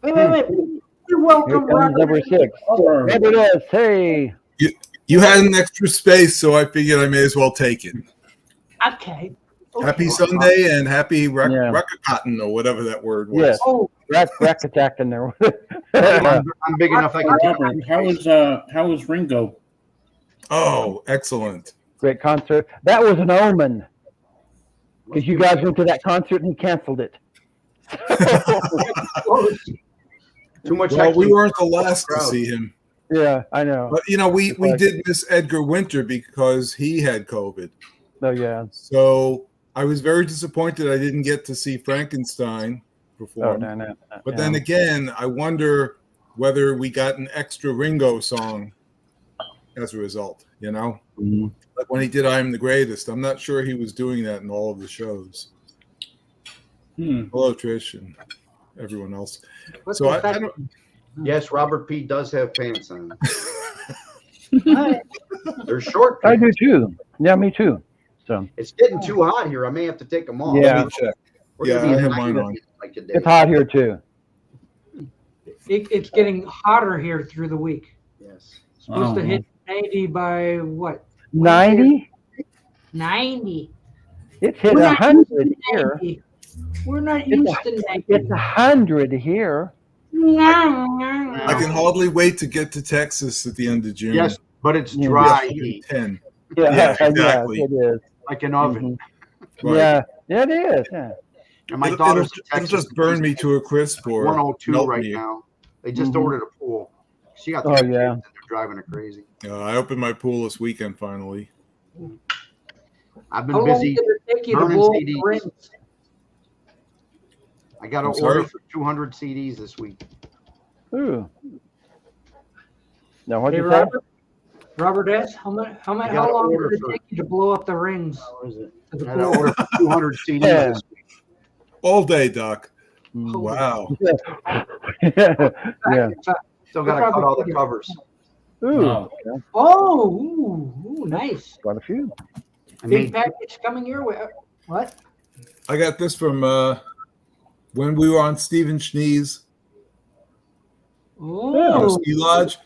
Wait. You're welcome, Robert. Number 6. There it is. Hey. You had an extra space, so I figured I may as well take it. Okay. Happy Sunday and happy Rakakaten or whatever that word was. Yes. Oh, rack attack in there. I'm big enough I can take it. How was Ringo? Oh, excellent. Great concert. That was an omen. Because you guys went to that concert and he canceled it. Too much. Well, we weren't the last to see him. Yeah, I know. But, we did miss Edgar Winter because he had COVID. Oh, yeah. So I was very disappointed I didn't get to see Frankenstein perform. Oh, no. But then again, I wonder whether we got an extra Ringo song as a result, Mm-hmm. Like when he did I Am the Greatest. I'm not sure he was doing that in all of the shows. Hello, Trish, and everyone else. So I don't... Yes, Robert P. does have pants on. They're short pants. I do too. Yeah, me too. So it's getting too hot here. I may have to take them off. Yeah. Let me check. I have mine on. It's hot here too. It's getting hotter here through the week. Yes. Supposed to hit 90 by what? 90? 90. It's hit 100 here. We're not used to 90. It's 100 here. I can hardly wait to get to Texas at the end of June. Yes, but it's dry. 10. Yeah, exactly. It is. Like an oven. Mm-hmm. Right. Yeah, it is. Yeah. And my daughter's it'll just burn me to a crisp or 102 right now. They just ordered a pool. She got kids and they're driving her crazy. I opened my pool this weekend finally. I've been busy burning CDs. I got an order for 200 CDs this week. Ooh. Now what Hey, you say? Robert S., how long did it take you to blow up the rings? How is it? I got an order for 200 CDs this week. All day, Doc. Wow. Yeah. Still got to cut all the covers. Ooh. Oh, nice. Quite a few. Big package coming your way. What? I got this from when we were on Stephen Schnee's ski lodge.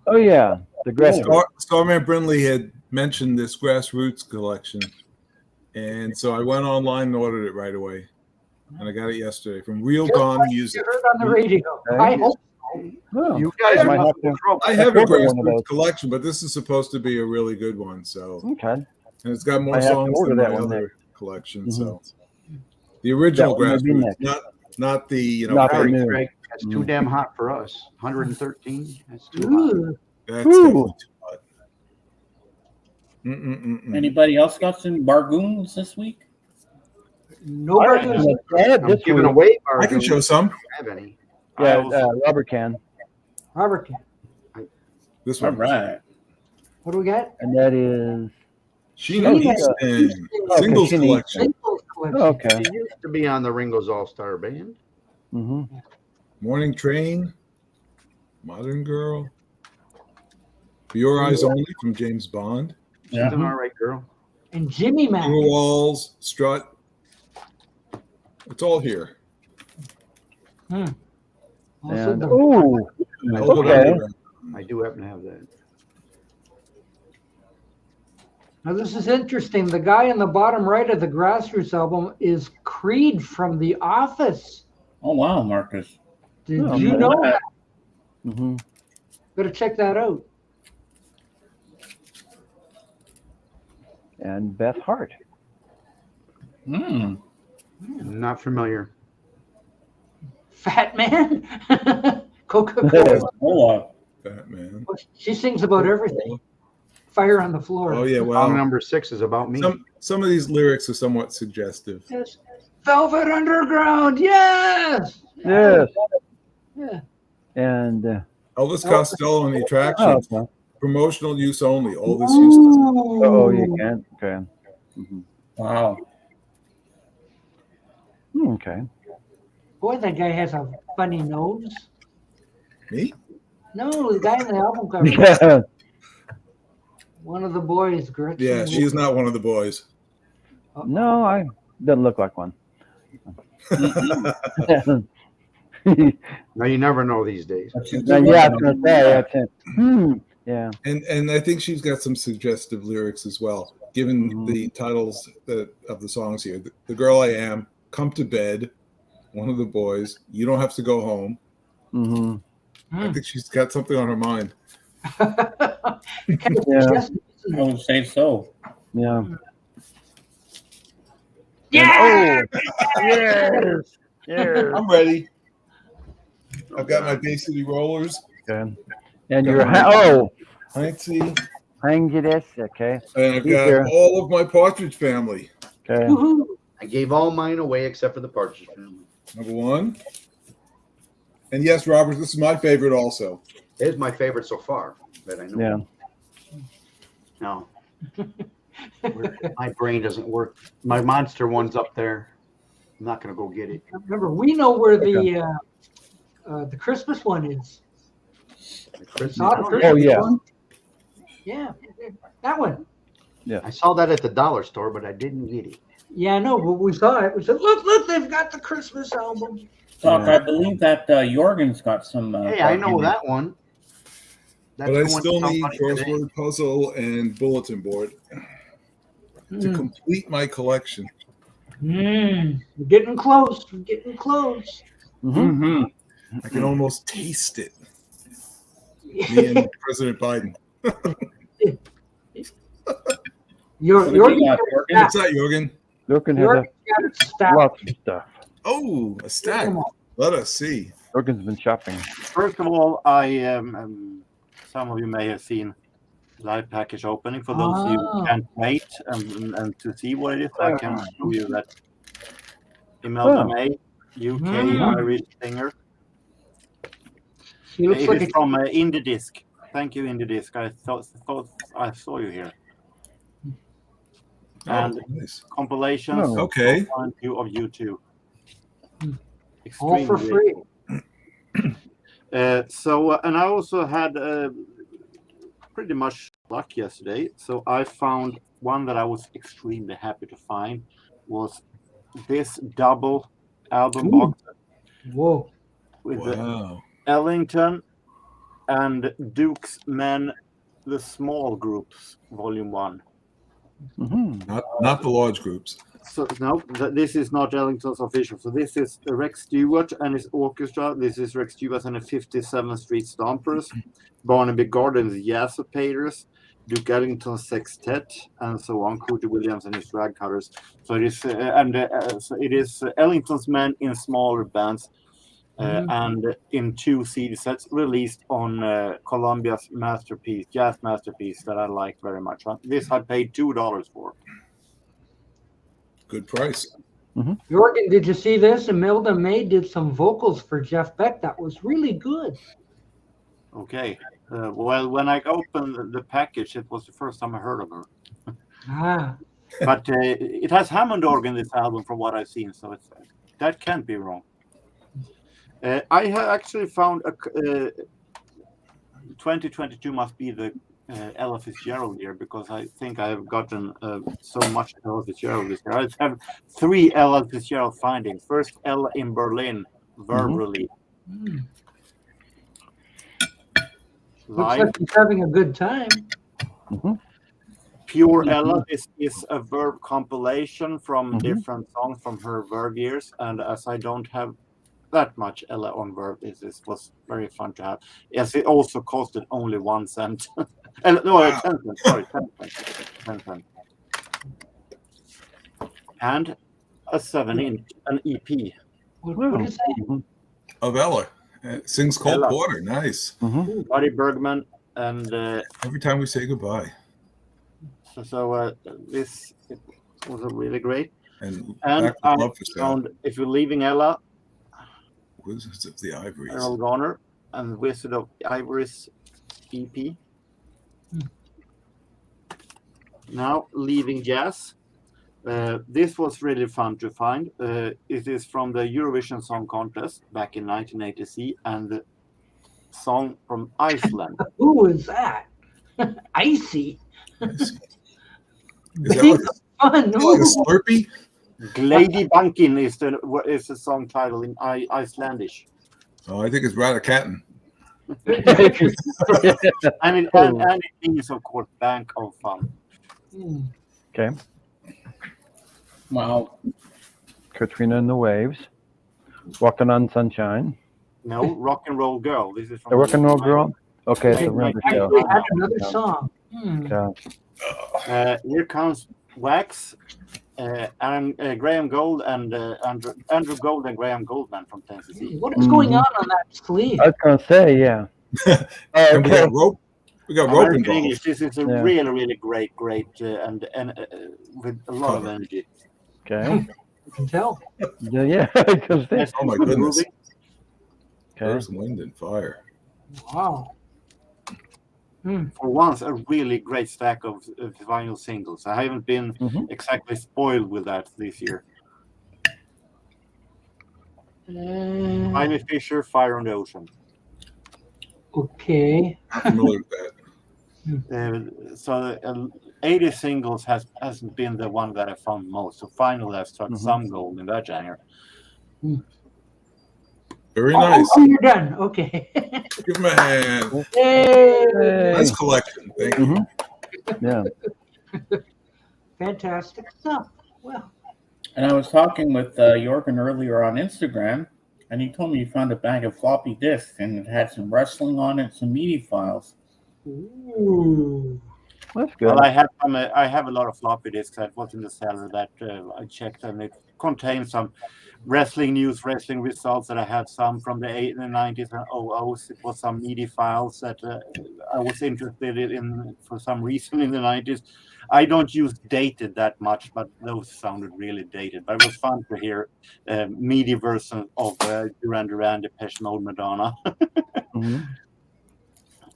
Oh yeah, the grassroots. Starman Brindley had mentioned this grassroots collection, and so I went online and ordered it right away, and I got it yesterday from Real Gone Music. You heard on the radio. I hope so. Oh, you guys might have to. I have a grassroots collection, but this is supposed to be a really good one. So okay, and it's got more songs than my other collection. So the original grassroots, not the not the new. That's too damn hot for us. 113. That's too hot. That's definitely too hot. Anybody else got some bargoons this week? Nobody. I'm giving away bargoons. I can show some. I don't have any. Yeah, Robert can. Robert can. This one. All right. What do we got? And that is Sheena Easton. Singles collection. Okay. She used to be on the Ringo's All-Star Band. Mm-hmm. Morning Train. Modern Girl. For Your Eyes Only from James Bond. She's an all right girl. And Jimmy Mack. Walls, Strut. It's all here. And, okay. I do happen to have that. Now this is interesting. The guy in the bottom right of the Grassroots album is Creed from The Office. Oh wow, Marcus! Did you know that? Mm-hmm. Better check that out. And Beth Hart. Not familiar. Fat Man. Coca-Cola. Fat Man. She sings about everything. Fire on the floor. Oh yeah, well, song number 6 is about me. Some of these lyrics are somewhat suggestive. Yes. Velvet Underground. Yes. Yes. Yeah. And Elvis Costello and the Attractions. okay. Promotional use only. All this use. Oh, you can. Okay. Mm-hmm. Wow. Okay. Boy, that guy has a funny nose. Me? No, the guy in the album cover. Yeah. One of the boys, Gretchen. Yeah, she's not one of the boys. No, I doesn't look like one. No, you never know these days. That's a good Yeah, I one. was gonna say that's it. Yeah. And I think she's got some suggestive lyrics as well, given Mhm. the titles of the songs here. The Girl I Am, Come to Bed, One of the Boys, You Don't Have to Go Home. Hmm. I think she's got something on her mind. Yeah. I would say so. Yeah. Yeah. Yes. Yeah. I'm ready. I've got my Bay City Rollers, Okay. And you're Hindsey, hang you this. Okay. and I've Be got here. all of my Partridge Family. Okay. Woohoo. I gave all mine away except for the Partridge Family. Number one. And yes, Robert, this is my favorite also. It's my favorite so far that I know. Yeah. No. My brain doesn't work. My monster one's up there. I'm not gonna go get it. Remember, we know where the Christmas one is. The Christmas- Saw the Oh Christmas yeah. one? Yeah, that one. I saw that at the dollar store, but I didn't get it. Yeah, I know. But we saw it. We said, look, they've got the Christmas album. Doc, I believe that Jorgen's got some. Hey, I know that one. That's But I going to still need somebody today. crossword puzzle and bulletin board to complete my collection. We're getting close. We're getting close. Mm-hmm. Mm-hmm. I can almost taste it. Me and President Biden. You're What's that, Jorgen? Jorgen You're has got it stacked. lots of stuff. Oh, a stack. Let us see. Jorgen's been shopping. First of all, some of you may have seen live package opening. For those of you who can't wait and to see what it is, I can show you that Imelda May, UK Irish singer. She looks It like is from Indie Disc. Thank you, Indie Disc. I thought I saw you here. And nice. compilations. Oh. Okay. One, two of you two. all for free. And I also had pretty much luck yesterday. So I found one that I was extremely happy to find was this double album box Whoa. with Wow. Ellington and Duke's Men, the Small Groups, Volume 1. Mm-hmm. Not the large groups. So no, this is not Ellington's official. So this is Rex Stewart and his orchestra. This is Rex Stewart and the 57th Street Stompers, Barnaby Gardens Yassopaters, Duke Ellington's Sextet, and so on. Cootie Williams and his Ragcutters. So it is so it is Ellington's men in smaller bands. And in 2 CD sets released on Columbia's masterpiece, jazz masterpiece that I like very much. This I paid $2 for. Good price. Jorgen, did you see this? Imelda May did some vocals for Jeff Beck. That was really good. Okay. Well, when I opened the package, it was the first time I heard of her. But it has Hammond organ, this album, from what I've seen, so that can't be wrong. I have actually found 2022 must be the Ella Fitzgerald year, because I think I have gotten so much Ella Fitzgerald this year. I have 3 Ella Fitzgerald findings. First, Ella in Berlin, verbally. Looks like he's having a good time. Pure Ella is a verb compilation from different songs from her verb years, and as I don't have that much Ella on verb, this was very fun to have. Yes, it also costed only 1 cent. No, 10 cents. Sorry, 10 cents. And a 7-inch, an EP. What is that? Of Ella. Sings Cole Ella. Porter. Nice. Buddy Bergman, and Every time we say goodbye. so this was a really great. And And back I with love for Sal. found, if you're leaving Ella, What is it? The Ivories. Earl Garner and Wizard of Ivory's EP. Now, leaving jazz. This was really fun to find. It is from the Eurovision Song Contest back in 1980, and the song from Iceland. Who is that? Icy. Is Big fun. that like a Slurpee? Glady Bankin is the song title in Icelandish. Oh, I think it's Ratacatton. And it is, of course, Bank of Fun. Okay. Wow. Katrina and the Waves. Walking on Sunshine. No, Rock and Roll Girl. This is from The Rock and Roll Girl. Okay, it's a I river I show. actually had another song. Okay. Here comes Wax, Graham Gold, and Andrew Gold and Graham Goldman from Tennessee. What is going on that sleeve? I was gonna say, yeah. And we Okay. got rope. We got rope American involved. English. This is a Yeah. really, really great, and with a lot of energy. Okay. You can tell. Yeah. Because Yes, Oh my good goodness. movie. okay. There's wind and fire. Wow. For once, a really great stack of vinyl singles. I haven't been exactly spoiled with that this year. Ivy Fisher, Fire on the Ocean. Okay. I'm familiar with that. So 80 singles hasn't been the one that I found most. So finally, I've struck some gold in that genre. Very Oh, nice. oh, you're done. Okay. Give him a hand. Yay. Nice collection. Thank you. Yeah. Fantastic stuff. Well, And I was talking with Jorgen earlier on Instagram, and he told me he found a bag of floppy disks, and it had some wrestling on it, some MIDI files. ooh. That's good. Well, I have a lot of floppy disks that was in the cellar that I checked, and it contains some wrestling news, wrestling results that I had some from the 90s and 00s. It was some MIDI files that I was interested in for some reason in the 90s. I don't use dated that much, but those sounded really dated. But it was fun to hear MIDI version of Duran Duran, Depeche Mode, Madonna,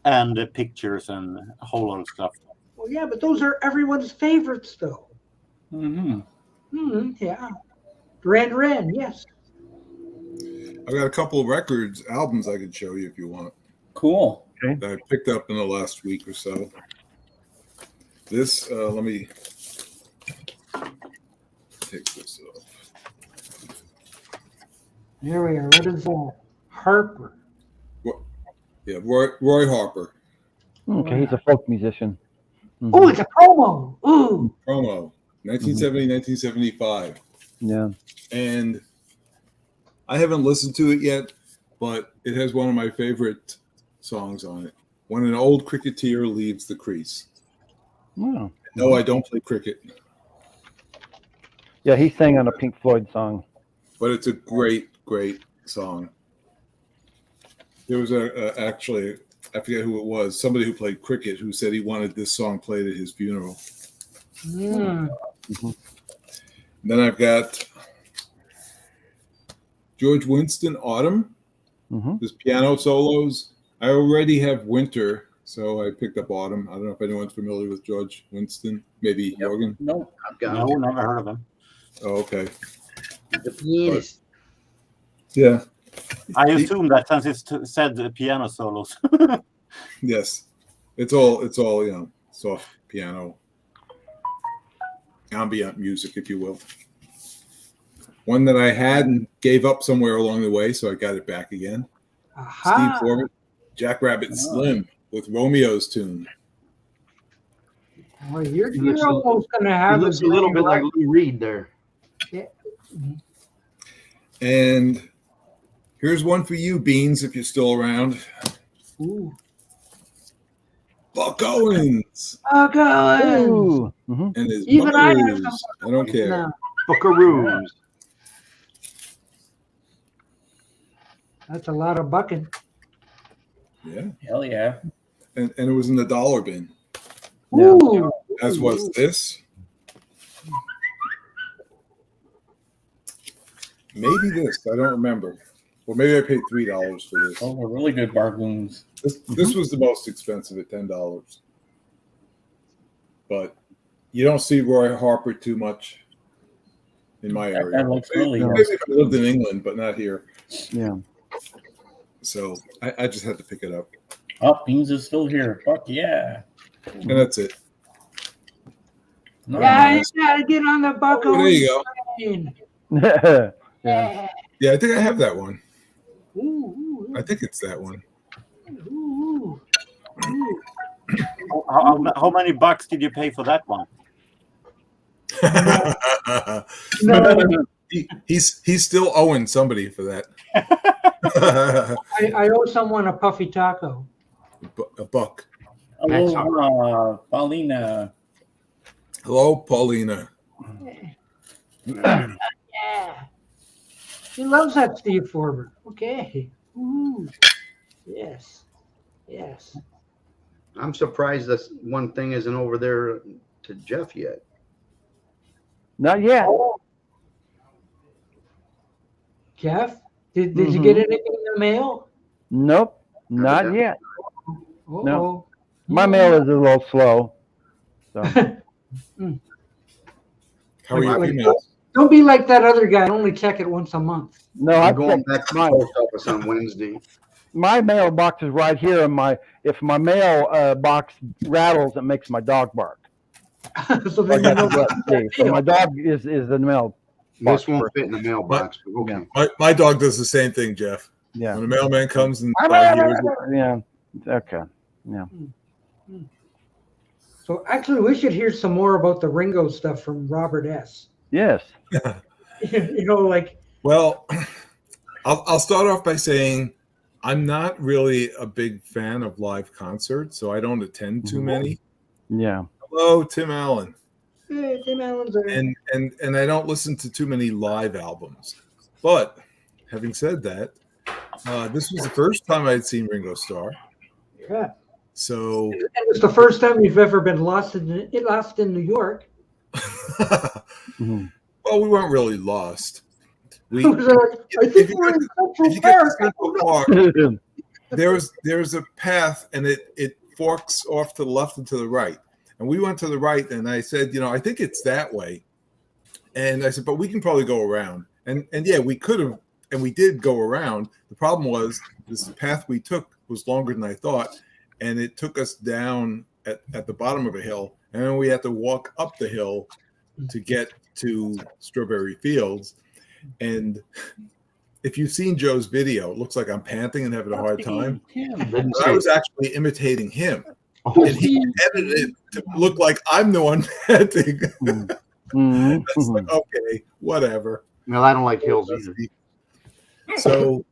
and pictures and a whole lot of stuff. Well, yeah, but those are everyone's favorites, though. Mm-hmm. Yeah. Duran Duran, yes. I've got a couple of albums I could show you if you want. Cool. That I picked up in the last week or so. This, let me take this off. There we are. What is that? Harper. Yeah, Roy Harper. Okay, he's a folk musician. Oh, it's a promo. Ooh. Promo, 1970, 1975. Yeah. And I haven't listened to it yet, but it has one of my favorite songs on it. When an old cricketer leaves the crease. Wow. No, I don't play cricket, Yeah, he sang on a Pink Floyd song. but it's a great, great song. There was actually, I forget who it was, somebody who played cricket who said he wanted this song played at his funeral. Mm. Then I've got George Winston, Autumn. There's piano solos. I already have Winter, so I picked up Autumn. I don't know if anyone's familiar with George Winston. Maybe Jorgen? No. No, never heard of him. Oh, okay. Yes. Yeah. I assume that since it's said piano solos. Yes. It's all soft piano, ambient music, if you will. One that I had and gave up somewhere along the way, so I got it back again. Aha. Steve Foreman, Jackrabbit Slim with Romeo's tune. Well, you're almost going to He have looks a little bit like Lou Reed there. And here's one for you, Beans, if you're still around. Ooh. Buck Owens Oh, God. Ooh. and his Even I have Buckaroos. I don't care. No, Buckaroos. that's a lot of bucking. Yeah. Hell yeah. And it was in the dollar bin, Ooh. as was this. Maybe this. I don't remember. Well, maybe I paid $3 for this. Those were really good bargains. This was the most expensive at $10. But you don't see Roy Harper too much in my area. That looks really Maybe if I lived in England, but not here. Yeah. So I just had to pick it up. Oh, Beans is still here. Fuck yeah. And that's it. Yeah, you got to get on the bucko. Oh, there you go. yeah. Yeah, I think I have that one. Ooh, I think it's that one. Ooh. Ooh. How many bucks did you pay for that one? No, he's still owing somebody for that. I owe someone a puffy taco. A buck. Hello, Paulina. Hello, Paulina. Yeah. He loves that Steve Forbert. Okay. Ooh. Yes. Yes. I'm surprised this one thing isn't over there to Jeff yet. Not yet. Oh. Jeff, did you get anything in the mail? Nope, not yet. Uh-oh. No. My mail is a little slow. So How are your emails? Don't be like that other guy. Only check it once a month. no, I'm I going checked back to the mine. post office on Wednesday. My mailbox is right here, and if my mail box rattles, it makes my dog bark. So then you know. So my dog is the mail. This won't fit in the mailbox, but okay. My dog does the same thing, Jeff. Yeah. When the mailman comes and Yeah. Okay. Yeah. So actually, we should hear some more about the Ringo stuff from Robert S. Yes. You know, like. Well, I'll start off by saying I'm not really a big fan of live concerts, so I don't attend too many. Yeah. Hello, Tim Allen. Hey, Tim Allen's there. And I don't listen to too many live albums. But having said that, this was the first time I'd seen Ringo Starr. Yeah. So And it was the first time you've ever been lost in New York. well, we weren't really lost. I think we're in Central Park. there's a path and it forks off to the left and to the right. And we went to the right, and I said, I think it's that way. And I said, but we can probably go around. And yeah, we could have, and we did go around. The problem was this path we took was longer than I thought, and it took us down at the bottom of a hill, and then we had to walk up the hill to get to Strawberry Fields. And if you've seen Joe's video, it looks like I'm panting and having a hard time. I was actually imitating him. And he edited it to look like I'm the one panting. That's like, okay, whatever. No, I don't like hills either. So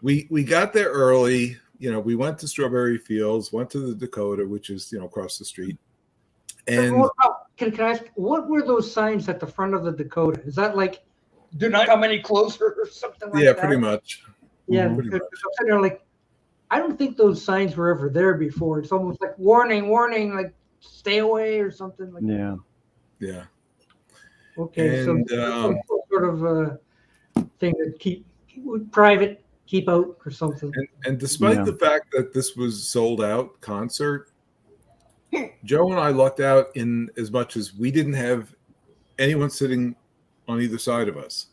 we got there early. We went to Strawberry Fields, went to the Dakota, which is across the street. And can I ask, what were those signs at the front of the Dakota? Is that like, do not come any closer or something like that? Yeah, pretty much. Yeah, pretty much. I'm sitting there like, I don't think those signs were ever there before. It's almost like warning, like stay away or something like that. Yeah. Okay, and, so some sort of thing that keep private, keep out or something. And despite the fact that this was sold out concert, Joe and I lucked out in as much as we didn't have anyone sitting on either side of us.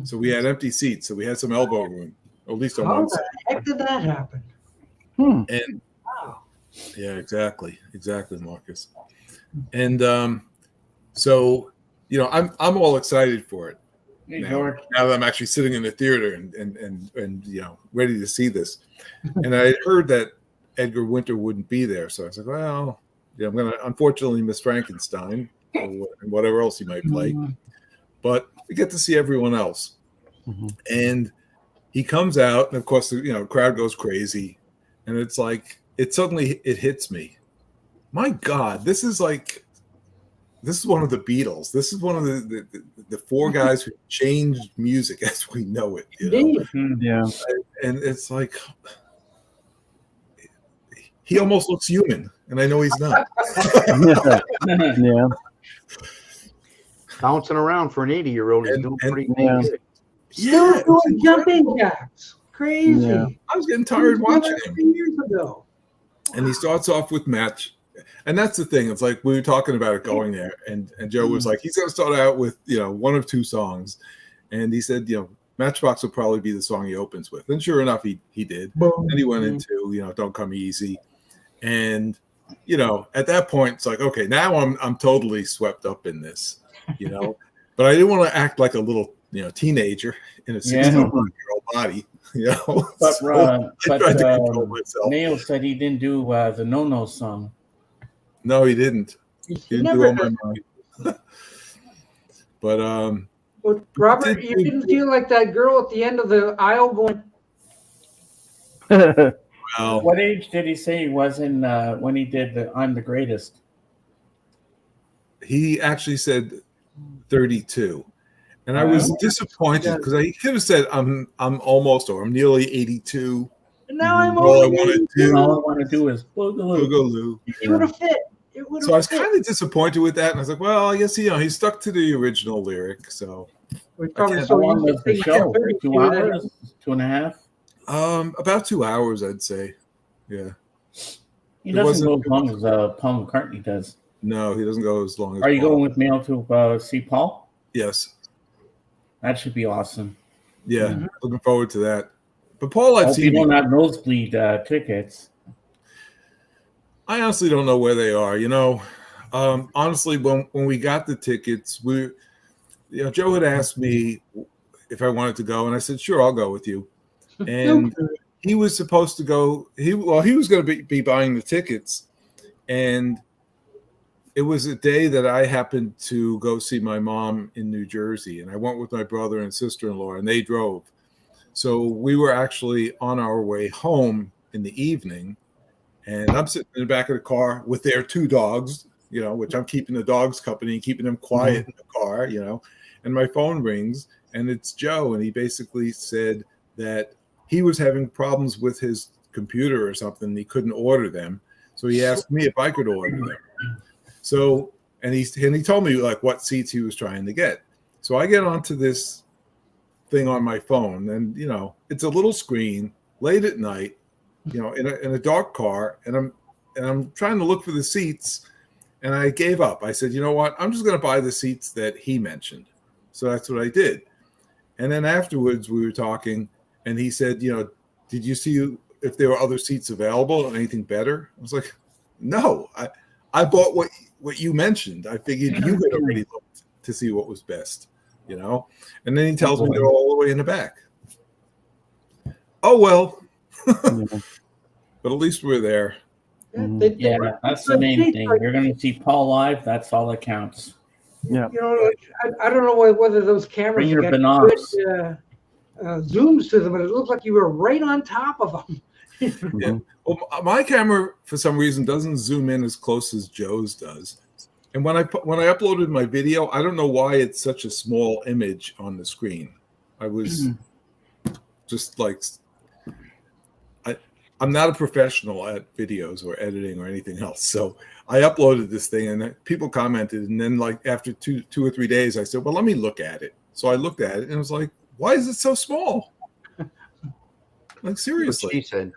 So we had empty seats, so we had some elbow room. At least on one side. How the heck did that happen? And wow. Yeah, exactly, Marcus. And so I'm all excited for it now that I'm actually sitting in the theater and ready to see this. And I heard that Edgar Winter wouldn't be there, so I was like, well, I'm gonna unfortunately miss Frankenstein or whatever else he might play, but we get to see everyone else. And he comes out, and of course, the crowd goes crazy, and it's like it suddenly hits me. My God, this is one of the Beatles. This is one of the four guys who changed music as we know it. Yeah, and it's like he almost looks human, and I know he's not. Yeah. Bouncing around for an 80-year-old is doing pretty good. Still doing jumping jacks. Crazy. Yeah. I was getting tired watching him. Years ago. And he starts off with Match. And that's the thing. It's like we were talking about it going there. And Joe was like, he's going to start out with, one of two songs. And he said, Matchbox will probably be the song he opens with. And sure enough, he did. And he went into, Don't Come Easy. And, at that point, it's like, okay, now I'm totally swept up in this, But I didn't want to act like a little teenager in a 16-year-old body. You know, But, so I tried to control but myself. Neil said he didn't do the No song. No, he didn't. He He didn't never do On does. My Mind. But But Robert, you didn't feel like that girl at the end of the aisle going, well, What age did he say he was in when he did the I'm the Greatest? he actually said 32. And I was disappointed because I could have said I'm almost or I'm nearly 82. now I'm All I over want to you. do All I want to do is boogaloo. Boogaloo. It would have fit. It would So I have was fit. kind of disappointed with that, and I was like, well, I guess he stuck to the original lyric. So We probably can't- How so long used was to the singing show? 32 2 that- hours? 2.5? about 2 hours, I'd say. Yeah. He It doesn't go wasn't- as long as Paul McCartney does. No, he doesn't go as long as. Are you Paul. going with Neil to see Paul? Yes. That should be awesome. Yeah. Mhm. Looking forward to that. But Paul, I've Hope you seen. don't have nosebleed tickets. I honestly don't know where they are. You know, honestly, when we got the tickets, Joe had asked me if I wanted to go, and I said, sure, I'll go with you. And he was supposed to go. He was going to be buying the tickets, and it was a day that I happened to go see my mom in New Jersey, and I went with my brother and sister-in-law, and they drove. So we were actually on our way home in the evening, and I'm sitting in the back of the car with their 2 dogs, you know, which I'm keeping the dogs company and keeping them quiet in the car, you know, and my phone rings, and it's Joe, and he basically said that he was having problems with his computer or something. He couldn't order them. So he asked me if I could order them. So, and he told me like what seats he was trying to get. So I get onto this thing on my phone, and you know, it's a little screen late at night, you know, in a dark car, and I'm trying to look for the seats, and I gave up. I said, you know what? I'm just going to buy the seats that he mentioned. So that's what I did. And then afterwards we were talking, and he said, you know, did you see if there were other seats available or anything better? I was like, no, I bought what you mentioned. I figured you had already looked to see what was best, you know? And then he tells me they're all the way in the back. Oh, well, but at least we're there. Yeah, that's the main thing. You're going to see Paul live. That's all that counts. Yeah. You know, I don't know whether those cameras Bring your got binocs. good zooms to them, but it looked like you were right on top of them. Yeah. Well, my camera for some reason doesn't zoom in as close as Joe's does. And when I uploaded my video, I don't know why it's such a small image on the screen. I was just like, I'm not a professional at videos or editing or anything else. So I uploaded this thing, and people commented. And then like after two or 3 days, I said, well, let me look at it. So I looked at it, and it was like, why is it so small? Like, seriously. She said.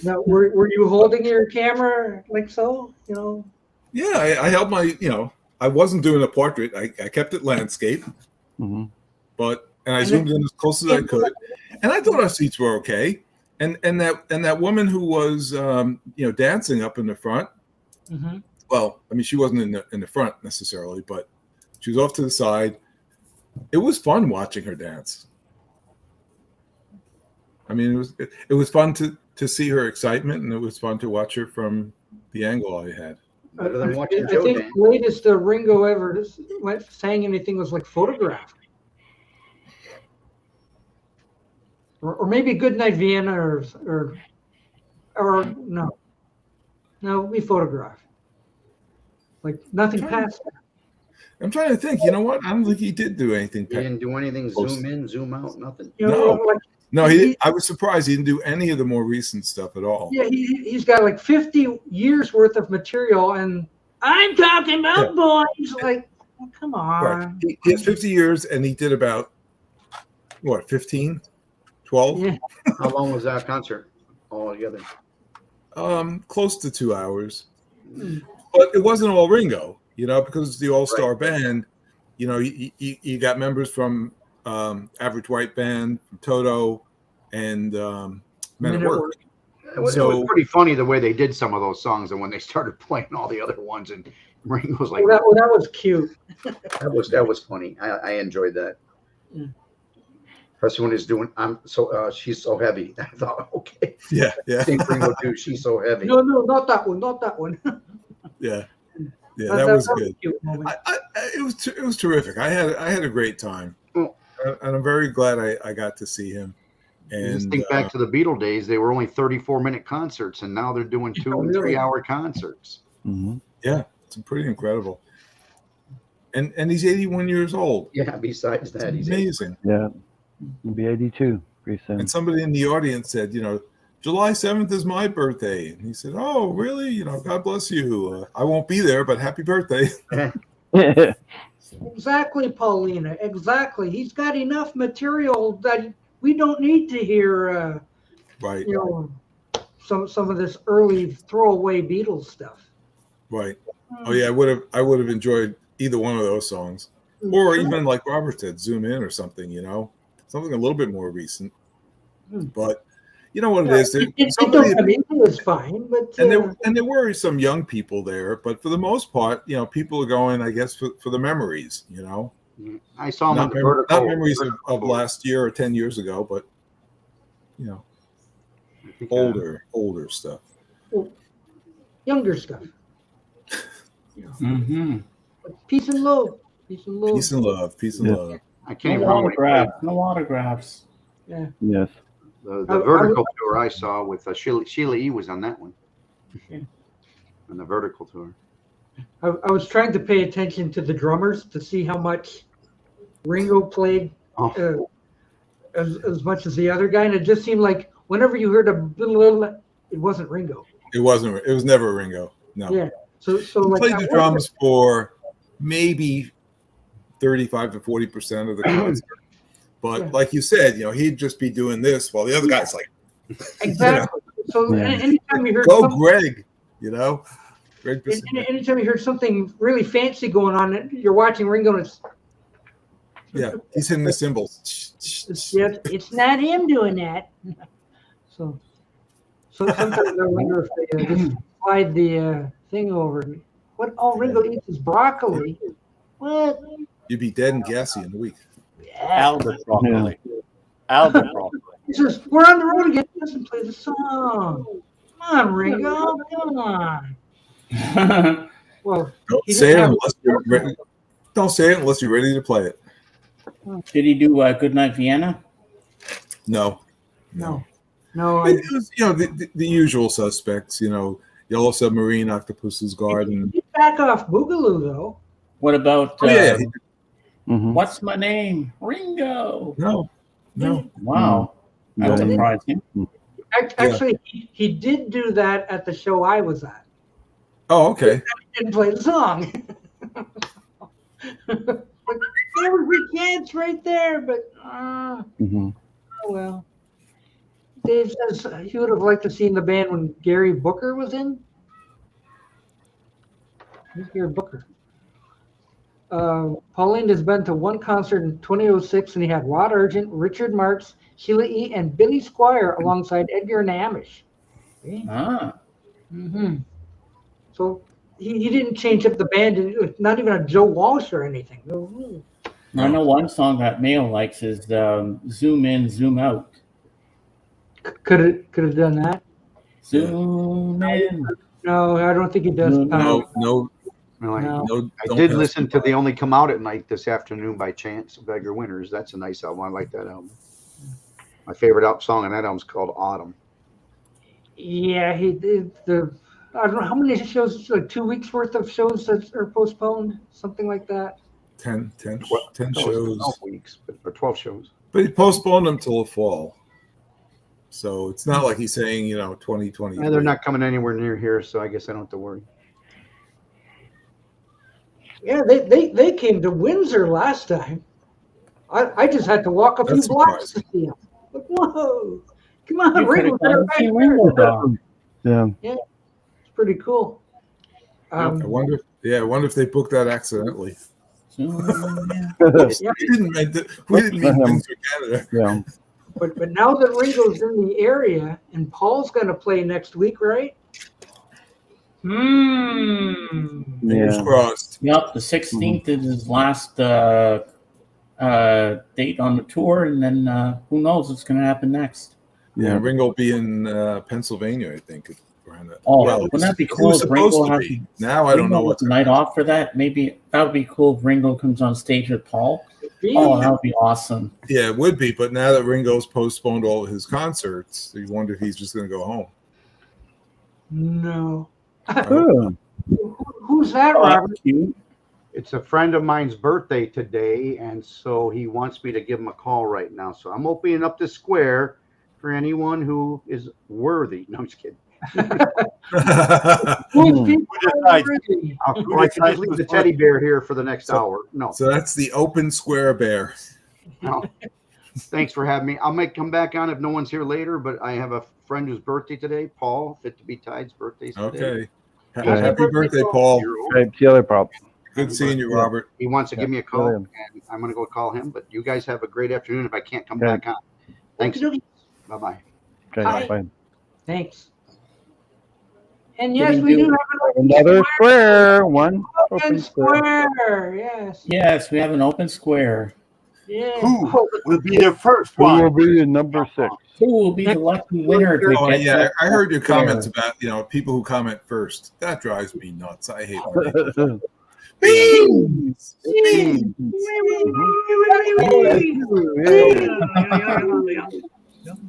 Now, were you holding your camera like so? You know? Yeah, I held my, you know, I wasn't doing a portrait. I kept it landscape, and I zoomed in as close as I could, and I thought our seats were okay. And that woman who was, you know, dancing up in the front. Mm-hmm. Well, I mean, she wasn't in the front necessarily, but she was off to the side. It was fun watching her dance. I mean, it was fun to see her excitement, and it was fun to watch her from the angle I had. Better than watching I Joe think dance. the latest Ringo ever sang anything was like Photographed. Or maybe Goodnight Vienna or no, we Photographed. Like nothing past that. I'm trying to think. You know what? I don't think he did do anything. He didn't do anything. Zoom in, zoom out, nothing. You know, No. like, No, he didn't. I was surprised he didn't do any of the more recent stuff at all. yeah, he's got like 50 years worth of material, and I'm talking about boys. Like, oh, come on. Right. He has 50 years, and he did about, what, 15? 12? Yeah. How long was that concert altogether? Close to 2 hours. But it wasn't all Ringo, you know, because it's the all-star band. You know, you got members from Average White Band, Toto, and Men at Work. It was pretty funny the way they did some of those songs, and when they started playing all the other ones, and Ringo's like, That was cute. that was funny. I enjoyed that. Mm. Especially when he's doing, she's so heavy. I thought, okay, Yeah. I think Ringo too. She's so heavy. No, not that one. Not that one. Yeah. That was good. A cute moment. It was terrific. I had a great time, Oh. and I'm very glad I got to see him. And just And think back to the Beatle days; they were only 34-minute concerts, and now they're doing 2 and 3 hour concerts. Mm-hmm. yeah, it's pretty incredible. And he's 81 years old. Yeah. Besides that, It's he's amazing. Yeah. He'll be 82 pretty soon. And somebody in the audience said, July 7th is my birthday. And he said, oh, really? God bless you. I won't be there, but happy birthday. Exactly, Paulina. Exactly. He's got enough material that we don't need to hear. Right. Some of this early throwaway Beatles stuff. Right. Oh yeah, I would have enjoyed either one of those songs, or even like Robert said, Zoom In or something. Something a little bit more recent. But you know what it is. It was fine, but And there were some young people there, but for the most part, people are going, I guess, for the memories. I saw him Not, on the vertical. not memories of last year or 10 years ago, but older stuff. younger stuff. Mm-hmm. Peace and love. Peace and love. Peace and love. Peace and Yeah. love. I can't No even remember. autographs. No autographs. Yeah. Yes. The vertical tour I saw with Sheila E. was on that one. Yeah. On the vertical tour. I was trying to pay attention to the drummers to see how much Ringo played as much as the other guy, and it just seemed like whenever you heard a little, it wasn't Ringo. It wasn't. It was never Ringo. No. Yeah. So He like played the drums for maybe 35 to 40% of the concert. But Yeah. like you said, he'd just be doing this while the other guy's like, Exactly. So Yeah. anytime you heard "Go, something, Greg!" Greg. anytime you heard something really fancy going on, you're watching Ringo, and Yeah, he's hitting the cymbals. it's not him doing that. So sometimes I wonder if they just slide the thing over me. What all Ringo eats is broccoli. What? You'd be dead and gassy in a week. Albert broccoli. Albert broccoli. He says, "We're on the road again. He doesn't play the song. Come on, Ringo. Come on." Well, Don't he say it didn't have- unless you're ready. Don't say it unless you're ready to play it. Did he do Goodnight Vienna? No. no. It was, the usual suspects. Yellow Submarine, Octopus's Garden. He's back off Boogaloo though. What about Oh yeah. Mhm. What's my name? Ringo. No. Wow. That's Yeah. surprising. Actually, he did do that at the show I was at. Oh, okay. He didn't play the song. Like, there was the chance right there, but Mhm. oh well. Dave says he would have liked to see the band when Gary Booker was in. Who's Gary Booker? Pauline has been to one concert in 2006, and he had Rod Argent, Richard Marx, Sheila E., and Billy Squire alongside Edgar and Amish. Ah. Mm-hmm. So he didn't change up the band, not even a Joe Walsh or anything. No. I know one song that Mayo likes is Zoom In, Zoom Out. Could have done that. Zoom in. No, I don't think he does. No. No. I did listen to They Only Come Out at Night this afternoon by chance, Beggar Winters. That's a nice album. I like that album. My favorite song on that album is called Autumn. Yeah, he did I don't know how many shows, like 2 weeks worth of shows that are postponed, something like that. 10 12 shows. 12 weeks, or 12 shows. But he postponed them till the fall. So it's not like he's saying, 2020. Yeah, they're not coming anywhere near here, so I guess I don't have to worry. Yeah, they came to Windsor last time. I just had to walk a few That's blocks to see them. Like, whoa, come on, You Ringo, could've gone to see right Ringo, there. dog. Yeah. It's pretty cool. I wonder if they booked that accidentally. Zoom in. Yeah. We didn't mean Windsor, Canada. Yeah. But now that Ringo's in the area and Paul's going to play next week, right? Fingers Yeah. crossed. Yep, the 16th is his last date on the tour, and then who knows what's going to happen next. Yeah, Ringo will be in Pennsylvania, I think. Around that. Oh, Well, wouldn't that be he cool was if supposed Ringo to has be. Now I don't know what's the night off for that? Maybe that would be cool if Ringo comes on stage with Paul. Oh, that would be awesome. Yeah, it would be. But now that Ringo's postponed all of his concerts, you wonder if he's just going to go home. No. Oh. Who's that, Oh, Robert? that's cute. It's a friend of mine's birthday today, and so he wants me to give him a call right now. So I'm opening up the square for anyone who is worthy. No, I'm just kidding. Who's people decides? worthy? I can just leave the teddy bear here for the next hour. No, So that's the open square bear. no. Thanks for having me. I might come back on if no one's here later, but I have a friend whose birthday today, Paul, fit to be tied's birthday today. Okay. Yeah. Happy birthday, Paul. Right, the other problem. Good seeing you, Robert. He wants to give me a call, brilliant. and I'm going to go call him. But you guys have a great afternoon if I can't come Okay. back on. Thanks. Okey-dokey. Bye-bye. Okay, Hi. fine. Thanks. And yes, we do have an Another square. One open square. Yes. Yes, we have an open square. Yeah. Who Oh, will be the first Who will one? be in number 6? Who will be the lucky winner? to Oh get yeah, that I heard your square? comments about people who comment first. That drives me nuts. I hate when they do Beans! Beans!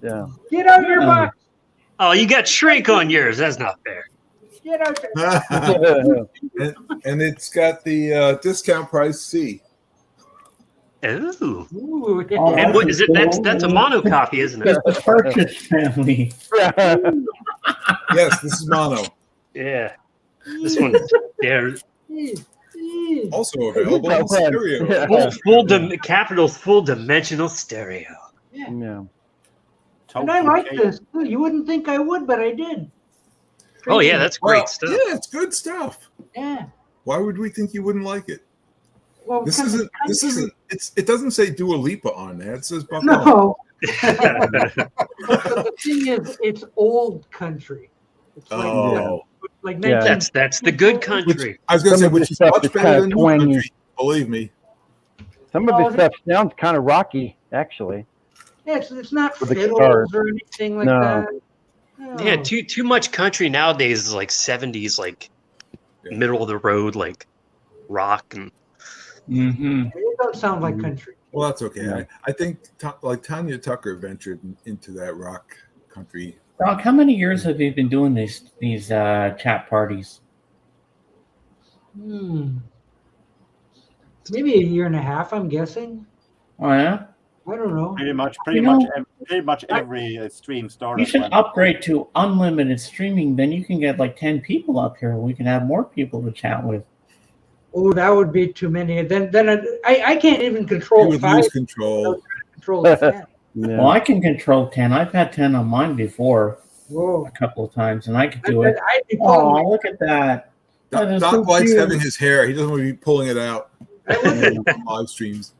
Yeah. Get out of your box. Oh, you got shrink on yours. That's not fair. Get out there. and it's got the discount price C. Ooh. Ooh, Oh, And what is it? That's a monocopy, isn't it? It's the Purchase family. Yes, this is mono. Yeah. This one. Yeah. Also available in stereo. Yeah. Full dimensional stereo. Yeah. And I like this. You wouldn't think I would, but I did. Oh yeah, that's great Well, stuff. Yeah, it's good stuff. Yeah. Why would we think you wouldn't like it? Well, This because isn't. it's This country. isn't. It doesn't say Dua Lipa on there. It says Buck. No. But the thing is, it's old country. It's Oh, like Yeah. 19 That's the good country. I was going to say, Some of which this is stuff much is better kinda than new twangy. country. Believe me. Some of this stuff sounds kind of rocky, actually. Yeah, it's not With the fiddles guitars. or anything like No. that. No. Yeah, too much country nowadays is like 70s, like Yeah. middle of the road, like rock and Mm-hmm. It don't sound like country. Well, that's okay. Yeah. I think like Tanya Tucker ventured into that rock country. Rock, how many years have you been doing these chat parties? Maybe a year and a half, I'm guessing. Oh yeah. I don't know. Pretty much every stream started. You should when- upgrade to unlimited streaming. Then you can get like 10 people up here. We can have more people to chat with. Oh, that would be too many. Then I can't even You control would 5. lose control. Control 10. Yeah. Well, I can control 10. I've had 10 on mine before Whoa. a couple of times, and I could do it. I'd be Oh, pulling look at that. That is Doc so likes cute. having his hair. He doesn't want to be pulling it out on live streams.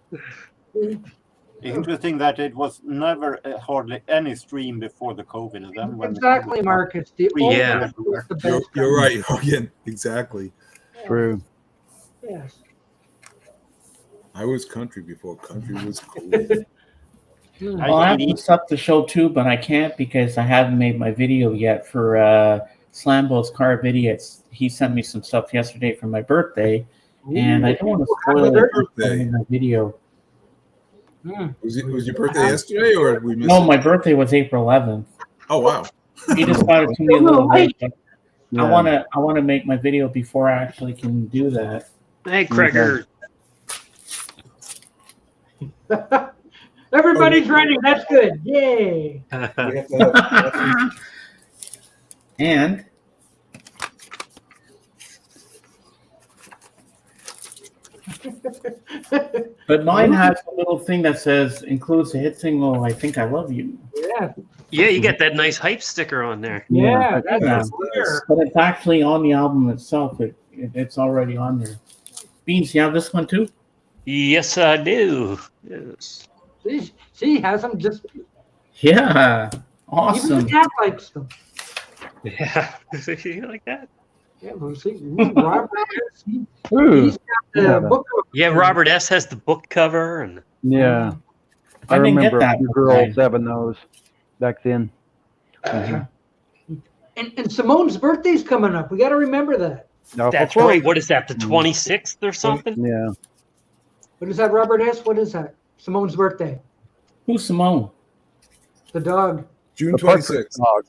Interesting that it was never hardly any stream before the COVID. And then when exactly, Marcus. The old Yeah. country was the You're, best you're country. right, Jorgen. Exactly. True. Yes. I was country before country was cool. Well, I have some stuff to show too, but I can't because I haven't made my video yet for Slambo's Car Idiots. He sent me some stuff yesterday for my birthday, and I don't want to spoil Happy it birthday. in my video. Was your birthday yesterday or did we miss No, it? my birthday was April 11th. Oh wow. He just got it to me a little late. But Yeah. I wanna make my video before I actually can do that. hey, Kreger. Everybody's running. That's good. Yay. We have to have- And but mine has a little thing that says includes the hit single "I Think I Love You," Yeah. Yeah, you got that nice hype sticker on there. Yeah. That's Yeah. clear. but it's actually on the album itself. It's already on there. Beans, you have this one too? Yes, I do. Yes. See, he has them just. Yeah, Even awesome. the cat likes them. Yeah. You like that? Yeah, well, see, Robert, Ooh, he's got the yeah. book. Yeah, Robert S. has the book cover, and yeah. I didn't get remember a that few book girls line. having those back then. And Simone's birthday's coming up. We got to remember that. Awful that's close. right. What is that? The 26th or something? Yeah. What is that, Robert S? What is that? Simone's birthday. Who's Simone? The dog. June The partridge 26th. dog.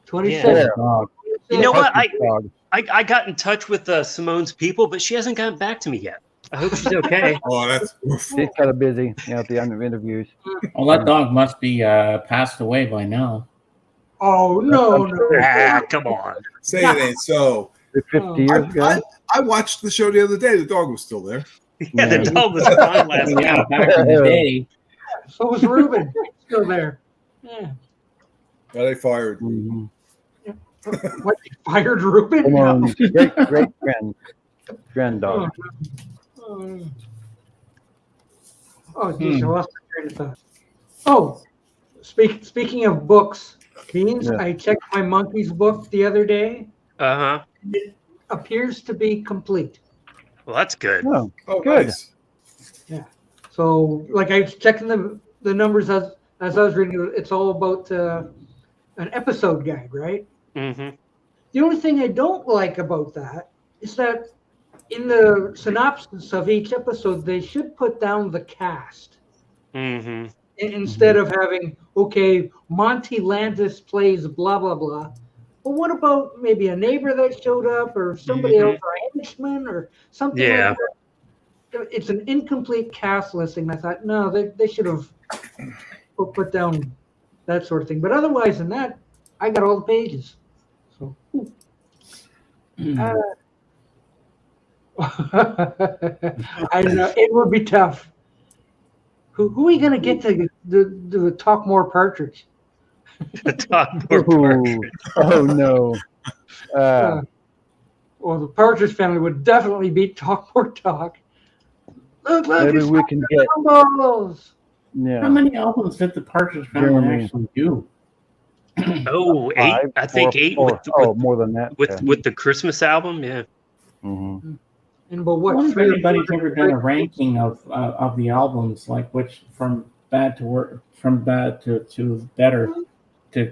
26. Yeah. Dog. You know what? Partridge dog. I got in touch with Simone's people, but she hasn't gotten back to me yet. I hope she's okay. Oh, that's She's kind of busy at the end of interviews. Well, that dog must be passed away by now. Oh, no. Ah, come on. say it ain't so. 50 years ago. I watched the show the other day. The dog was still there. Yeah, the dog was fine last Yeah, night. back in the day. So was Ruben. Still there. Yeah. But I fired. Mhm. What, you fired Ruben? Simone's great granddog. Oh, geez, I lost my train of thought. Oh, speaking of books, Beans, Yeah. I checked my Monkeys book the other day. Uh-huh. It appears to be complete. Well, that's good. Oh, Oh, Good. nice. So, like, I was checking the numbers as I was reading it. It's all about an episode guide, right? Mm-hmm. The only thing I don't like about that is that in the synopsis of each episode, they should put down the cast Mm-hmm. instead of having, okay, Monty Landis plays blah, blah, blah. But what about maybe a neighbor that showed up or somebody Mhm. else or a henchman or something Yeah. like that? It's an incomplete cast listing. I thought, no, they should have put down that sort of thing. But otherwise than that, I got all the pages. So, I know it would be tough. Who are you going to get to talk more Partridge? The dog poor Ooh. partridge. Oh no. Well, the Partridge family would definitely beat Talk More Talk. Look, Maybe it's we can get. Dumbles. Yeah. How many albums did the Partridge Family Jeremy. actually do? Oh, 8. Five, I think four, 8 four. Oh, more than that. with the Christmas album. Yeah. Mhm. And but I what? wonder if anybody's ever done a ranking of the albums, like which from bad to better to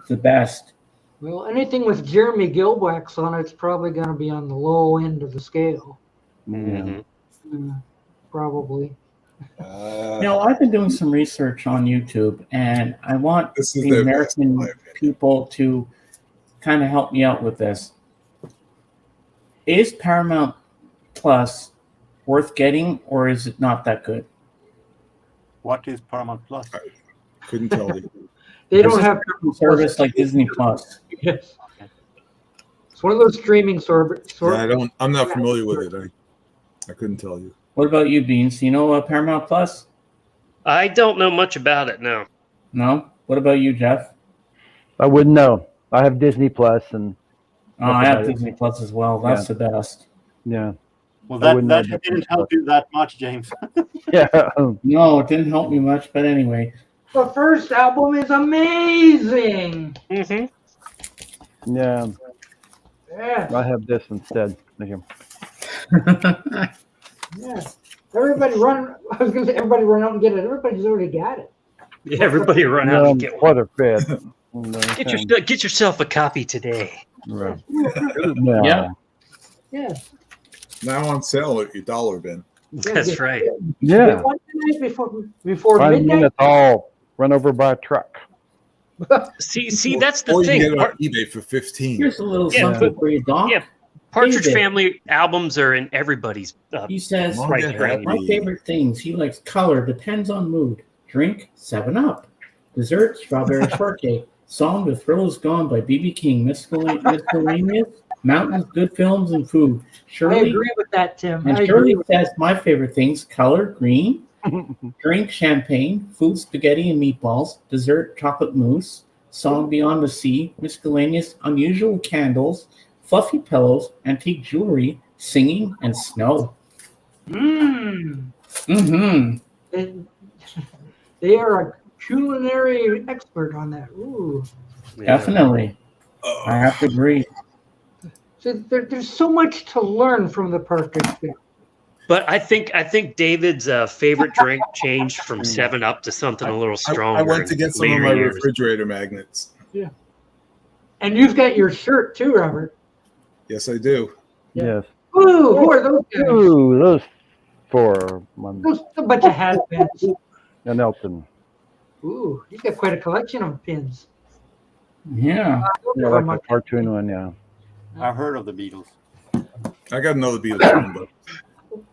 the best. Well, anything with Jeremy Gilwax on it's probably going to be on the low end of the scale. Yeah. Mhm. Probably. I've been doing some research on YouTube, and I want This is the their best, in American my opinion. people to kind of help me out with this. Is Paramount Plus worth getting, or is it not that good? What is Paramount Plus? Couldn't tell you. They don't have Service like Disney Plus. Yes. It's one of those streaming Yeah, I'm not familiar with it. I couldn't tell you. What about you, Beans? Do you know Paramount Plus? I don't know much about it. No. No. What about you, Jeff? I wouldn't know. I have Disney Plus, and Oh, I have Disney Plus as well. That's the best. yeah, Well, I wouldn't that know didn't help you that much, James. yeah. No, it didn't help me much, but anyway. The first album is amazing. Mm-hmm. Yeah, Yeah. I have this instead. Thank you. Yeah. Everybody run. I was going to say everybody run out and get it. Everybody's already got it. Yeah, everybody run out and get one. What a fit. Get yourself a copy today. Right. Yeah. Yeah. Now on sale at your dollar bin. That's right. Yeah. Get one tonight before 5 midnight. minutes all run over by a truck. See, that's the Or you thing. can get it on eBay for 15. Here's a little Yeah, something for you, Doc. yeah. Partridge David. Family albums are in everybody's. He says, Well, right yeah, here. my favorite things. He likes color, depends on mood. Drink, 7-Up. Dessert, strawberry shortcake. Song, The Thrill Is Gone by B.B. King. Miscellaneous, mountains, good films, and food. I Shirley, agree with that, Tim. and I Shirley agree with says, my favorite things, color, green. Drink, champagne. Food, spaghetti and meatballs. Dessert, chocolate mousse. Song, Beyond the Sea. Miscellaneous, unusual candles. Fluffy pillows, antique jewelry, singing, and snow. Mm-hmm. They are a culinary expert on that. Ooh. Yeah. Definitely. I have to agree. So there's so much to learn from the Partridge Family. But I think David's favorite drink changed from 7-Up to something a little stronger. I went to get some of later my years. refrigerator magnets. And you've got your shirt too, Robert. Yes, I do. Yes. Ooh, who are those guys? Ooh, those four. Those a bunch of has-beens. And Elton. Ooh, he's got quite a collection of pins. Yeah. Yeah, like the cartoon one, yeah. I've heard of the Beatles. I got another Beatles one, but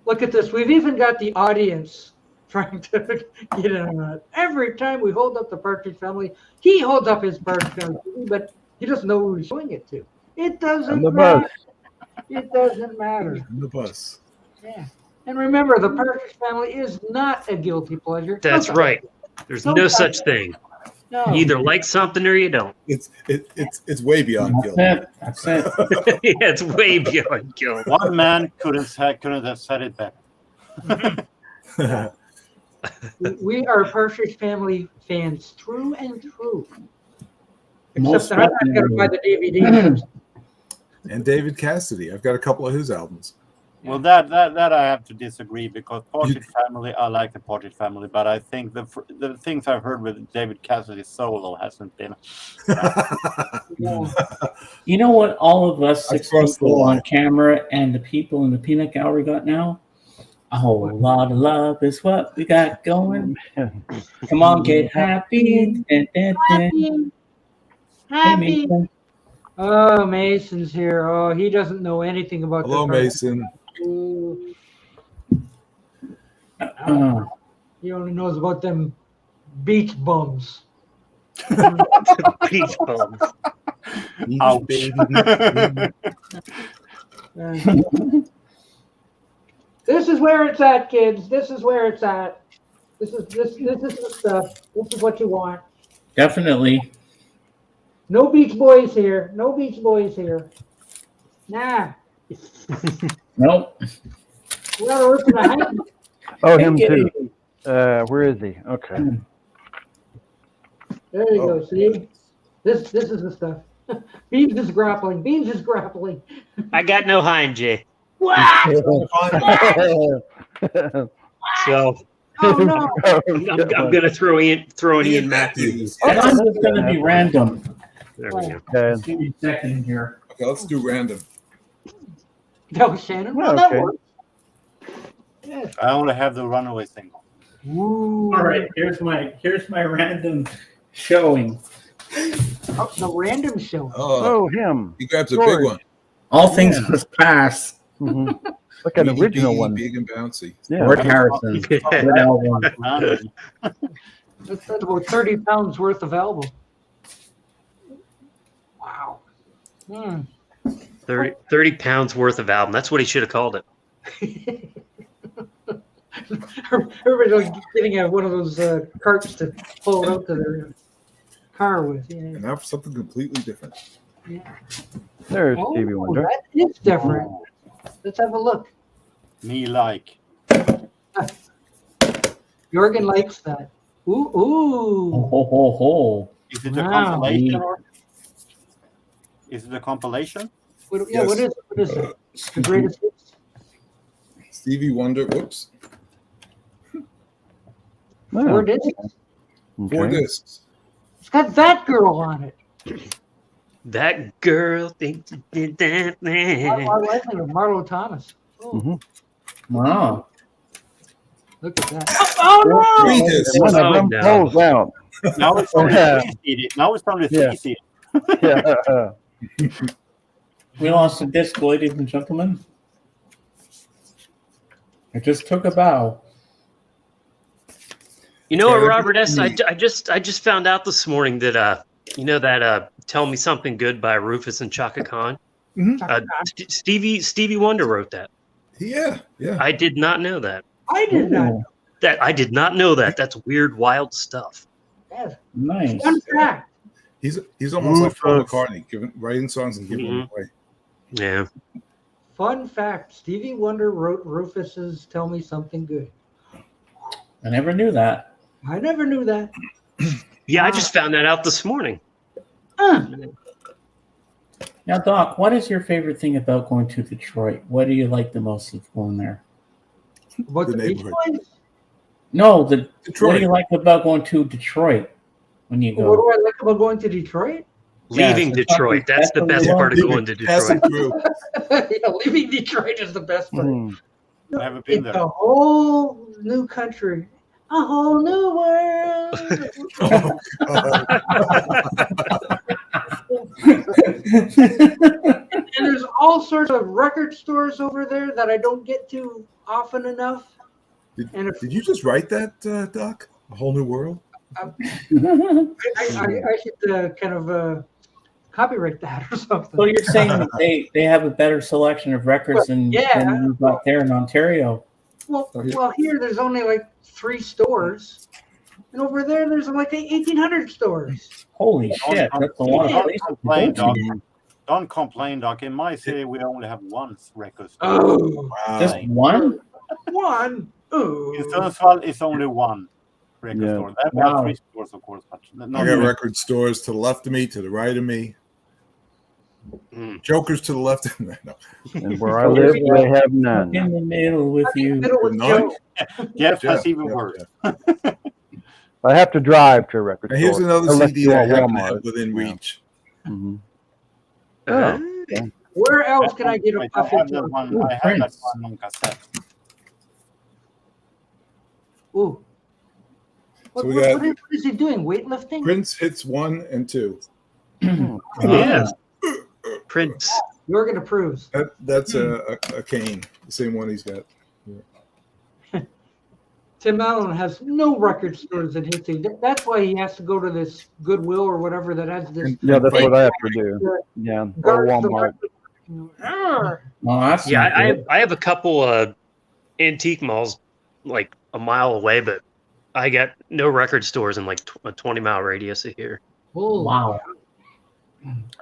Look at this. We've even got the audience trying to get in on it. Every time we hold up the Partridge Family, he holds up his Partridge Family, but he doesn't know who he's showing it to. It doesn't And the matter. bus. It doesn't matter. on the bus. Yeah. And remember, the Partridge Family is not a guilty pleasure. That's No, right. There's no such thing. No. You either like something or you don't. It's way beyond That's guilt. it. That's it. Yeah, it's way beyond guilt. One man couldn't have said it better. We are Partridge Family fans through and through. Most Except that I'm not going to buy the DVD. And David Cassidy. I've got a couple of his albums. Well, that I have to disagree because Partridge Family, I like the Partridge Family, but I think the things I've heard with David Cassidy solo hasn't been. Yeah. You know what all of us I 6 crossed the people line. on camera and the people in the peanut gallery got now? A whole lot of love is what we got going. Come on, get happy. Dun, dun, dun. Happy. Hey, Mason. Oh, Mason's here. Oh, he doesn't know anything about Hello, the Mason. Ooh. Uh, He only knows about them beach bums. Peach bums. Ouch. This is where it's at, kids. This is where it's at. This is the stuff. This is what you want. definitely. No Beach Boys here. No Beach Boys here. Nah. Nope. We're not working a hand. Oh, him too. Where is he? Okay. There you go. See? This is the stuff. Beans is grappling. Beans is grappling. I got no hind, Jay. Wow! So Oh no! I'm gonna throw Ian Ian Matthews. Matthews. Mine's just going to be random. There we go. Okay. Just give me a second here. Okay, let's do random. That was Shannon. Well, Well, that okay. works. Yeah. I only have the Runaway single. Ooh. All right, here's my random showing. Oh, the random show. Oh, Oh, him. he grabs a George. big one. All things must pass. hmm Look at the Big, original big, one. Big and bouncy. Yeah. George Harrison. Good album. Random. That's about 30 pounds worth of album. Wow. Hmm. 30 pounds worth of album. That's what he should have called it. Everybody's like getting one of those carts to pull it out to their car with. Yeah. And now for something completely different. Yeah. There's Oh, Stevie Wonder. that is different. Let's have a look. Me like. Jorgen likes that. Ooh, Ho, ooh. ho, ho, ho. Is it a Wow. compilation or? Is it a compilation? What, yeah, Yes. what is it? The greatest hits? Stevie Wonder. Whoops. Oh, 4 discs. 4 okay. discs. It's got that girl on it. That girl thinks you did that. I like it with Marlo Thomas. Oh, Mhm. Wow. look at that. Oh, 3 no! discs. One Oh, of them no. pulls out. Now it's only Yeah. 3 CD. Now it's only Yeah. 3 CD. Yeah. We lost a disc, ladies and gentlemen. I just took a bow. You know what, Yeah, Robert S. I that's just found out this morning that you know that "Tell Me Something Good" by Rufus and Chaka Khan. Stevie Wonder wrote that. Yeah, yeah. I did not know that. I did not. Ooh, I did not know that. That's weird, wild stuff. Yes. nice. Fun fact. He's almost like Paul Rufus. McCartney, writing songs and giving them away. Yeah. Fun fact. Stevie Wonder wrote Rufus's "Tell Me Something Good." I never knew that. I never knew that. Yeah, I just found that out this morning. Huh. Now, Doc, what is your favorite thing about going to Detroit? What do you like the most of going there? What The the Beach neighborhood. Boys? No, what do Detroit. you like about going to Detroit when you What go? do I like about going to Detroit? Leaving Yeah, Detroit. That's the best part of going to Passing Detroit. through. Yeah, leaving Detroit is the best part. Mm. I haven't been It's there. a whole new country, a whole new world. Oh, God. And there's all sorts of record stores over there that I don't get to often enough. And if Did you just write that, Doc? A whole new world? I should kind of copyright that or something. So you're saying that they have a better selection of records than you got there in Ontario? Well, here there's only like 3 stores, and over there there's like 1,800 stores. Holy shit, that's a lot of places to go to. Don't complain, Doc. In my city, we only have one record store. Oh, Wow. Just one? one. In Ooh. Sundsvall, it's only one record Yeah. store. There Wow. are 3 stores, of course, but I not got record stores to the left of me, to the right of me. Mm. Jokers to the left. No. And where I live, they have none. In the middle with you. Middle with None? Joe. Jeff Yeah, has even yeah, worse. yeah. I have to drive to a record And store. here's another unless CD you that I want happen to Walmart. have within reach. Mhm. Uh, Where else can I get a I puffin have that to? one. Ooh, I have that Prince. one on cassette. Ooh. So we got- What is he doing? Weightlifting? Prince hits 1 and 2. yeah. Prince. Jorgen approves. That's a cane, the same one he's got. Tim Allen has no record stores in his city. That's why he has to go to this Goodwill or whatever that has this. Yeah, that's what I have to do. uh, Yeah, or guards the Walmart. record. Arr! Well, that's Yeah, not good. I have a couple antique malls like a mile away, but I got no record stores in like a 20-mile radius of here. Oh, Wow.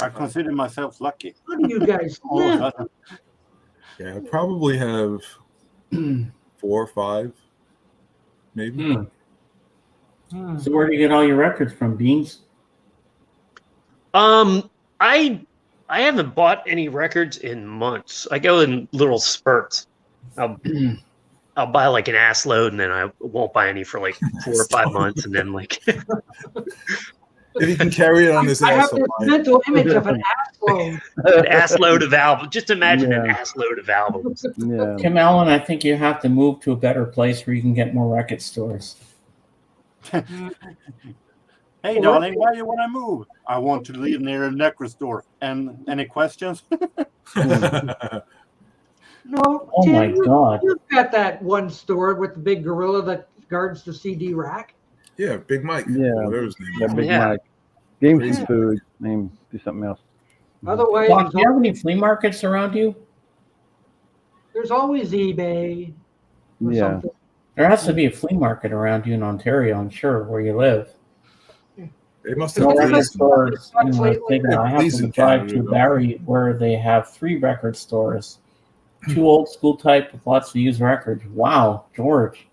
I consider myself lucky. How do you guys All of a live? sudden. Yeah, I probably have 4 or 5, maybe. Hmm. So where do you get all your records from? Beans? I haven't bought any records in months. I go in little spurts. I'll buy like an ass load and then I won't buy any for like 4 or 5 months and then like If he can carry it on his I have ass, this I'll buy it. mental image of an ass load. an ass load of albums. Just imagine an Yeah. ass load of albums. Yeah. Tim Allen, I think you have to move to a better place where you can get more record stores. Hey, darling, why do you want to move? I want to live near a record store. And any questions? No, Oh Tim, my God. you've got that one store with the big gorilla that guards the CD rack. Yeah, Big Mike. Yeah. Whatever his name Yeah, is. Big Yeah. Mike. Give him some food. Name do something else. Otherwise, Doc, do you have any flea markets around you? there's always eBay or Yeah. something. There has to be a flea market around you in Ontario, I'm sure, where you live. They must No have record record fleas. stores. You know, I Lately, think I have fleas to in drive Canada, to though. Barrie where they have 3 record stores. 2 old school type with lots of used records. Wow, George.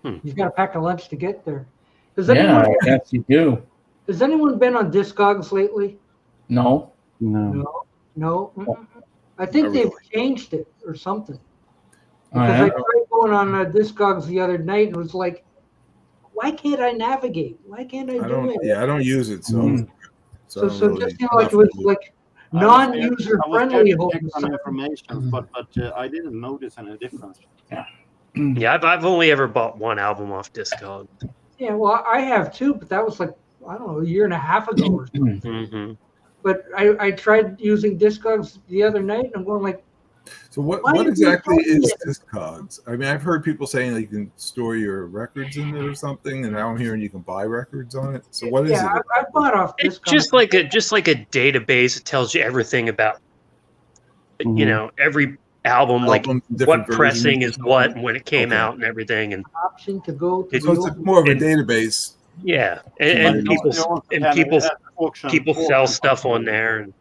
You've got to pack a lunch to get there. Has Yeah, anyone, I guess you do. has anyone been on Discogs lately? No. No. No. Mm-mm. I think Not they've really. changed it or something. Oh, Because yeah? I tried going on Discogs the other night and was like, why can't I navigate? Why can't I I do don't. it? Yeah, I don't use it, so. Mm. So, I don't so really- just like it was like I was non-user I was friendly. there to whole check some site. information, but I didn't notice any difference. Yeah, I've only ever bought one album off Discog. Yeah, well, I have too, but that was like, I don't know, a year and a half ago or something. Mm-hmm. But I tried using Discogs the other night and I'm going like, So Why what did you exactly tell me is Discogs? I mean, I've heard people saying that you can store your records in it or something, and now I'm hearing you can buy records on it. So what is yeah, it? I bought off It's Discogs. just like a database. It tells you everything about you know every album, like Albums, what different pressing versions is or what something? and when it came Okay. out and everything. And option to go to So the it's more of a and- database. yeah, and They people sell stuff on there. And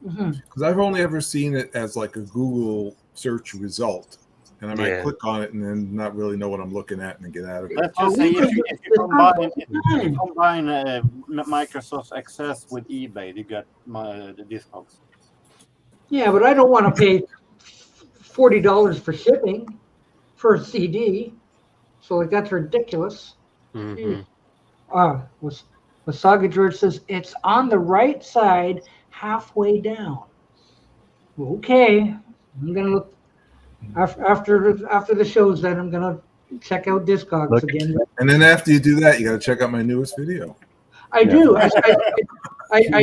Mhm. Because I've only ever seen it as like a Google search result. and I might Yeah. click on it and then not really know what I'm looking at and then get out of it. Let's just say if you combine Microsoft Access with eBay, you get the Discogs. Yeah, but I don't want to pay $40 for shipping for a CD. So like that's ridiculous. Mhm. Wasaga George says it's on the right side, halfway down. Okay, I'm gonna look after the shows. Then I'm gonna check out Discogs Look. again. And then after you do that, you got to check out my newest video. I do. I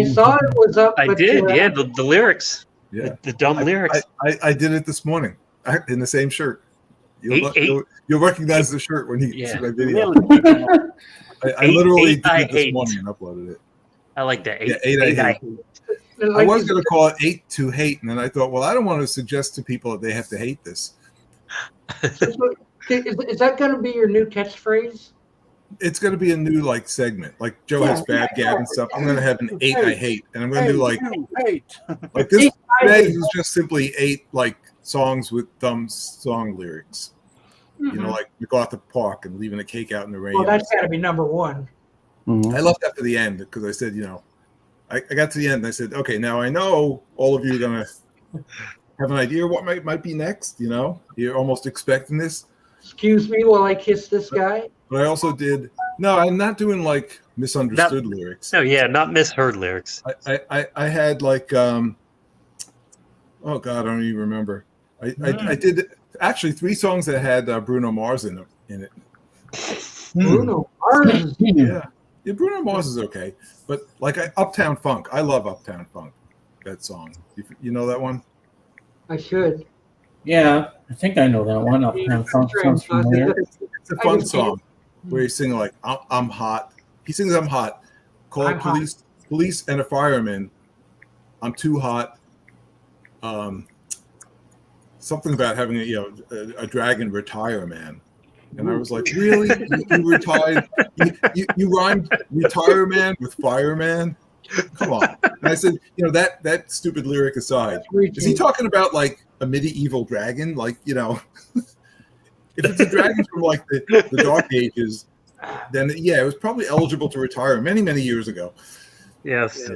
saw it was up. I but, did, yeah. The lyrics, Yeah, the dumb lyrics. I did it this morning in the same shirt. Eight. You'll recognize the shirt when you Yeah. see my video. Really? I literally Eight did I it this hate. morning and uploaded it. I like that. Yeah, eight I hate. I Like, was going to call it 8 to hate, and then I thought, well, I don't want to suggest to people that they have to hate this. is that going to be your new catchphrase? It's going to be a new like segment, like Joe has Bad Gab and stuff. I'm going to have an 8 I hate, and I'm going to do like this. Today is just simply 8 like songs with dumb song lyrics. You know, like MacArthur Park and Leaving a Cake Out in the Rain. Well, that's got to be number one. Mhm. I left after the end because I said, I got to the end and I said, okay, now I know all of you are going to have an idea what might be next. You're almost expecting this. Excuse me while I kiss this guy. But I also did, no, I'm not doing like misunderstood lyrics. No, yeah, not misheard lyrics. I had like, oh God, I don't even remember. I did actually 3 songs that had Bruno Mars in it. Bruno Mars. Yeah, Bruno Mars is okay, but like Uptown Funk, I love Uptown Funk. That song, you know that one? I should. Yeah, I think I know that one. Uptown Funk sounds familiar. It's a fun song where he's singing like I'm hot. He sings I'm hot. Call I'm hot. police and a fireman. I'm too hot. Something about having a dragon retire man. And I was like, really? You retired? You rhymed retire man with fireman? Come on. And I said, that stupid lyric aside, is he talking about like a medieval dragon? Like, if it's a dragon from like the Dark Ages, then yeah, it was probably eligible to retire many, many years ago. Yes.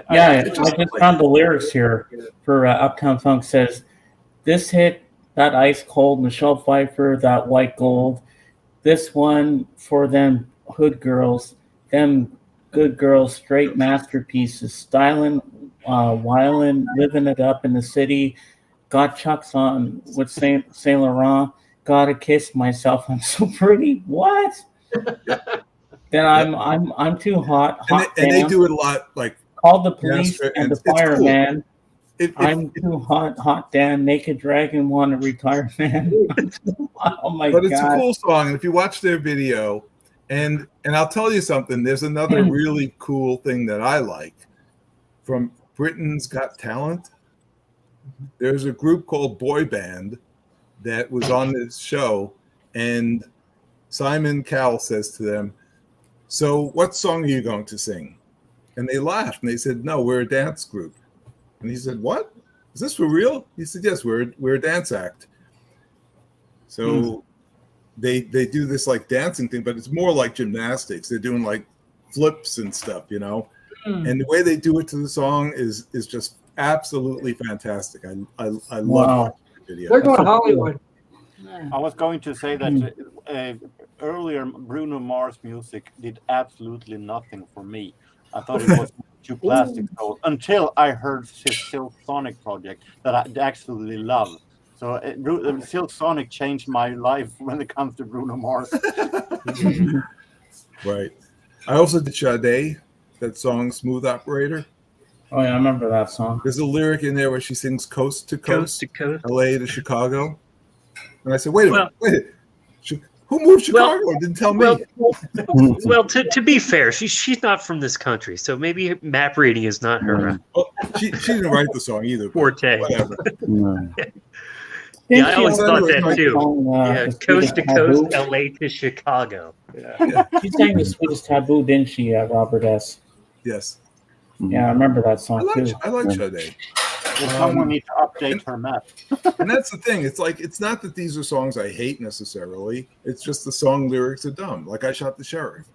I just found the lyrics here for Uptown Funk. Says, this hit, that ice cold, Michelle Pfeiffer, that white gold. This one for them hood girls, them good girls, straight masterpieces, styling, wildin', living it up in the city. Got Chucks on with Saint Laurent. Gotta kiss myself. I'm so pretty. What? Then I'm too hot. And they do it a lot. Like call the police and the it's fireman. Cool. I'm too hot, Dan. Naked dragon want to retire, man. Oh my god! But it's a cool song, and if you watch their video, and I'll tell you something. There's another really cool thing that I like from Britain's Got Talent. There's a group called Boy Band that was on this show, and Simon Cowell says to them, "So, what song are you going to sing?" And they laughed, and they said, "No, we're a dance group." And he said, "What? Is this for real?" He said, "Yes, we're a dance act." So they do this like dancing thing, but it's more like gymnastics. They're doing like flips and stuff, And the way they do it to the song is just absolutely fantastic. I love watching the video. They're going Hollywood. I was going to say that earlier Bruno Mars music did absolutely nothing for me. I thought it was too plastic soul until I heard his Silk Sonic project that I absolutely love. So Silk Sonic changed my life when it comes to Bruno Mars. Right. I also did Sade, that song "Smooth Operator." Oh yeah, I remember that song. There's a lyric in there where she sings "Coast to Coast Coast, to coast. LA to Chicago," and I said, "Wait a minute. Who moved Chicago? Didn't tell me." Well, to be fair, she's not from this country, so maybe map reading is not her Well, she didn't write the song either. but forte. Whatever. Yeah, I always thought that too. Yeah, Coast to coast, LA to Chicago. She sang the sweetest taboo, didn't she, Robert S? Yes. Yeah, I remember that song too. I like Sade. Well, someone needs to update her map. And that's the thing. It's like, it's not that these are songs I hate necessarily. It's just the song lyrics are dumb. Like I shot the sheriff,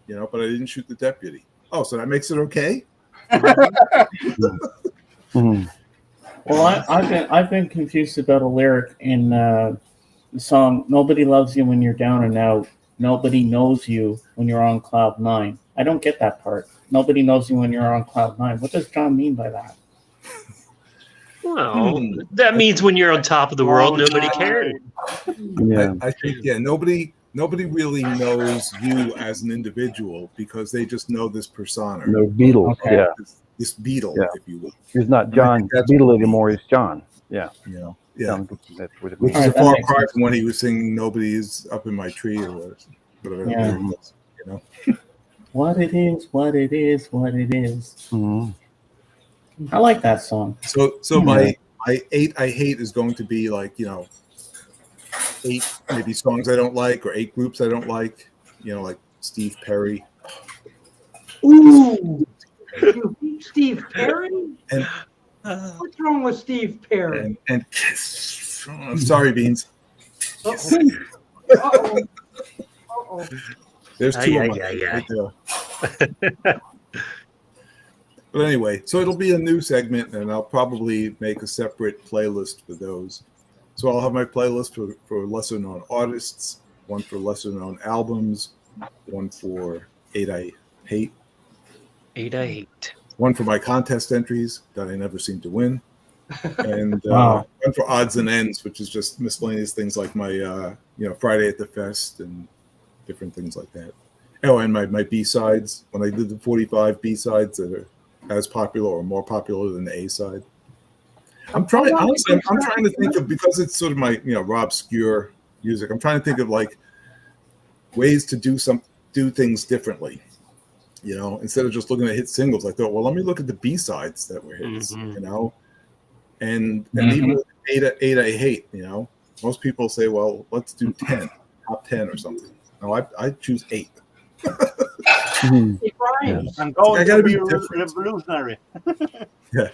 you know, but I didn't shoot the deputy. Oh, so that makes it okay? Well, I've been confused about a lyric in the song "Nobody Loves You When You're Down and Out. Nobody knows you when you're on cloud 9." I don't get that part. Nobody knows you when you're on cloud 9. What does John mean by that? Well, that means when you're on top of the world, nobody cares. Yeah. I think, nobody really knows you as an individual because they just know this persona. No Beatles. Okay. Yeah. This Beatle, Yeah. if you will. He's not John Beatle anymore. He's John. Yeah. You know, yeah. John, that's what it Which means. is a that far makes cry sense. from when he was singing "Nobody's Up in My Tree" or whatever. Yeah. It was, you know. What it is, what it is, what it is. Mhm. I like that song. So my 8 I hate is going to be like, you know, 8 maybe songs I don't like or 8 groups I don't like. You know, like Steve Perry. Ooh, you hate Steve Perry? And What's wrong with Steve Perry? and I'm sorry, Beans. Uh-oh. Uh-oh. Uh-oh. There's 2 of Ay, them ay, right there. But anyway, so it'll be a new segment, and I'll probably make a separate playlist for those. So I'll have my playlist for lesser known artists, one for lesser known albums, one for 8 I hate, 8 I hate. one for my contest entries that I never seem to win, and Wow. one for odds and ends, which is just miscellaneous things like my Friday at the Fest and different things like that. Oh, and my B-sides, when I did the 45 B-sides that are as popular or more popular than the A-side. I'm trying to think of, because it's sort of my, raw obscure music, I'm trying to think of like ways to do things differently. You know, instead of just looking at hit singles, I thought, well, let me look at the B-sides that were hits, you know, and even with 8 I hate, you know, most people say, well, let's do 10, top 10 or something. No, I choose 8. It rhymes. I'm going I gotta to be be different. revolutionary. Yeah,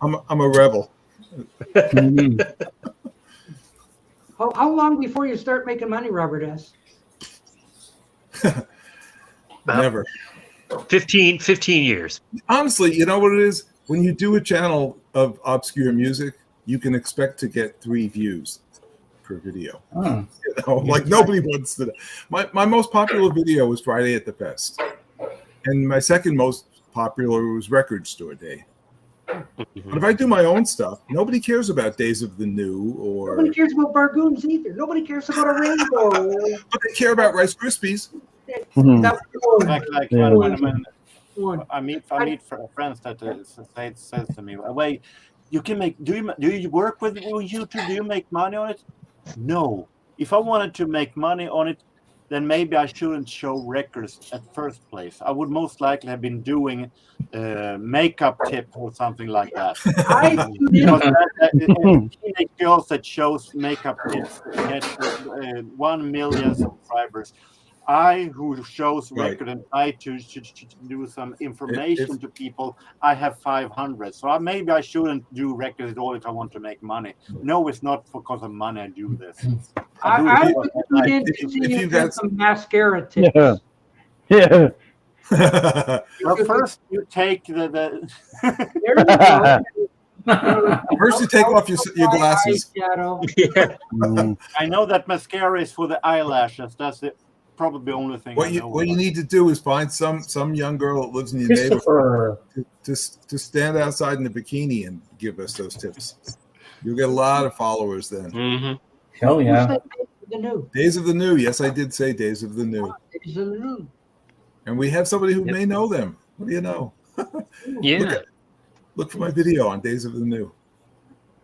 I'm a rebel. How long before you start making money, Robert S.? Never. 15 years. Honestly, you know what it is? When you do a channel of obscure music, you can expect to get 3 views per video. Oh. You know, like nobody wants to. My most popular video was Friday at the Fest, and my second most popular was Record Store Day. But if I do my own stuff, nobody cares about Days of the New or. Nobody cares about Bargoons either. Nobody cares about a rainbow. But they care about Rice Krispies. That was Like Yeah. when I meet friends that says to me, "Wait, you can make? Do you work with YouTube? Do you make money on it?" No. If I wanted to make money on it, then maybe I shouldn't show records at first place. I would most likely have been doing makeup tip or something like that. Because teenage girls that shows makeup tips get 1 million subscribers. I, who shows record and I to do some information to people, I have 500. So maybe I shouldn't do records at all if I want to make money. No, it's not because of money I do this. I did see you get some mascara tips. Yeah. Yeah. Well, first you take the There you go. First, you take off your glasses. Eyeshadow. I know that mascara is for the eyelashes. That's probably the only thing. What you need to do is find some young girl that lives in your neighborhood to stand outside in a bikini and give us those tips. You'll get a lot of followers then. Mm-hmm. Hell yeah. The new. Days of the New. Yes, I did say Days of the New. Days of the New. And we have somebody who may know them. What do you know? Yeah. Look for my video on Days of the New.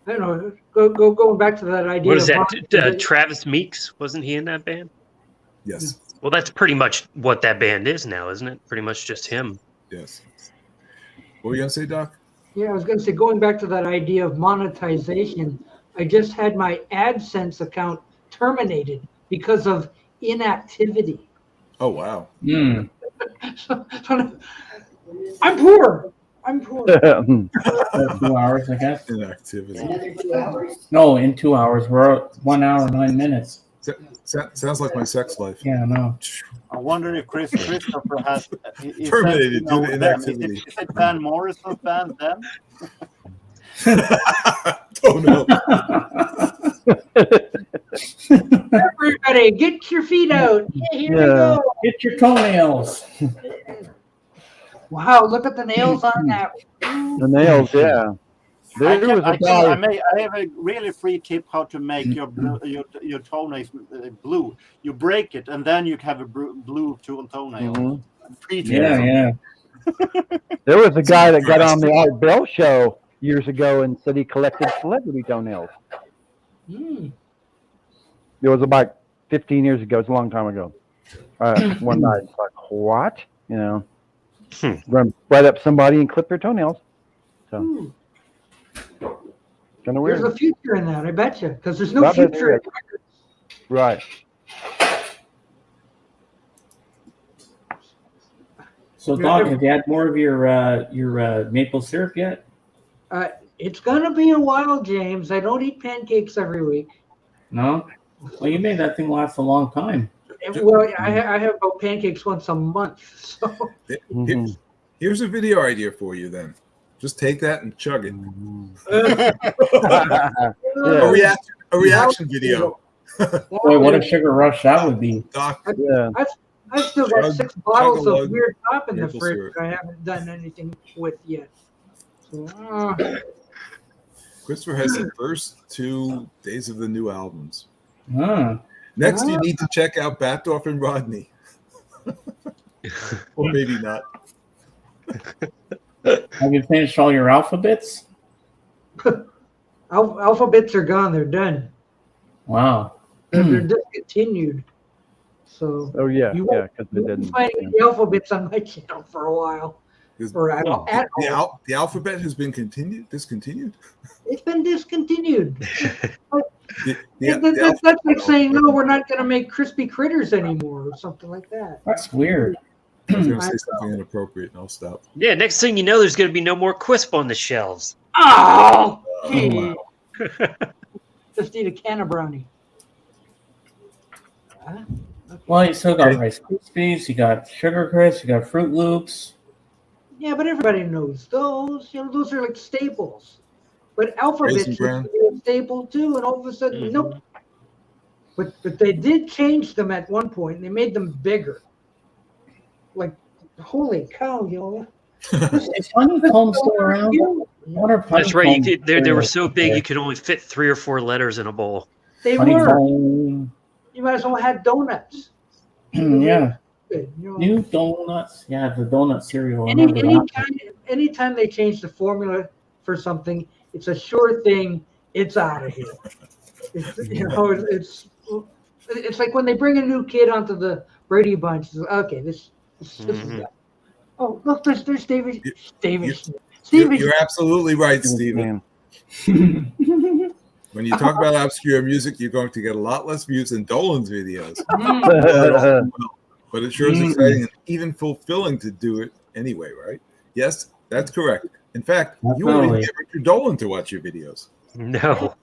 I don't know. Going back to that idea. What is of that? Travis Meeks? Wasn't he in that band? Yes. Well, that's pretty much what that band is now, isn't it? Pretty much just him. Yes. What were you going to say, Doc? Yeah, I was going to say, going back to that idea of monetization, I just had my AdSense account terminated because of inactivity. Oh, wow. So, I'm poor. I'm poor. 2 hours, I guess. Inactivity. Another 2 hours? No, in 2 hours. We're at 1 hour and 9 minutes. Sounds like my sex life. Yeah, no. I wonder if Christopher has Terminated due to inactivity. Is it Van Morrison's band then? Don't know. Everybody, get your feet out. Yeah, here we go. Get your toenails. Wow, look at the nails on that. The nails, yeah. There was a guy. I have a really free tip how to make your toenails blue. You break it, and then you have a blue toenail. Mm-hmm. Free tip. Yeah. There was a guy that got on the Art Bell show years ago and said he collected celebrity toenails. It was about 15 years ago. It's a long time ago. One night, it's like, what? You know, run right up somebody and clip their toenails. So, kind of weird. There's a future in that, I bet you, because there's no future in records. Right. So, Doc, have you had more of your maple syrup yet? It's gonna be a while, James. I don't eat pancakes every week. No? Well, you made that thing last a long time. Well, I have about pancakes once a month. So Here's a video idea for you then. Just take that and chug it. A reaction video. Boy, what a sugar rush that would be. Doc, I've still got 6 bottles of chug-a-lug weird top in the maple fridge syrup. that I haven't done anything with yet. So, Christopher has the first 2 days of the new albums. Ah. Next, you need to check out Batdorf and Rodney. Or maybe not. Have you finished all your alphabets? alphabets are gone. They're done. Wow. They're discontinued. So Oh yeah, you yeah, won't, because they didn't. find the alphabets on my channel for a while. Or at all. The alphabet has been discontinued. It's been discontinued. The That's like saying, no, we're not going to make crispy critters anymore or something like that. That's weird. I was going to say something inappropriate, and I'll stop. Yeah, next thing you know, there's going to be no more Quisp on the shelves. Oh, wow. Just eat a can of brownie. Okay. Well, you still got Rice Krispies, you got Sugar Crisps, you got Fruit Loops. Yeah, but everybody knows those. You know, those are like staples. But alphabets Raisin used Bran. to be a staple too, and all of a sudden, nope. But they did change them at one point, and they made them bigger. Like, holy cow, you know. Is honeycomb still around? That's right. They were so big you could only fit 3 or 4 letters in a bowl. They were. Honeycomb. You might as well have donuts. Yeah. You know, New donuts. Yeah, the donut cereal. anytime they change the formula for something, it's a sure thing. It's out of here. It's like when they bring a new kid onto the Brady Bunch. Okay, this is that. Oh, look, there's David. You're absolutely right, Stephen. When you talk about obscure music, you're going to get a lot less views than Dolan's videos. But it sure is exciting and even fulfilling to do it anyway, right? Yes, that's correct. In fact, you won't even get Richard Dolan to watch your videos. No.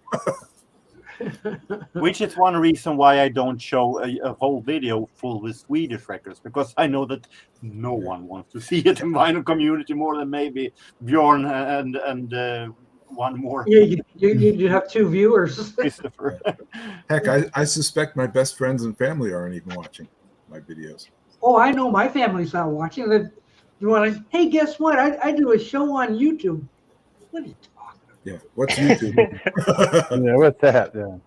Which is one reason why I don't show a whole video full with Swedish records, because I know that no one wants to see it in vinyl community more than maybe Bjorn and one more. Yeah, you have 2 viewers. Christopher. Heck, I suspect my best friends and family aren't even watching my videos. Oh, I know my family's not watching. You want to? Hey, guess what? I do a show on YouTube. What are you talking about? Yeah, what's YouTube? Yeah, what's that? Yeah.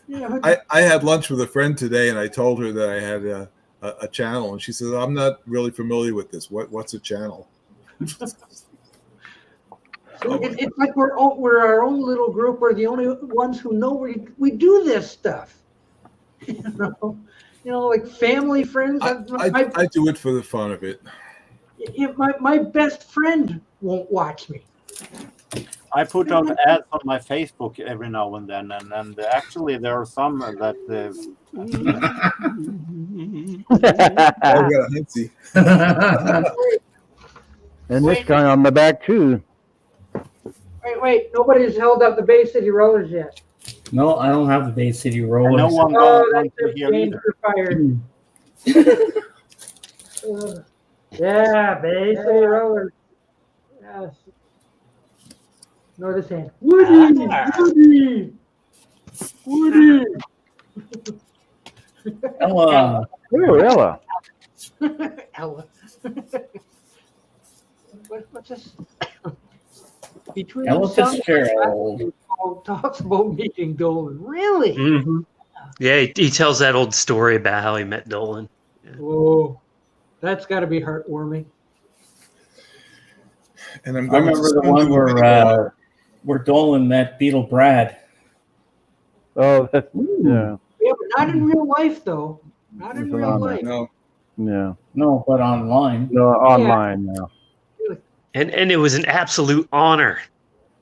Yeah, I had lunch with a friend today, and I told her that I had a channel, and she says, "I'm not really familiar with this. What's a channel?" it's like we're our own little group. We're the only ones who know we do this stuff. You know, like family, friends. I do it for the fun of it. My best friend won't watch me. I put out ads on my Facebook every now and then, and actually there are some that. I got a Hintzy. And this guy on the back too. Wait. Nobody's held up the Bay City Rollers yet. No, I don't have the Bay City Rollers. No one Oh, wants that's to a hear game either. for fire. Yeah, Bay City Rollers. Yes. Notice hand. Woody. Ella. Ooh, Ella. Ella. What's this? Between Ella the sun- Fitzgerald. talks about meeting Dolan. Really? Mm-hmm. Yeah, he tells that old story about how he met Dolan. Whoa, that's got to be heartwarming. And I'm I going remember to the one where Dolan met Beetle Brad. Oh, that's yeah. Yeah, but not in real life, though. Not in It's real an life. No, Yeah. No, but online. No, online now. And it was an absolute honor.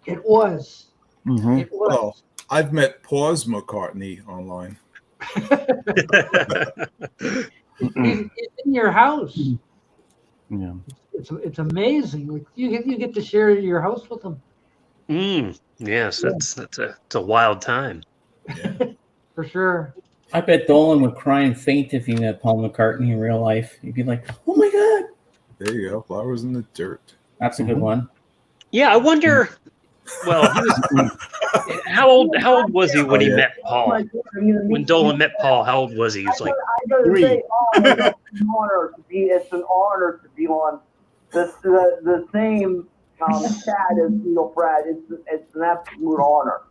It was. Mm-hmm. It was. well, I've met Paws McCartney online. He's in your house. Yeah. It's amazing. Like, you get to share your house with him. Yes, that's a wild time. For sure. I bet Dolan would cry and faint if he met Paul McCartney in real life. He'd be like, "Oh my God!" There you go. Flowers in the dirt. That's a good one. Yeah, I wonder. Well, he was, how old was he when he met Paul? When Dolan met Paul, how old was he? He was like I gotta 3. say, it's an honor to be. It's an honor to be on the same chat as Beetle Brad. It's an absolute honor.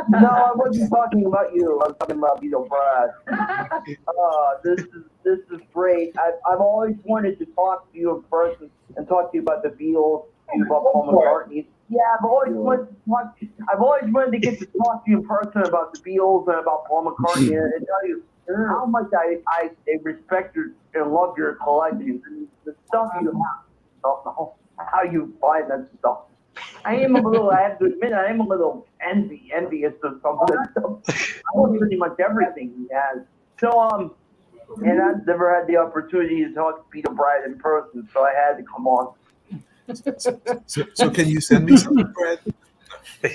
No, I wasn't talking about you. I was talking about Beetle Brad. This is great. I've always wanted to talk to you in person and talk to you about the Beatles and about Paul McCartney. Yeah, I've always wanted to get to talk to you in person about the Beatles and about Paul McCartney and tell you how much I respect and love your collection and the stuff you have. How you find that stuff. I have to admit, I am a little envious of some of that stuff. I want pretty much everything he has. So, and I've never had the opportunity to talk to Peter Brad in person, so I had to come on. So can you send me something, Brad?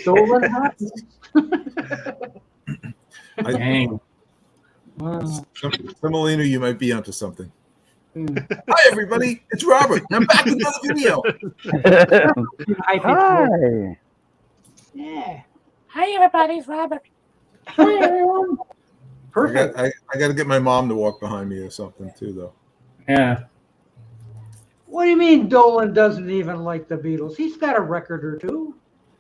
Dolan happens. Dang. Wow. Semolina, you might be onto something. Hi, everybody. It's Robert. I'm back with another video. Hi. Yeah. Hi, everybody. It's Robert. Hi, everyone. Perfect. I got to get my mom to walk behind me or something, too, though. Yeah. What do you mean Dolan doesn't even like the Beatles? He's got a record or two.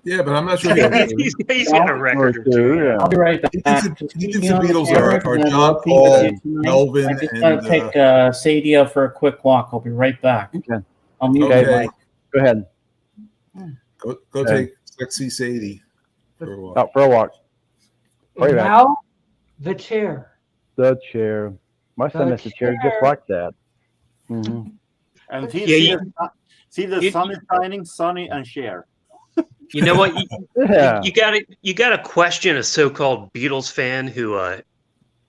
Yeah, but I'm not sure. he's got a record or two. Yeah. I'll be right back. He thinks the Beatles are And John, I'll be Paul, with you tonight. Melvin, I just and gotta take Sadie out for a quick walk. I'll be right back. Okay. I'll mute Okay. my mic. Go ahead. go Okay. take sexy Sadie for a walk. Out for a walk. And Right back. now, the chair. The chair. My son The has a chair just chair. like that. Mm-hmm. And Yeah, see the sun is shining, sunny, and share. You know what? Yeah. You gotta question a so-called Beatles fan who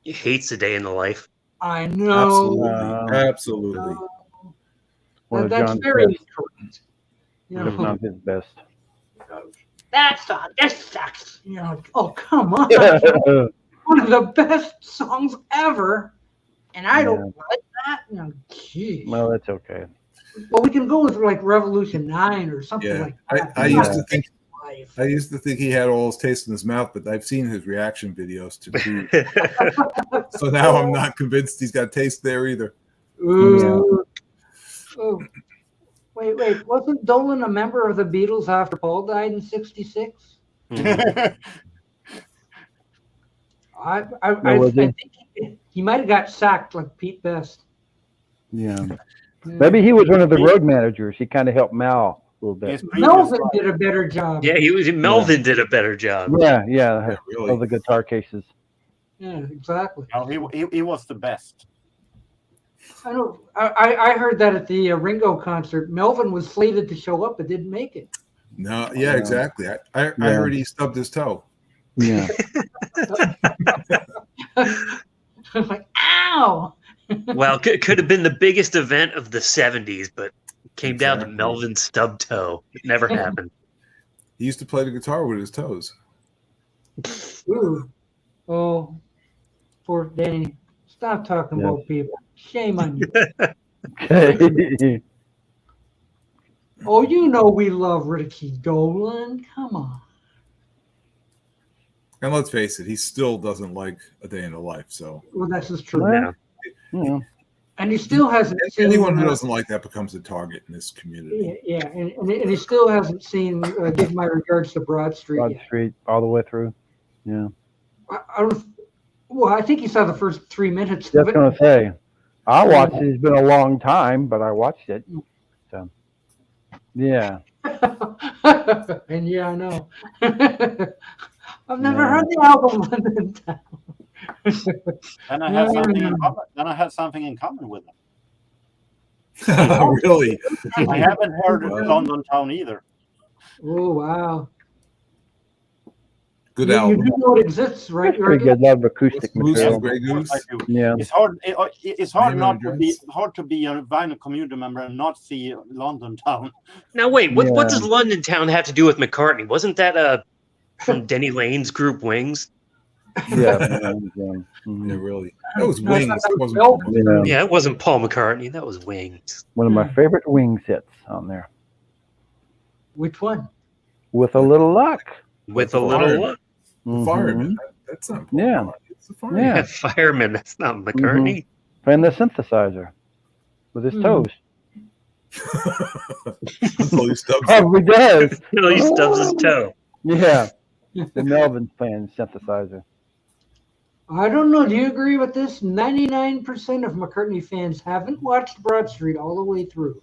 hates a day in the life. I know. Absolutely. One of That's John's very best, incorrect. You if know, not his best. this sucks. You know, oh, come on. One of the best songs ever. And I don't like that. You know, geez. Well, that's okay. Well, we can go with like Revolution 9 or something Yeah, like that. I used to think Life. I used to think he had all his taste in his mouth, but I've seen his reaction videos to prove. So now I'm not convinced he's got taste there either. Ooh. Oh. Wait. Wasn't Dolan a member of the Beatles after Paul died in '66? I was he? think he might have got sacked like Pete Best. Yeah. Maybe he was one of the road managers. He kind of helped Mal a little bit. Melvin did a better job. Yeah, Melvin did a better job. Yeah. Yeah, really. All the guitar cases. Yeah, exactly. No, he was the best. I know. I heard that at the Ringo concert. Melvin was slated to show up but didn't make it. No, yeah, exactly. I heard he stubbed his toe. Yeah. I'm like, ow! Well, could have been the biggest event of the '70s, but Came down to Exactly. Melvin's stub toe. It never happened. He used to play the guitar with his toes. Ooh. Oh, poor Danny. Stop talking Yeah. about people. Shame on you. Okay. Oh, you know we love Ricky Dolan. Come on. And let's face it, he still doesn't like A Day in the Life. So Well, that's just true. Well, No. yeah. And he still hasn't seen. anyone who doesn't like that becomes a target in this community. Yeah, and he still hasn't seen Give My Regards to Broad Street Broad yet. Street all the way through. Yeah. I don't. Well, I think he saw the first 3 minutes Just of it. gonna say, I watched it. It's been a long time, but I watched it. So, yeah. And yeah, I know. I've never heard the album London Town. And I had something in common. Then I had something in common with them. Really? I haven't heard London Town either. Oh wow! Good You album. do know it exists, right? Pretty good. Love acoustic What's material. Grey Goose? I do. Yeah. It's hard. It's hard Mayhem not Address? to be a vinyl community member and not see London Town. Now wait, what Yeah. does London Town have to do with McCartney? Wasn't that from Denny Lane's group Wings? Yeah. Yeah, Mhm. really. That was No, it's Wings. not It wasn't Belt. Paul. Yeah. Yeah, it wasn't Paul McCartney. That was Wings. One of my favorite Wings hits on there. Which one? With a little luck. With a the little fireman. luck. The Mhm. Fireman. That's not Paul. Yeah. McCartney, it's the Fireman. Yeah. Fireman. That's not McCartney. Playing the synthesizer with his toes. Until he stubs it. Probably does. No, he stubs his toe. Yeah. And Melvin's playing synthesizer. I don't know. Do you agree with this? 99% of McCartney fans haven't watched Broad Street all the way through.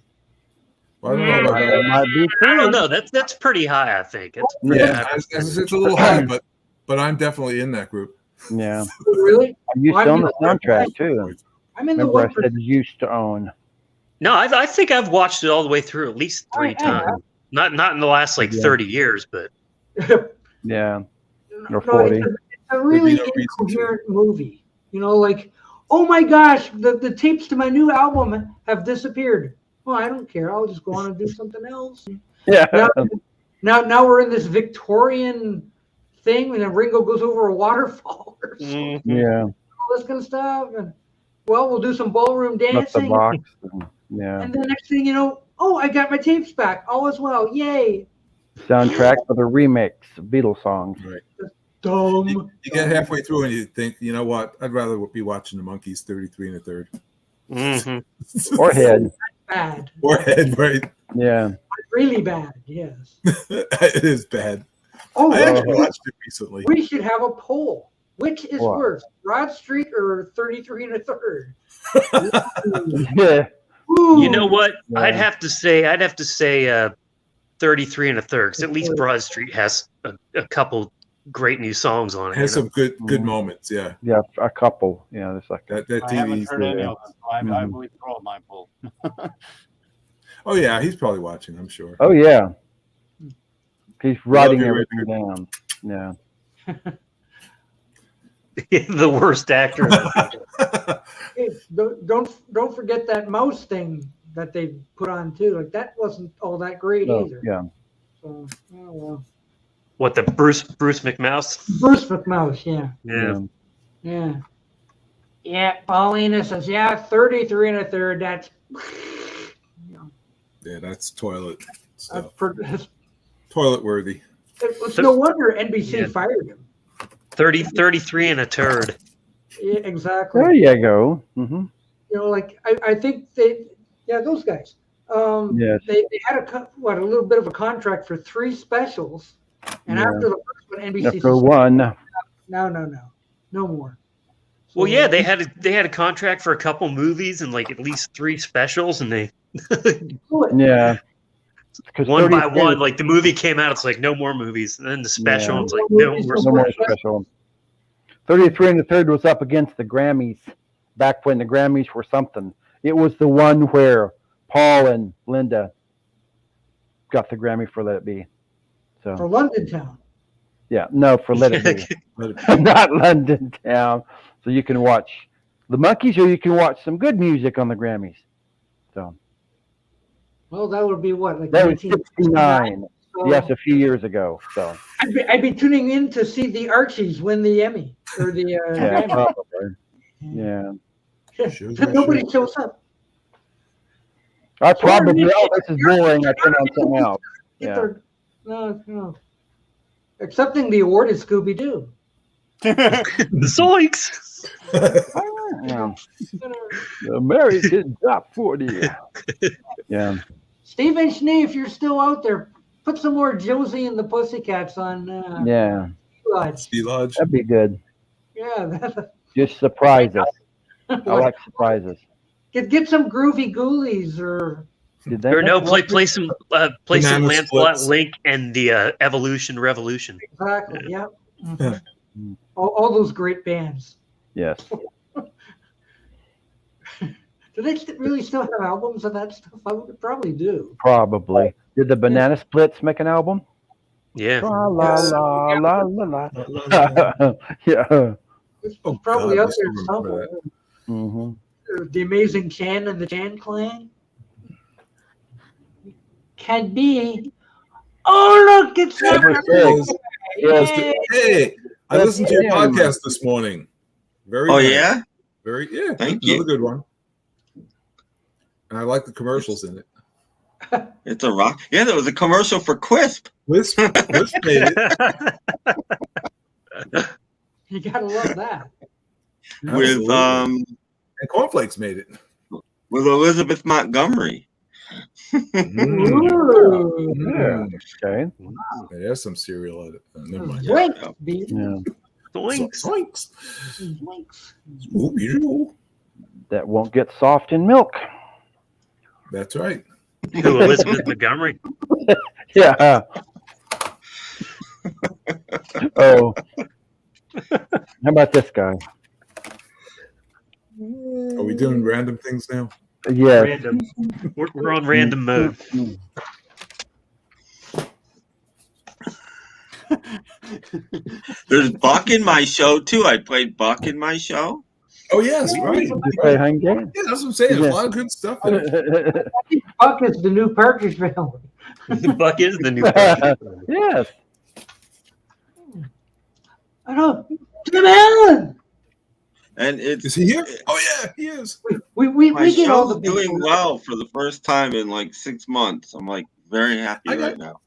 Well, I don't know about That that. might be I don't true. know. That's pretty high. I think. It's pretty Yeah, high. it's a little high, but I'm definitely in that group. Yeah. Really? I used Well, to I own mean, the soundtrack too. I'm in the Remember I 1%. said used to own. No, I think I've watched it all the way through at least 3 I have. times. Not in the last like Yeah. 30 years, but Yeah. No, Or 40. it's a really There'd be no reason to. incoherent movie. You know, like, oh my gosh, the tapes to my new album have disappeared. Well, I don't care. I'll just go on and do something else. Yeah. Now we're in this Victorian thing, and then Ringo goes over a waterfall or something, Yeah. all this kind of stuff. And well, we'll do some ballroom Left the dancing. box. Yeah. And the next thing you know, oh, I got my tapes back. All is well. Yay. Soundtrack for the remix of Beatles songs. Right. Dumb. You get halfway through and you think, you know what? I'd rather be watching the Monkees 33 1/3. Mhm. Or head. Bad. Or head, right? Yeah. Really bad. Yes. It is bad. Oh, I actually watched it recently. we should have a poll. Which is What? worse, Broad Street or 33 1/3? Yeah. Ooh. You know what? Yeah. I'd have to say 33 1/3, because at least Broad Street has a couple great new songs on it. It has you know? some good moments, yeah. Yeah. A couple. Yeah. There's like That I haven't TV. heard any of them. So I Mhm. withdraw my poll. Oh yeah, he's probably watching. I'm sure. oh yeah. He's writing you, everything down. Yeah. The worst actor. Hey, don't forget that mouse thing that they put on too. Like that wasn't all that great So, either. yeah. So, oh, well. What, the Bruce McMouse? Bruce McMouse, yeah. Yeah. Yeah. Yeah, Paulina says, yeah, 33 1/3. That's Yeah, that's toilet stuff. it's Toilet worthy. no wonder NBC Yeah. fired him. 33 and a turd. Yeah, exactly. There you go. Mm-hmm. You know, like I think those guys. Yes. They had a little bit of a contract for 3 specials, and Yeah. after the first one, NBC After said, one. no more. Well, So- yeah, they had a contract for a couple movies and like at least 3 specials, and they Do it. Yeah. 'Cause one by 33 one, like the movie came out, it's like no more movies, and then the special, Yeah. it's like no more. No more special. 33 1/3 was up against the Grammys back when the Grammys were something. It was the one where Paul and Linda got the Grammy for Let It Be. For So London Town. yeah, no, for Let It Be, Let it- not London Town. So you can watch the Monkees, or you can watch some good music on the Grammys. So Well, that would be what, like That was 1969? 69. So Yes, a few years ago. So I'd be tuning in to see the Archies win the Emmy or the yeah, Grammy. probably. Yeah. Sure, So nobody sure. shows up. I probably. Jorgen, Oh, this is boring. I turn on something else. Yeah. No. Accepting the award is Scooby Doo. Zoinks! Yeah. The American Top 40. Yeah. Stephen Schnee, if you're still out there, put some more Josie and the Pussycats on. Yeah. Lodge. Sea Lodge. That'd be good. Yeah. Just surprise us. I like surprises. Get some groovy ghoulies or Did they Or no, make play some Banana Lancelot splits. Link and the Evolution Revolution. exactly. Yeah. Mhm. All those great bands. Yes. Do they really still have albums of that stuff? I would probably do. Probably. Did the Banana Splits make an album? Yeah. La la la la la la. Yeah. It's Oh, probably God, out I there still remember somewhere. hmm The Amazing Chan and the Chan Clan. Can be. Oh, look, it's Ever Yes. since. Yes. Yay. Hey, I listened to your Yeah. podcast this morning. Very Oh nice. yeah, Very Thank another you. good one. And I like the commercials in it. it's a rock. Yeah, there was a commercial for Quisp. Wisp made it. You gotta love that. with Absolutely. And Cornflakes made it. with Elizabeth Montgomery. Ooh. Mm. Okay. There's some cereal in it. Never mind. Zoinks, baby. Yeah. Zoinks. Zoinks. Zoinks. Ooh, beautiful. That won't get soft in milk. That's right. Who, Elizabeth Montgomery? Yeah. Oh. How about this guy? Are we doing random things now? Yes. Random. We're on random mode. There's Buck in my show too. I played Buck in my show. Oh yes, right. Did you play Hang Game? Yeah, that's what I'm saying. There's a lot of good stuff in it. Buck is the new Partridge Family. Buck is the new person. Yes. I know. Tim Allen. And it's Is he here? Oh yeah, he is. We my get all show's the big doing well for the first time in like 6 months. I'm like very happy right now.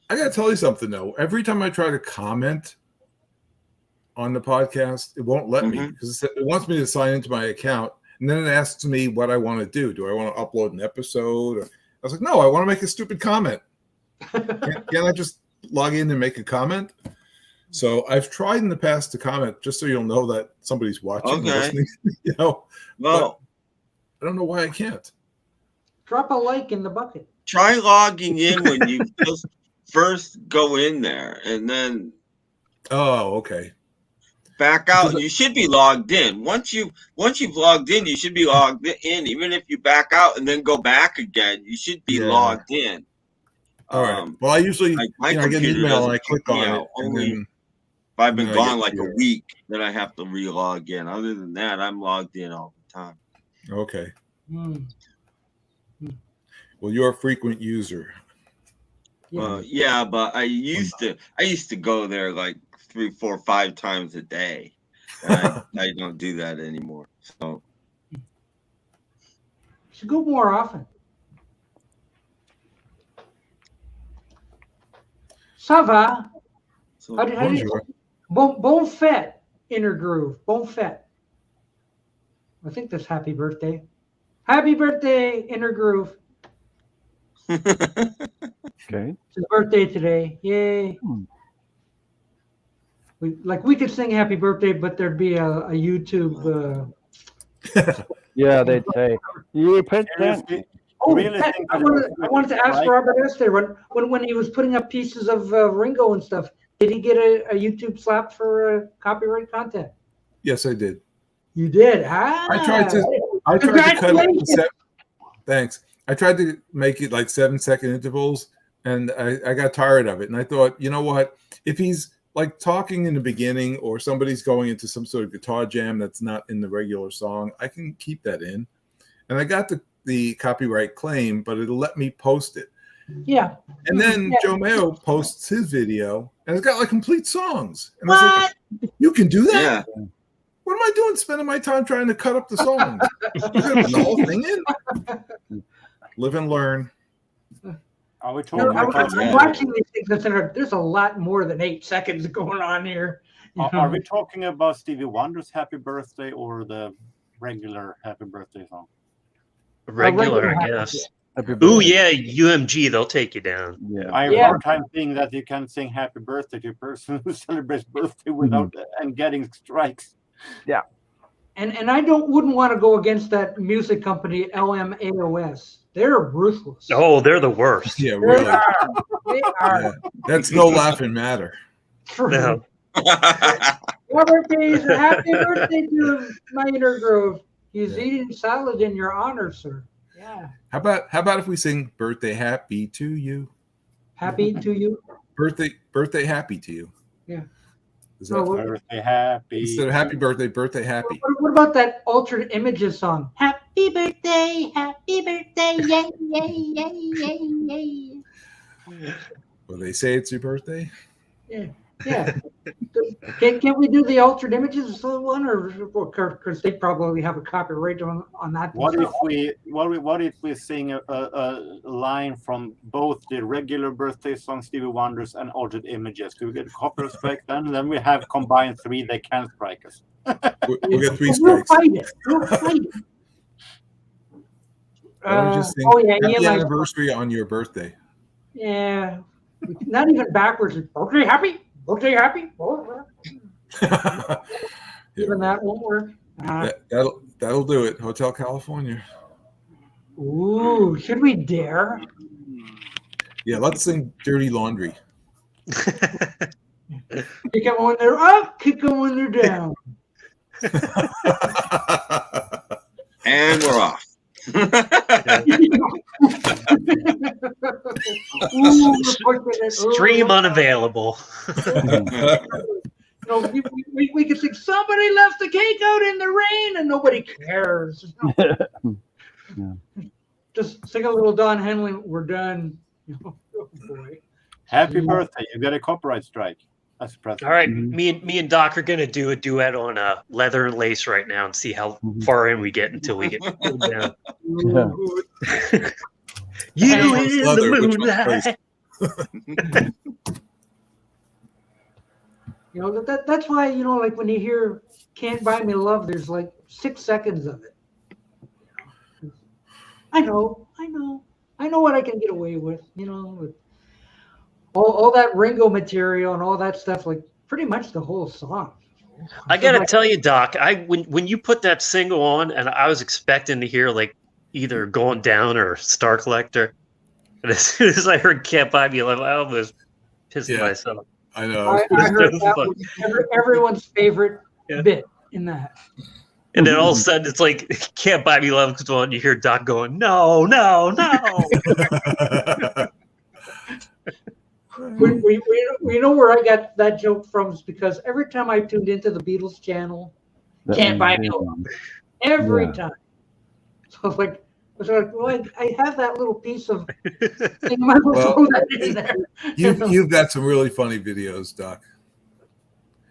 I gotta tell you something though. Every time I try to comment on the podcast, it won't let me because it wants me to sign into my account, and then it asks me what I want to do. Do I want to upload an episode? Or, I was like, no, I want to make a stupid comment. Can't I just log in and make a comment? So I've tried in the past to comment just so you'll know that somebody's watching, or Okay. listening. You know, Well, I don't know why I can't. Drop a like in the bucket. try logging in when you just first go in there, and then Oh, okay. back out. And you should be logged in. Once you've logged in, you should be logged in. Even if you back out and then go back again, you should be Yeah. logged in. All right. Well, I usually like my I get an computer email and doesn't I click kick me on out. it, and Only then if I've been I gone get like a your- week, then I have to re-log in. Other than that, I'm logged in all the time. okay. Hmm. Well, you're a frequent user. Yeah. Yeah, but I used to go there like 3, 4, 5 times a day. And I don't do that anymore. So Should go more often. Ça va? so How do you Bonjour. Bon fête, Inner Groove. Bon fête. I think that's happy birthday. Happy birthday, Inner Groove. Okay. It's his birthday today. Yay. Hmm. We could sing happy birthday, but there'd be a YouTube. Yeah, they'd say you put that. Seriously, Oh, really Pat, think I that wanted to ask right? Robert Esther when he was putting up pieces of Ringo and stuff. Did he get a YouTube slap for copyright content? Yes, I did. You did. Ah, I tried to cut it. To Congratulations. Thanks. I tried to make it like 7-second intervals, and I got tired of it. And I thought, you know what? If he's like talking in the beginning, or somebody's going into some sort of guitar jam that's not in the regular song, I can keep that in. And I got the the copyright claim, but it'll let me post it. Yeah. And then Yeah. Joe Mayo posts his video, and it's got like complete songs. And I was like, you can do that? Yeah. What am I doing spending my time trying to cut up the songs? You're gonna put the whole thing in? Live and learn. Are we No, talking I'm about? watching these things and saying, there's a lot more than 8 seconds going on here. Are we talking about Stevie Wonder's Happy Birthday or the regular Happy Birthday song? Regular, I guess. Happy Ooh, birthday. yeah, UMG, they'll take you down. Yeah. I have a Yeah. hard time seeing that you can sing Happy Birthday to a person who celebrates birthday without and getting strikes. And I wouldn't want to go against that music company LMAOS. They're ruthless. Oh, they're the worst. Yeah, They really. are. They are. Yeah. That's no laughing matter. True. No. Happy birthday to Minor Grove. He's eating salad in your honor, sir. Yeah. How about if we sing "Birthday Happy to You"? Happy to you. Birthday happy to you. Yeah. Is that Birthday happy. instead of happy birthday, birthday happy? What about that alternate images song? Happy birthday, yay, yay, yay, yay, yay. Well, they say it's your birthday. Yeah. Can't we do the altered images one, or because they probably have a copyright on that? What if themselves. what if we sing a line from both the regular birthday song Stevie Wonder's and altered images? Do we get copyright strike then? Then we have combined 3. They can strike us. We'll get 3 We'll strikes. fight it. We'll fight it. Why don't we just sing yeah, happy Eli. anniversary on your birthday? Yeah, not even backwards. Birthday happy. Birthday happy. Even that won't work. That'll do it. Hotel California. Ooh, should we dare? Yeah, let's sing Dirty Laundry. Kick them when they're up, kick them when they're down. And we're off. Ooh, we're pushing it. Stream unavailable. No, we could sing, somebody left the cake out in the rain, and nobody cares. Just sing a little Don Henley, we're done. Oh, boy. Happy birthday. You got a copyright strike. That's a present. All right, me and Doc are gonna do a duet on Leather and Lace right now and see how far in we get until we get pulled down. Ooh. You Which one's in leather? the Which one's moonlight. You know, that's why, you know, like when you hear Can't Buy Me Love, there's like 6 seconds of it. I know what I can get away with, you know, with all that Ringo material and all that stuff, like pretty much the whole song. I gotta tell you, Doc, when you put that single on, and I was expecting to hear like either Going Down or Star Collector, and as soon as I heard Can't Buy Me Love, I almost pissed myself. I know. I heard that was everyone's favorite bit in that. And then all of a sudden, it's like Can't Buy Me Love comes on. You hear Doc going, "No, no, no." We know where I got that joke from is because every time I tuned into the Beatles channel, Can't Buy Me Love. Every time. So I was like, well, I have that little piece of thing. I might as well throw that in there. You've got some really funny videos, Doc.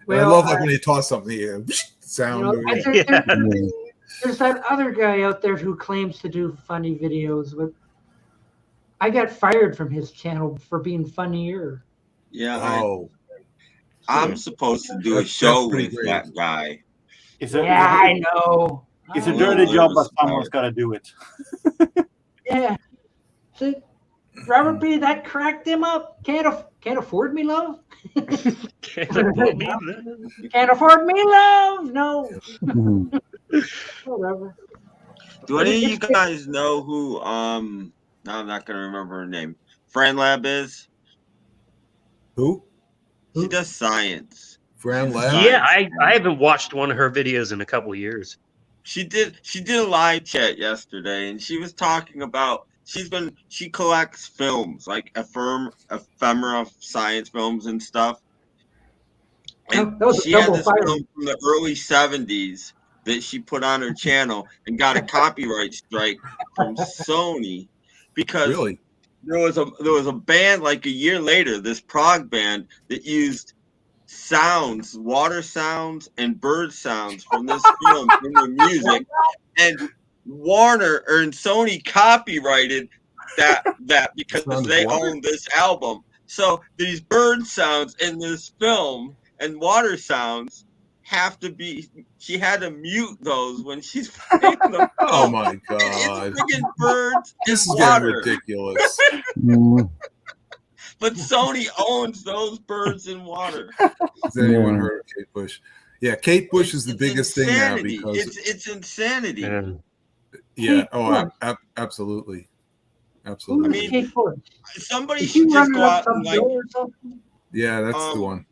And I Well, love like when you toss something, sound. you know, there's that other guy out there who claims to do funny videos, but I got fired from his channel for being funnier. Yeah, Oh, I'm supposed to do a That's show pretty with great. that guy. I know. It's a I dirty know. job, but someone's got to do it. Yeah. See, Robert B., that cracked him up. Can't afford me, love. Can't afford me love. Can't afford me, love. No. Whatever. Do any of you guys know who now I'm not gonna remember her name. Fran Lab is? who? She does science. Fran Lab? Yeah, I haven't watched one of her videos in a couple of years. She did a live chat yesterday and she was talking about she collects films, like ephemera science films and stuff. And That was a she had double this fire. film from the early 70s that she put on her channel and got a copyright strike from Sony because Really? there was a band like a year later, this prog band that used sounds, water sounds, and bird sounds from this film in their music, and Sony copyrighted that because Sounds they water? own this album. So these bird sounds in this film and water sounds have to be. She had to mute those when she's playing the film. Oh my God! It's freaking birds This is and getting water. ridiculous. Mm. But Sony owns those birds in water. Has anyone heard of Kate Bush? Yeah, Kate Bush is the It's biggest thing now insanity. because It's insanity. yeah. Kate Oh, Bush. absolutely, Who's absolutely. I mean, Kate Bush? Somebody Did she should run just it go up out some and bill or something? Yeah, that's the one.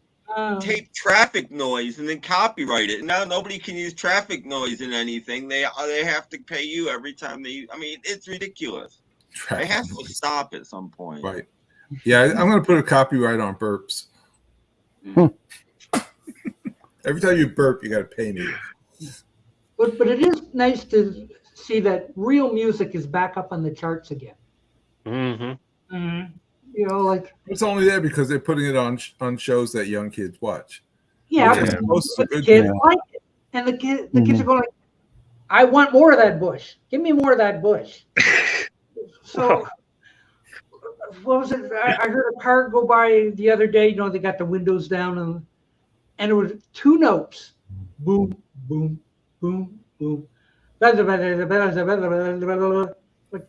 tape traffic noise and then copyright it. Now nobody can use traffic noise in anything. They have to pay you every time they. I mean, it's ridiculous. It has to stop at some point. Right. Yeah, I'm going to put a copyright on burps. Every time you burp, you got to pay me. But it is nice to see that real music is back up on the charts again. Mm-hmm. You know, like It's only there because they're putting it on shows that young kids watch. yeah, Which is most but the good. kids like it, and the kids are going like, I want more of that bush. Give me more of that bush. So. What was it? I heard a car go by the other day. You know, they got the windows down, and it was two notes: boom, boom, boom, boom. Like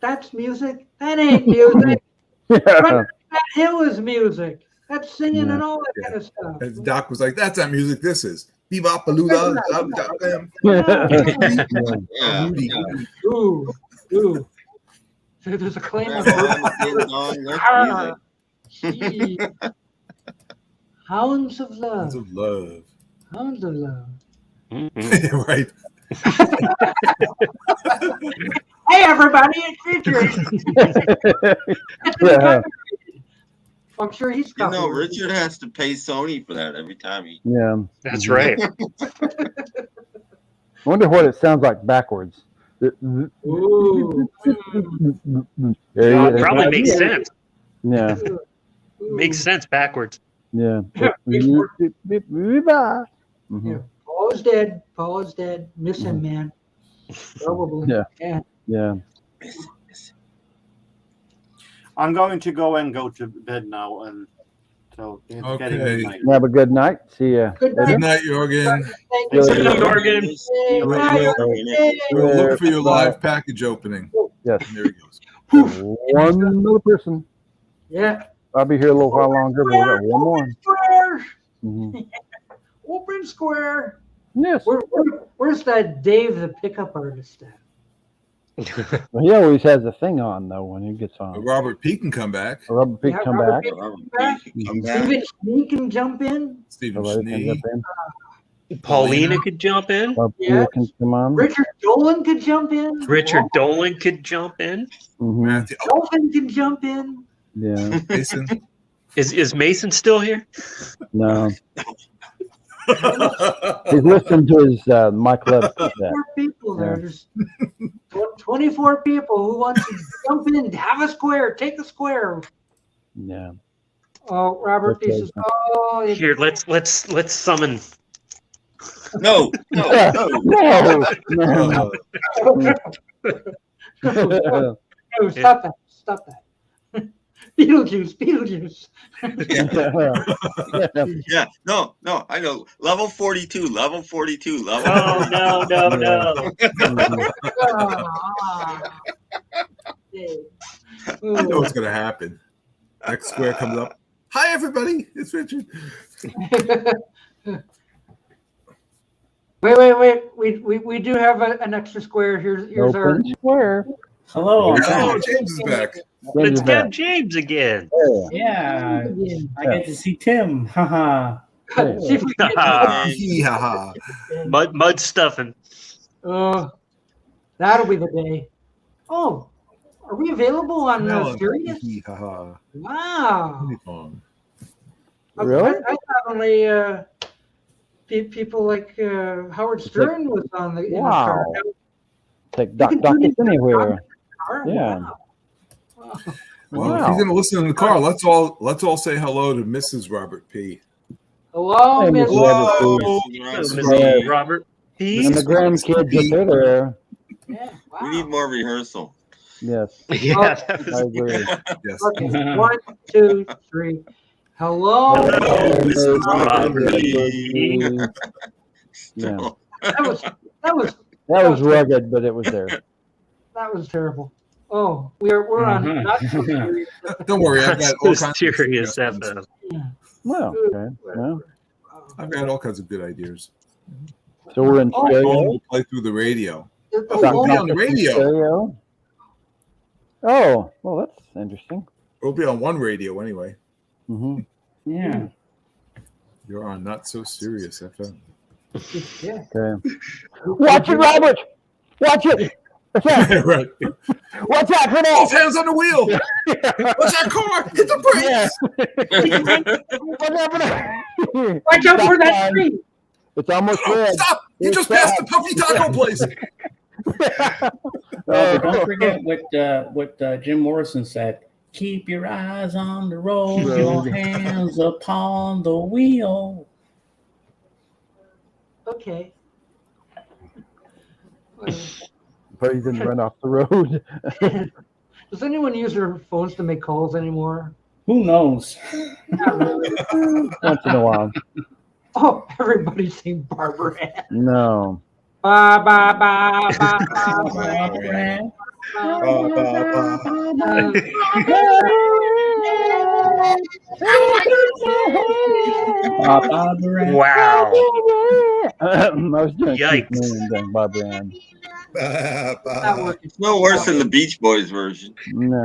that's music. That ain't music. That hill is music. That's singing and all that kind of stuff. And the doc was like, "That's not music. This is bebop baloola." Ooh, ooh. So there's a claim on Hounds of Love. Hounds of Love. Hounds of Love. Right. Hey, everybody, it's Richard. I'm sure he's got Richard has to pay Sony for that every time he. Yeah. That's right. I wonder what it sounds like backwards. Ooh. Probably makes sense. Yeah. Makes sense backwards. Yeah. Paul is dead. Paul is dead. Miss him, man. Probably. Yeah. I'm going to go to bed now, and so it's getting late. Have a good night. See ya. Good night, Jorgen. Thank you, Jorgen. We'll look for your live package opening. Yes. There he goes. One more person. Yeah. I'll be here a little while longer, but we'll have one more. Square. Mm-hmm. Open square. Yes. Where's that Dave the pickup artist at? Well, he always has a thing on though when he gets on. Robert P can come back. Robert P come back. Stephen Schnee can jump in. Stephen Schnee. Paulina could jump in. Yeah. Can come on. Richard Dolan could jump in. Richard Dolan could jump in. Matthew. Dolphin can jump in. Yeah. Mason. Is Mason still here? No. He's listening to his Mike Levis. 24 people there. There's 24 people who want to jump in, have a square, take a square. Yeah. Oh, Robert P says, "Oh, Here, let's summon." No. No, stop that. Beetlejuice. Yeah, no, I know. Level 42. Oh, no. I know what's going to happen. Next square comes up. Hi, everybody. It's Richard. Wait. We do have an extra square. Here's our square. Hello. Oh, James is back. Let's get James again. Yeah. I get to see Tim. Haha. See if we can get Mud stuffing. That'll be the day. Oh, are we available on Sirius? Wow. Really? I thought only people like Howard Stern was on the. Wow. Take Doc anywhere. car? Yeah. Wow. Wow. Well, if he's going to listen in the car, let's all say hello to Mrs. Robert P. Hello, Hey, Miss. Mr. Whoa, Mr. Yeah. Robert. And the grandkids, if they're there. Yeah, wow. We need more rehearsal. Yes, Yeah, that I was agree. Yes. Okay, 1, 2, 3. Hello. Mrs. Robert P. Yeah. That was That was rugged, but it was there. that was terrible. Oh, we're on not so serious. Don't worry, I've got all kinds of Mysterious suggestions. FM. Well, okay. Well, I've got all kinds of good ideas. so we're in Oh, Phone stereo. will play through the radio. The Oh, phone- we'll be on the radio. Stereo. Oh, well, that's interesting. We'll be on one radio anyway. Hmm. Yeah. You're on Not So Serious FM. Yeah. Okay. Watch it, Robert. Watch it. What's that? Right. What's that? Come Both on. hands on the wheel. What's that car? Hit the brakes. Yeah. What's happening? Watch out for that tree. It's almost Oh, red. stop! You just passed the Puffy Taco place. But don't forget what Jim Morrison said. Keep your eyes on the road, your hands upon the wheel. Okay. Well, But he didn't run off the road. does anyone use their phones to make calls anymore? Who knows? Not really. Once in a while. Oh, everybody's saying Barbara Ann. No. Ba ba ba ba ba ba. Wow. I was doing Yikes. Keith Moon than Barbara Ann. Not working. It's no worse than the Beach Boys version. No.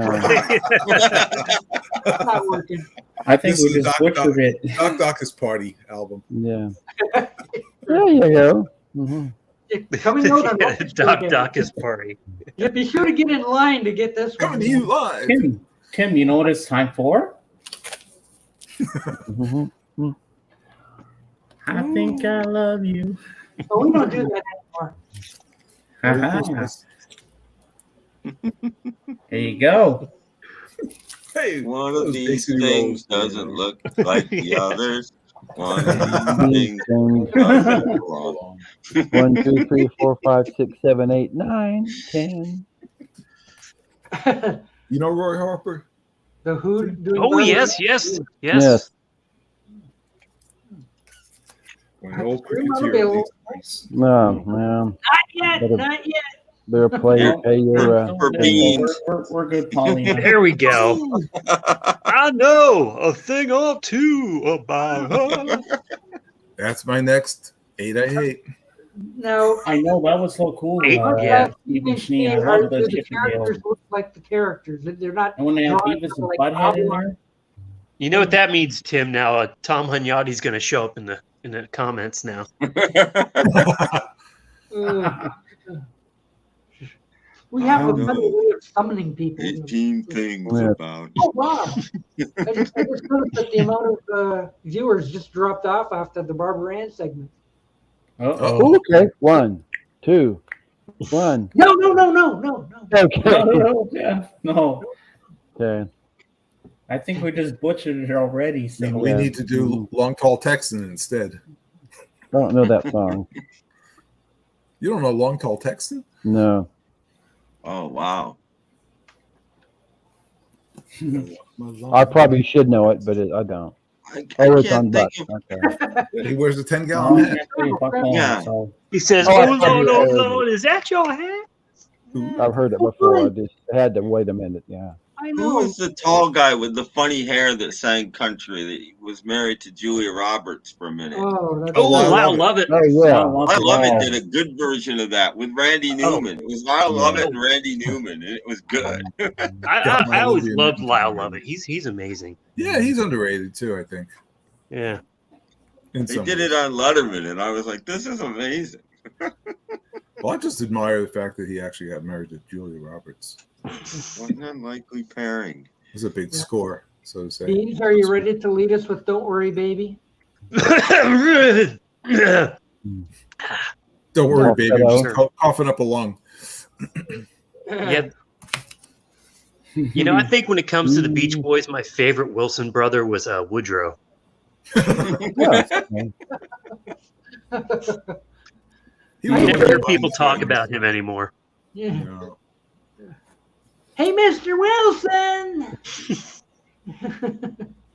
Not working. I think This we is just Doc butchered it. Doc Doc's Party album. Yeah. There you go. Mhm. Coming out on Doc's party. Yeah, be sure to get in line to get this Coming one. to you live. Tim, you know what it's time for? Mhm. I think I love you. Oh, we don't do that anymore. Uh-huh. There you go. Hey, One those of these Bay City things Rolls, doesn't look like the others. One of these things Things. doesn't belong. 1, 2, 3, 4, 5, 6, 7, 8, 9, 10. You know Roy Harper? The Who doing Oh, Barbara yes, Ann? yes, Yes. yes. When old Remember cricketeer Bill. leaves the place. No, man. Not yet, Better- not yet. Better play Yeah. pay your For beans. We're good, Paulina. There we go. I know a thing or two about her. That's my next 8 I hate. No. I know that was so cool. Yeah. Even Schnee, I Do love those the Chippendales. characters look like the characters? They're not. And when they have drawn Beavis and like Butthead in outline. there, You know what that means, Tim? Now Tom Hunyadi's going to show up in the comments now. Ugh. We have a know. funny way of summoning people. 18 things Yeah. about. Oh wow! I just noticed that the amount of viewers just dropped off after the Barbara Ann segment. uh-oh. Okay. 1, 2, 1. No. Okay. No, Okay. I think we just butchered it already. So We need to do Long Tall Texan instead. I don't know that song. You don't know Long Tall Texan? No. Oh, wow. I probably should know it, but I don't. I Oh, it's on can't Buck. think of. Okay. He wears a Oh, 10-gallon hat. actually, Buck Owens, Yeah. so- He says, Oh, I "Oh, thought no, you no, heard no, is that your hat?" I've heard it before. I just had to wait a minute. Yeah. I Who know. was the tall guy with the funny hair that sang country that was married to Julia Roberts for a minute? Oh, that's Oh, Lyle Lyle Lovett. Lovett. Oh yeah. I Love It did a good version of that with Randy Oh. Newman. It was Lyle Lovett and Randy Newman, and it was good. I always loved Lyle Lovett. He's amazing. Yeah, he's underrated too, I think. Yeah. In They some did ways. it on Letterman, and I was like, "This is amazing." Well, I just admire the fact that he actually got married to Julia Roberts. What an unlikely pairing. It was a big score, so to say. Beans, are you ready to lead us with "Don't Worry, Baby"? Don't worry, Oh, baby. hello. I'm just coughing up a lung. Yeah, You know, I think when it comes to the Beach Boys, my favorite Wilson brother was Woodrow. Yeah. He I was a never hear weird people guy. talk about him anymore. Yeah. No. Hey, Mr. Wilson.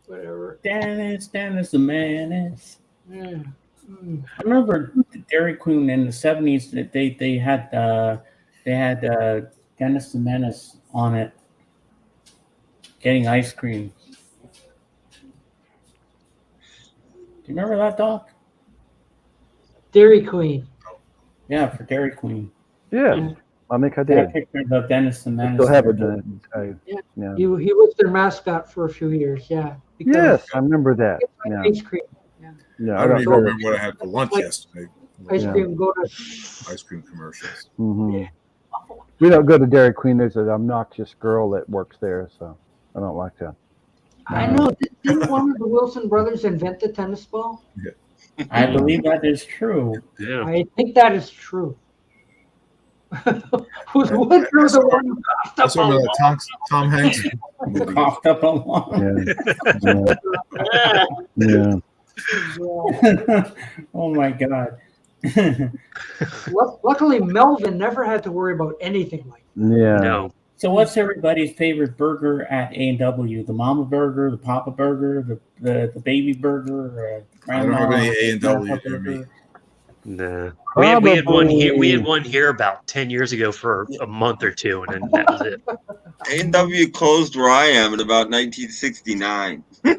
Whatever. Dennis the Menace. Yeah. Mm. I remember Dairy Queen in the 70s that they had Dennis the Menace on it getting ice cream. Do you remember that, Doc? Dairy Queen. Yeah, for Dairy Queen. Yeah, I think I They had did. pictures of Dennis the I Menace. still have it. there. Yeah. He was their mascot for a few years. Yeah. Because Yes, I remember that. it's like Yeah. ice cream. Yeah, I don't even remember. remember what I had for lunch Like- yesterday. Ice Yeah. cream go to. Ice cream commercials. Hmm. We don't go to Dairy Queen. There's an obnoxious girl that works there, so I don't like that. I know. Didn't one of the Wilson brothers invent the tennis ball? I believe that is true. Yeah. I think that is true. Was Woodrow the one who coughed That's up remember all that Tom Hanks movie. Coughed up a lot. Yeah. Oh my God. Luckily, Melvin never had to worry about anything like Yeah. No. So what's everybody's favorite burger at A&W? The Mama Burger, the Papa Burger, the Baby Burger, I don't have any A&W Grandpa near me. Burger? Nah. We had one here. We had Probably. one here about 10 years ago for a month or two, and then that was it. A&W closed where I am in about 1969. Yeah.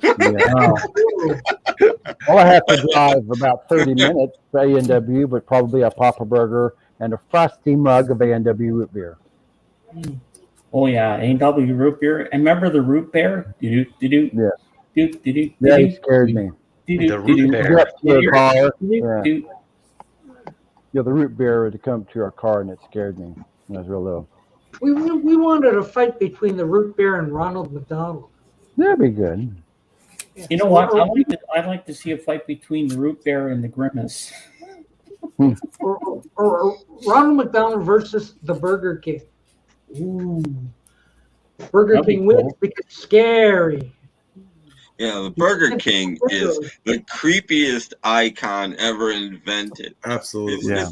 Wow. Well, I have to drive about 30 minutes to A&W, but probably a Papa Burger and a frosty mug of A&W root beer. Oh yeah, A&W root beer. And remember the root bear? Yeah. Do Yeah, he scared me. The root bear. Got to the car. Yeah. Yeah, the root beer would come to our car, and it scared me when I was real little. We wanted a fight between the root beer and Ronald McDonald. That'd be good. You know what? I'd like to see a fight between the root bear and the grimace. Or Ronald McDonald versus the Burger King. Ooh. Burger That'd be King wins cool. because it's scary. Yeah, the Burger King is the creepiest icon ever invented. Absolutely. Yeah.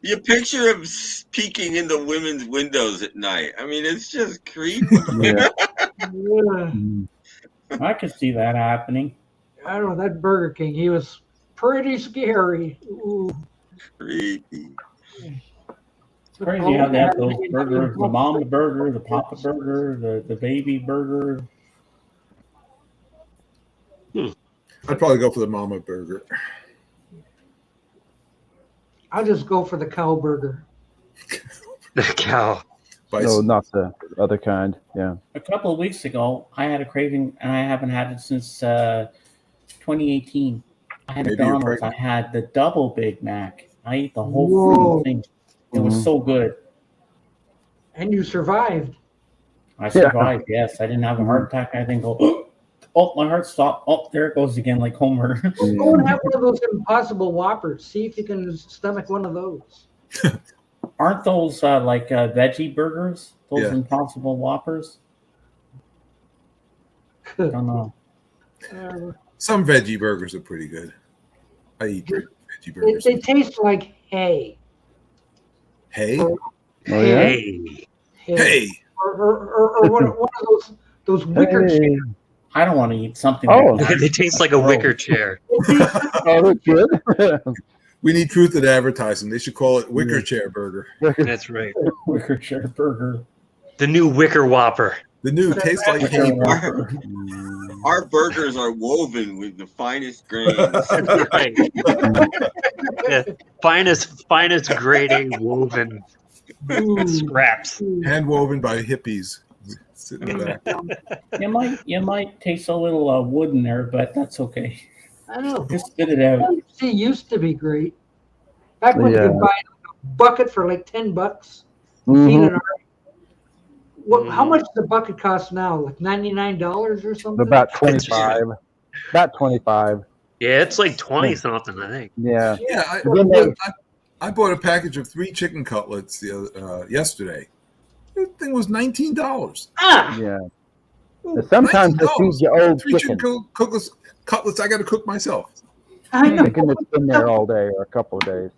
You picture him peeking into women's windows at night. I mean, it's just creepy. Yeah. Yeah. I could see that happening. I don't know, that Burger King, he was pretty scary. Ooh. Creepy. It's crazy how they have those burgers, the Mama Burger, the Papa Burger, the Baby Burger. I'd probably go for the Mama Burger. I'll just go for the cow burger. The cow. No, not the other kind. Yeah. A couple of weeks ago, I had a craving, and I haven't had it since 2018. I had Maybe you're McDonald's. I pregnant. had the double Big Mac. I ate the whole Whoa. freaking thing. It was so good. And you survived. I survived. Yes, I didn't have a heart attack. I didn't go. Oh, my heart stopped. Oh, there it goes again, like Homer. Go and have one of those Impossible Whoppers. See if you can stomach one of those. Aren't those like veggie burgers? Those Yeah. Impossible Whoppers? I don't know. Some veggie burgers are pretty good. I eat veggie burgers. They taste like hay. Hey, Oh, yeah? Hey. hey, Or one of those wicker Hey. chairs. I don't want to eat something Oh. like that. They taste like a wicker chair. Oh, that's good. we need truth in advertising. They should call it Wicker Chair Burger. That's right. Wicker chair burger. The new wicker whopper. The new tastes like Wicker hay. Whopper. Our burgers are woven with the finest grains. That's right. Yeah. Finest grade A woven scraps. Hand woven by hippies. Sitting back. You might taste a little wood in there, but that's okay. I know. Just spit it out. See, used to be great. Back when you Yeah. could buy a bucket for like $10. Mhm. Feed it. How much does the bucket cost now? Like $99 or something? About 25. About 25. Yeah, it's like 20 something, I think. Yeah. Yeah, Again, I bought a package of 3 chicken cutlets yesterday. That thing was $19. Ah, Yeah. And sometimes they feed you old Three chicken. cutlets I got to cook myself. I know. Chicken that's been there all day or a couple of days.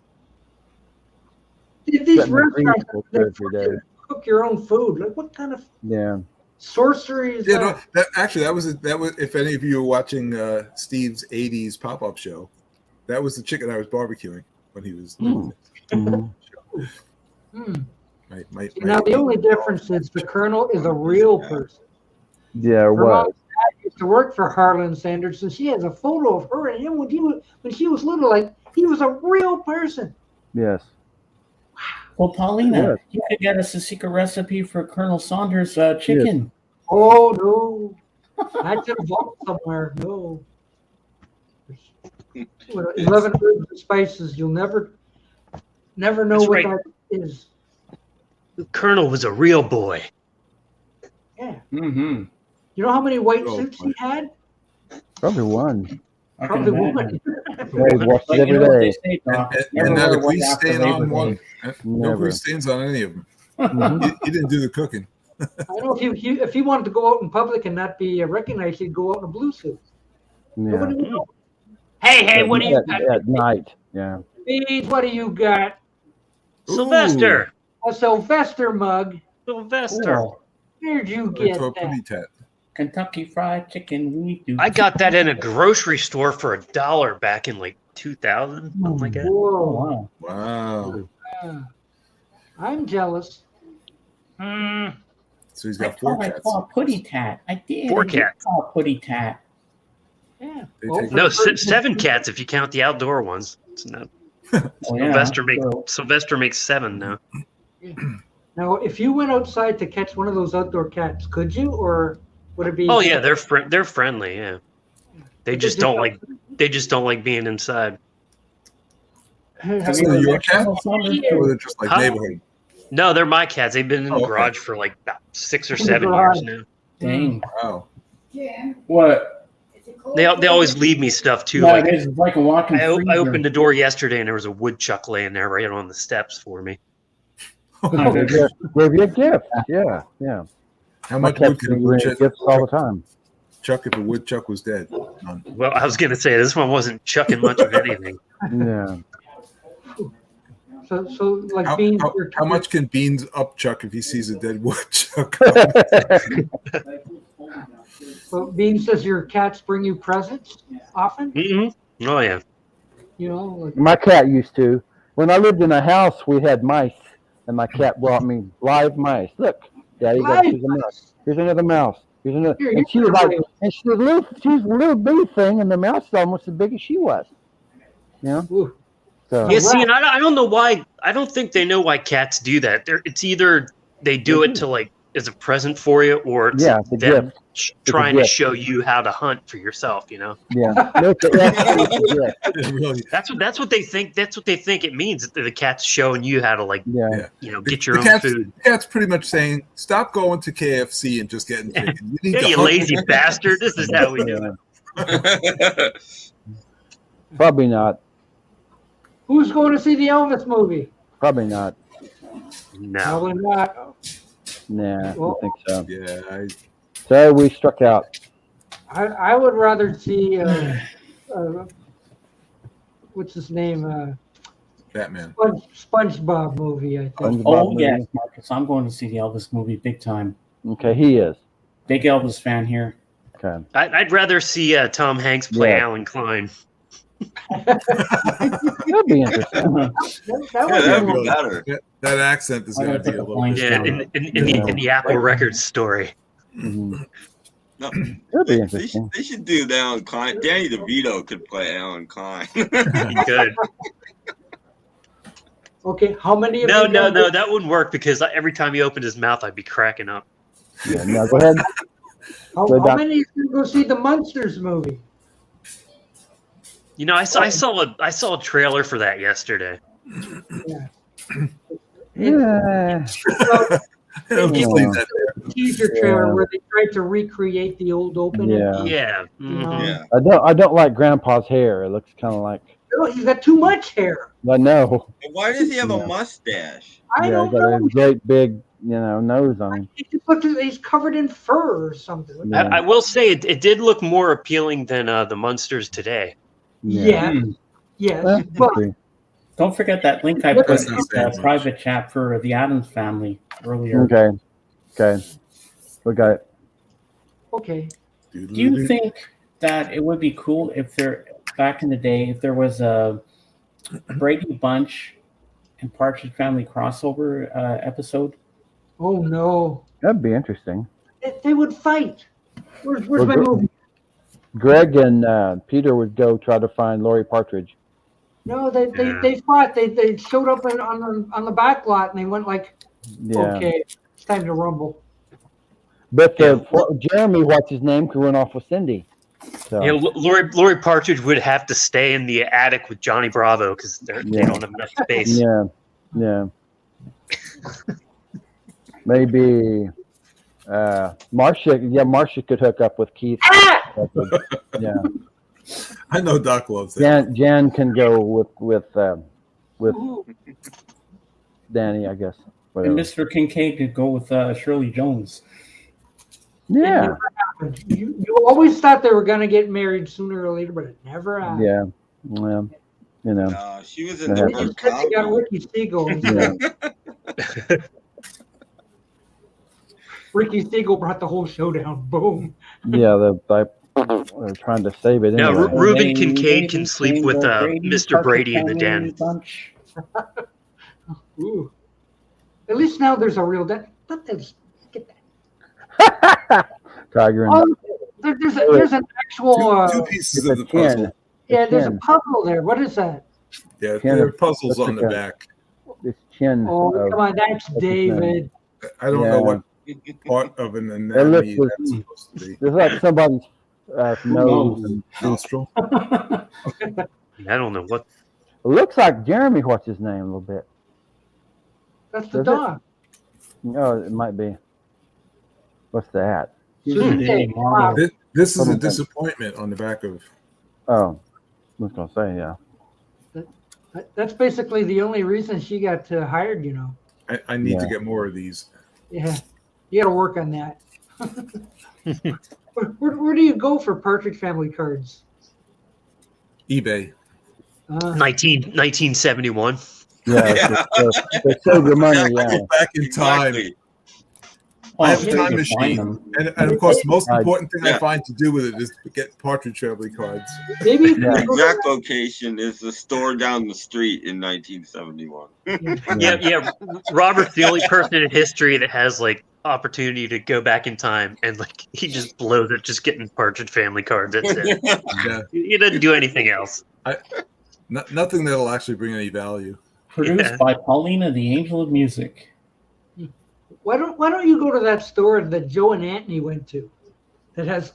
These Setting the grease restaurants, for they 2 or 3 force you days. to cook your own food. Like, what kind of Yeah. sorcery is Yeah, that? no, that was if any of you were watching Steve's '80s pop-up show, that was the chicken I was barbecuing when he was doing Mhm. Hmm. my Now, the only difference is the Colonel is a real person. Yeah, it Her was. mom's dad used to work for Harlan Sanders, and she has a photo of her and him when she was little. Like, he was a real person. Yes. Well, Paulina, Yes. you could get us a secret recipe for Colonel Saunders' chicken. Oh, no. That's in a vault somewhere. No. 11 herbs and spices. You'll never know That's what right. that is. The Colonel was a real boy. Yeah. Mm-hmm. You know how many white Oh, suits boy. he had? Probably one. I can Probably imagine. one. Yeah, he washed But it you every know what they day. say, Doc? and Never not wear a white grease after stain Labor on one. Day. No Never. grease stains on any of them. Mhm. He didn't do the cooking. I know if he wanted to go out in public and not be recognized, he'd go out in a blue suit. Yeah. Nobody would know. Hey, what do you got? At night. Yeah. Beans, what do you got? Sylvester. A Sylvester mug. Sylvester. Cool. Where'd you Ooh, get to a that? putty tat. Kentucky Fried Chicken. We do. I got that in a grocery store for $1 back in like 2000, something like that. Oh, Whoa. wow. Wow. I'm jealous. Mm, So he's I got 4 thought I cats. saw a putty tat. I did. 4 I did cats. saw a putty tat. Yeah. They Well, take- for no, the first- 7 cats if you count the outdoor ones. It's not, Oh, yeah. Sylvester makes 7 now. Now, if you went outside to catch one of those outdoor cats, could you, or would it be? Oh yeah, they're friendly. Yeah, they just don't like being inside. Have So you- your cat? Colonel Saunders? Or they're just like Huh? neighborhood? No, they're my cats. They've been in the Oh, okay. garage for like about 6 or In the 7 garage. years now. Dang. Wow. What? They always leave me stuff too. No, Like it is like a walking I freezer. opened the door yesterday and there was a woodchuck laying there right on the steps for me. Oh, they gave you a gift. Yeah. Yeah. How My much cats wood could a give me woodchuck gifts all the time. chuck if a woodchuck was dead? None. Well, I was gonna say this one wasn't chucking much of anything. Yeah. So like How, beans. how, your- how much can Beans upchuck if he sees a dead woodchuck? So Beans, does your cats bring you presents often? Mm-hmm. Oh yeah. You know, like, My cat used to. When I lived in a house, we had mice, and my cat brought me live mice. Look, Daddy, Live here's a mouse. Here's another mouse. Here's another. Here, And she was like, and she was a little, she's a little bitty thing, and the mouse is almost as big as she was. You know. ooh. So Yeah, see, and I don't know why. I don't think they know why cats do that. It's either they do it to like as a present for you, or it's yeah, it's a them gift. trying to gift. show you how to hunt for yourself. You know, Yeah. No, it's a gift. Really? that's what they think. That's what they think it means. That the cat's showing you how to like Yeah. get your own cat's, food. The cat's pretty much saying, "Stop going to KFC and just getting chicken. You need Yeah, to you hunt." lazy bastard. This is how we do it. Probably not. Who's going to see the Elvis movie? Probably not. No. Probably not. Nah, I Well- don't think so. Yeah, So we struck out. I would rather see what's his name? Batman. SpongeBob movie. I think. SpongeBob Oh, movie. yes, Marcus. I'm going to see the Elvis movie big time. Okay, he is. Big Elvis fan here. Okay. I'd rather see Tom Hanks play Yeah. Alan Klein. That'd be interesting. That Yeah, would that'd be be better. That accent is I'm going to gonna be a put the little points bit. Yeah, down. in the Apple Records story. Mhm. No, That'd be they interesting. should do Alan Klein. Danny DeVito could play Alan Klein. He could. Okay, how many of No, you no, guys- no, that wouldn't work because every time he opened his mouth, I'd be cracking up. Yeah, no, go ahead. How, Go how down. many of you go see the Munsters movie? You know, I saw a trailer for that yesterday. Yeah. Yeah. Just leave that there. Teaser trailer Yeah. where they tried to recreate the old opening. Yeah. Yeah. mhm. Yeah. I don't like Grandpa's hair. It looks kind of like Oh, he's got too much hair. I know. And why does he have Yeah. a mustache? I Yeah, don't got a know. great big nose on him. He just looked he's covered in fur or something. Yeah. I will say it did look more appealing than the Munsters today. Yeah. Yes. Well, But okay. Don't forget that link I Look put at in that the sandwich. private chat for the Addams family earlier. Okay. We got it. okay. Do you think that it would be cool if there, back in the day, if there was a Brady Bunch and Partridge Family crossover episode? Oh no. That'd be interesting. They would fight. Where's Well, my movie? Greg and Peter would go try to find Lori Partridge. No, they fought. They showed up on the back lot and they went like, Yeah. okay, it's time to rumble. But Jeremy, what's his name, could run off with Cindy. So. Yeah, Lori Partridge would have to stay in the attic with Johnny Bravo because they don't have enough space. Yeah. Maybe Marcia could hook up with Keith. Yeah. I know Doc loves that. Jan can go with Danny, I guess. And Whatever. Mr. Kincaid could go with Shirley Jones. Yeah. You always thought they were gonna get married sooner or later, but it never happened. Yeah. Well, She was in the They first got Cowboy. Ricky Siegel. Yeah. Ricky Siegel brought the whole show down. Boom. Yeah, they're trying to save it. No, Anyway. Reuben Kincaid can sleep with Mr. Brady in the den. Bunch. Ooh. At least now there's a real den. Let this get that. Tiger and Oh, there's an actual. Two pieces of the It's a tin. puzzle. Yeah, there's a tin. puzzle there. What is that? Yeah, Tin there are of- puzzles what's on the the tin? back. It's chin. Oh, of- come on, that's what's his name? David. I don't Yeah. know what part of an It anatomy looks that's supposed to be. It's like somebody's nose. knows? And Nostril. I don't know what. it looks like Jeremy. What's his name? A little bit. That's the Does it? dog. No, it might be. What's that? Susan Day. Wow. This is a Hold on. disappointment on the back of. Oh, I was gonna say yeah. That's basically the only reason she got hired. I need to Yeah. get more of these. Yeah, you got to work on that. Where do you go for Partridge Family cards? eBay. 1971. Yeah, they save your money. I Yeah, go back in time. Exactly. Oh, I have a so time you can find machine. them. And of course, the most I- important thing I Yeah. find to do with it is to get Partridge Family cards. Maybe. Yeah. The exact location is the store down the street in 1971. Yeah. Robert's the only person in history that has like opportunity to go back in time, and like he just blows it just getting Partridge Family cards. That's it. Yeah. He doesn't do anything else. Nothing that'll actually bring any value. Produced Yeah. by Paulina, the Angel of Music. Why don't you go to that store that Joe and Anthony went to, that has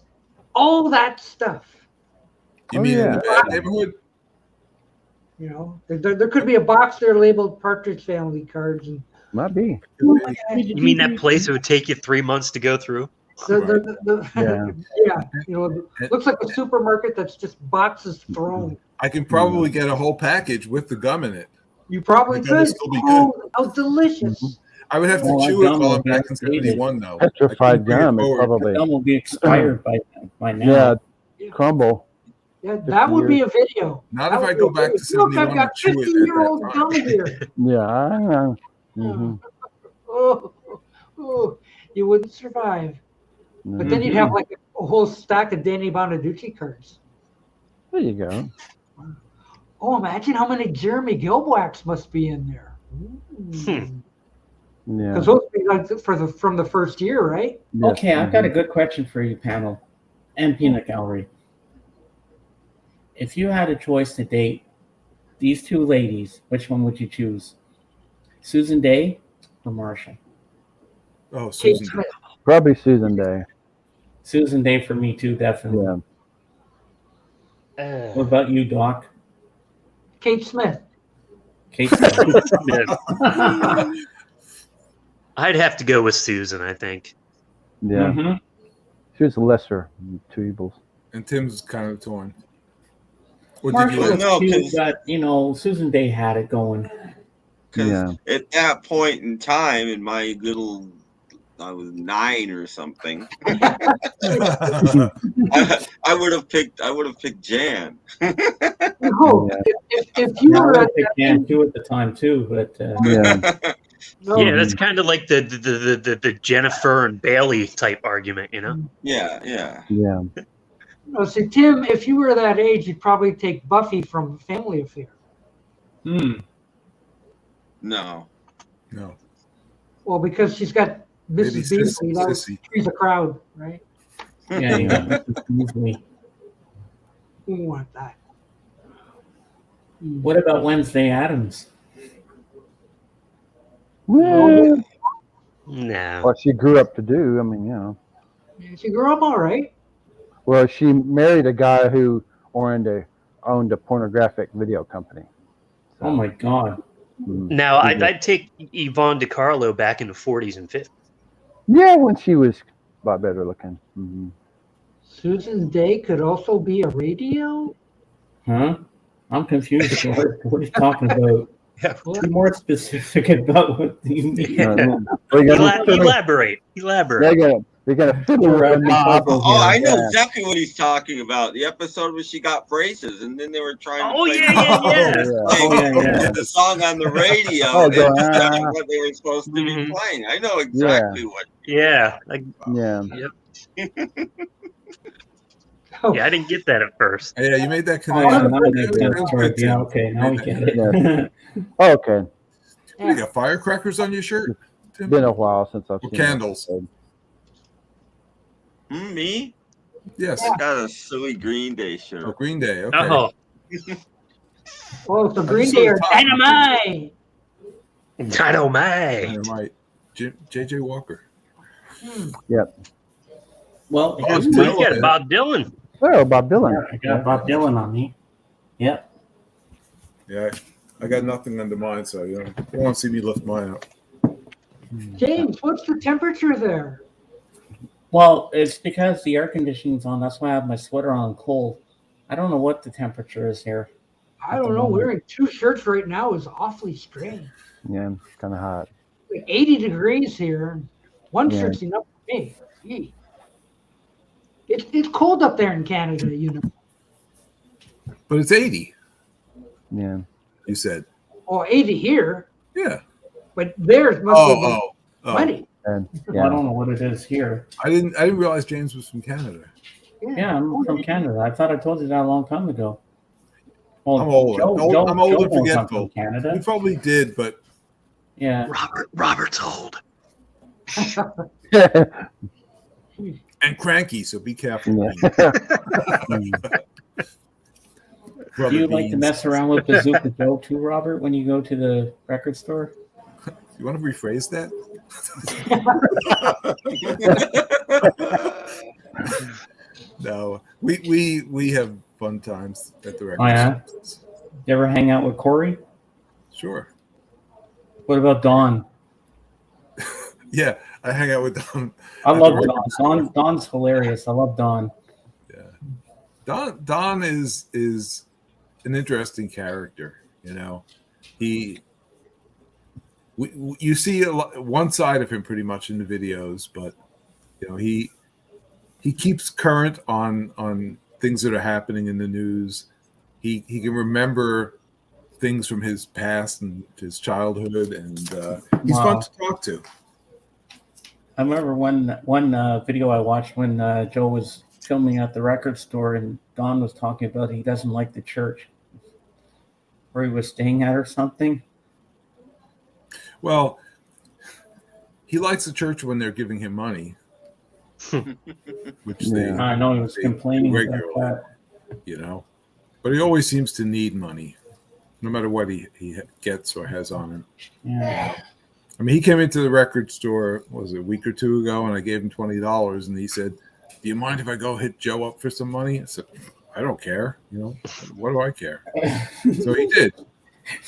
all that stuff? You Oh, mean in yeah. the bad neighborhood? There could be a box there labeled Partridge Family cards, and might be. You mean that place it would take you 3 months to go through? Yeah. looks like a supermarket that's just boxes thrown. I can probably get a whole package with the gum in it. You probably The gum will could. still be Oh, how delicious! I would have to Oh, that chew it gum while will I'm be back in outdated. 71, though. Petrified gum is The probably gum will be expired by now. yeah, crumble. Yeah, that would be a video. Not That if I would go be a back to video. Look, 71 I've got and chew it at 50-year-old that gum time. here. Yeah, I know. Mhm. Oh, you wouldn't survive. But then you'd have like a whole stack of Danny Bonaducci cards. There you go. Oh, imagine how many Jeremy Gilboaks must be in there. Yeah. Because those would be like from the first year, right? Yes, Okay, I've got a mhm. good question for you, panel, and Peanut Gallery. If you had a choice to date these two ladies, which one would you choose? Susan Day or Marsha? Oh, Kate Susan. Smith. Probably Susan Day. Susan Day for me too, definitely. Yeah. What about you, Doc? Kate Smith. Kate Smith. I'd have to go with Susan, I think. Yeah. Mhm. She was lesser of two evils. And Tim's kind of torn. What did Marsha you was like? No, cute, 'cause- but Susan Day had it going. because at that point in time, in my little, I was 9 or something. I would have picked Jan. No, if you Yeah, I were would at pick Jan too at the time too, but no, Yeah, that's kind of like the Jennifer and Bailey type argument, you know? Yeah. no, see, Tim, if you were that age, you'd probably take Buffy from Family Affair. No. Well, because she's got Maybe Mrs. Beasley. Sissy. She's a crowd, right? yeah. Easily. We want that. What about Wednesday Addams? Well, No. what she grew up to do. I mean, Yeah, she grew up all right. Well, she married a guy who owned a pornographic video company. Oh my God. Now, I'd take Yvonne DiCarlo back in the 40s and 50s. Yeah, when she was a lot better looking. Mm-hmm. Susan Day could also be a radio. Huh? I'm confused. What are you talking about? What? Be more specific about what you mean. Elaborate. They're gonna fiddle with the knob. Oh, I know exactly what he's talking about. The episode where she got braces, and then they were trying to play the song on the radio. And what they were supposed to be playing. I know exactly what. Yeah. Oh, Yeah, I didn't get that at first. Yeah, you made that Oh, yeah, connection. now it makes sense, George. Yeah, okay, now we get it. Okay. You got firecrackers on your shirt? Tim? Been a while since I've Or seen candles. Me? Yes. I got a silly Green Day shirt. Oh, Green Day. Okay. Oh, oh, so Green Day are dynamite. Dynamite. J.J. Walker. Yep. Well, Oh, You got Bob Dylan. Oh, Bob Dylan. I got Bob Dylan on me. Yep. Yeah, I got nothing under mine, so you won't see me lift mine up. James, what's the temperature there? Well, it's because the air conditioning's on. That's why I have my sweater on cold. I don't know what the temperature is here. I don't know. Wearing 2 shirts right now is awfully strange. Yeah, it's kind of hot. 80 degrees here. One Yeah. shirt's enough for me. Gee. It's cold up there in Canada, you know. But it's 80, Yeah. you said. Oh, 80 here, Yeah. but theirs must be Oh. 20. And Well, I don't know what it is here. I didn't realize James was from Canada. Yeah, I'm from Canada. I thought I told you that a long time ago. Well, I'm old. I'm old and knows I'm forgetful. from Canada. You probably did, but Yeah. Robert's old. and cranky, so be careful. Yeah. Do you like to mess around with Bazooka Joe too, Robert, when you go to the record store? You want to rephrase that? No, we have fun times at the record. Oh, yeah? stores. You ever hang out with Corey? Sure. What about Don? Yeah, I hang out with Don. I at love the record Don. Don's hilarious. I love Don. Don is an interesting character. You know, you see one side of him pretty much in the videos, but you know he keeps current on things that are happening in the news. He can remember things from his past and his childhood, and he's fun to talk to. I remember one video I watched when Joe was filming at the record store, and Don was talking about he doesn't like the church where he was staying at or something. Well, he likes the church when they're giving him money, which they I know he was they complaining do about regularly, that. you know. But he always seems to need money, no matter what he gets or has on him. Yeah. I mean, he came into the record store, was it a week or two ago, and I gave him $20, and he said, "Do you mind if I go hit Joe up for some money?" I said, "I don't care. You know, what do I care?" So he did.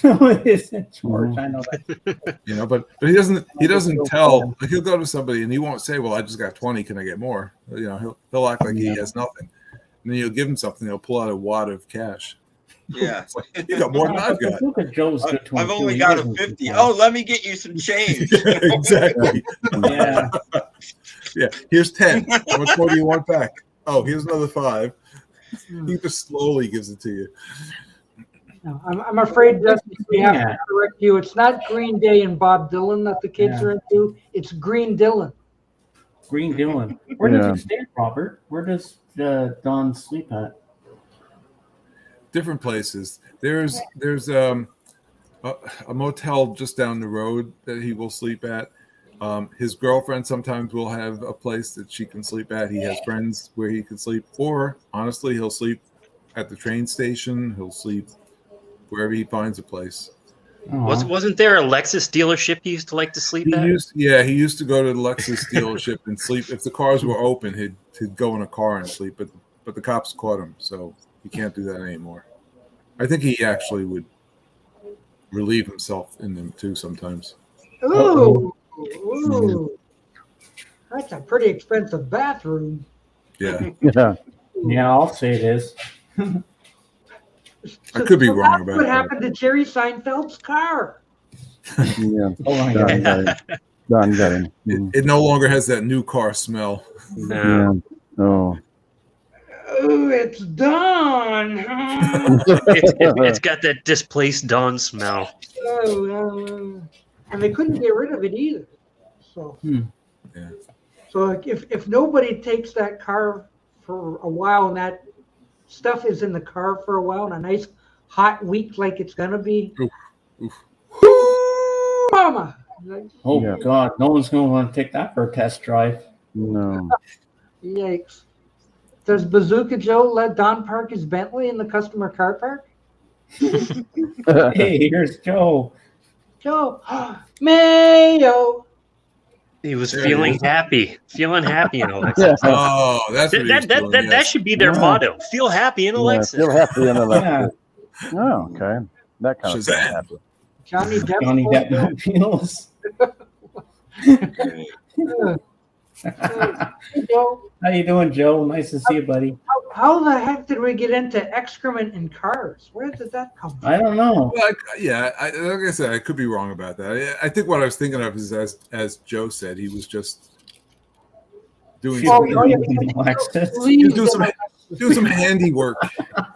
George, I know that. You know, but he doesn't tell. Like he'll go to somebody and he won't say, "Well, I just got 20. Can I get more?" You know, he'll act like he has nothing, and then you'll give him something. He'll pull out a wad of cash. Yeah. It's like, you got more than I've got. Look at Joe's good to him, I've too. only He got a doesn't 50. complain. Oh, let me get you some change. Yeah, exactly. Yeah. Yeah, here's 10. How much more do you want back? Oh, here's another 5. He just slowly gives it to you. No, I'm afraid that we have Yeah. to correct you. It's not Green Day and Bob Dylan that the kids Yeah. are into. It's Green Dylan. Green Dylan. Where Yeah. does he stay, Robert? Where does Don sleep at? Different places. There's a motel just down the road that he will sleep at. His girlfriend sometimes will have a place that she can sleep at. He has friends where he can sleep, or honestly, he'll sleep at the train station. He'll sleep wherever he finds a place. Aw. Wasn't there a Lexus dealership he used to like to sleep He at? used to go to the Lexus dealership and sleep. If the cars were open, he'd go in a car and sleep. But the cops caught him, so he can't do that anymore. I think he actually would relieve himself in them too sometimes. Ooh, ooh. That's a pretty expensive bathroom. Yeah, Yeah. Yeah, I'll say it is. I could be So wrong that's about what that. happened to Jerry Seinfeld's car. Yeah. Oh my Don God. got him. Don got him. Mm. It no longer has that new car smell. No. Yeah. Oh. Oh, it's done. It's got that displaced Dawn smell. And they couldn't get rid of it either. So, Yeah. so like if nobody takes that car for a while and that stuff is in the car for a while and a nice hot week like it's gonna be, Oof. mama. Like, Oh Yeah. God, no one's going to want to take that for a test drive. No. yikes. Does Bazooka Joe let Don park his Bentley in the customer car park? Hey, here's Joe. Joe, Mayo. He was There feeling it is. happy in Alexis. Yeah. Oh, that's what he's doing, That yes. should be their Yeah. motto. Feel happy in Yeah, Alexis. feel happy in the Yeah. Oh, okay. That kind of Shazam. thing happened. Johnny Depp. Johnny Depp feels. Hey, Joe, How you doing, Joe? Nice to see you, buddy. how the heck did we get into excrement in cars? Where did that come from? I don't know. Well, like I said, I could be wrong about that. I think what I was thinking of is, as Joe said, he was just doing Feel something. happy in Alexis. He was doing some handiwork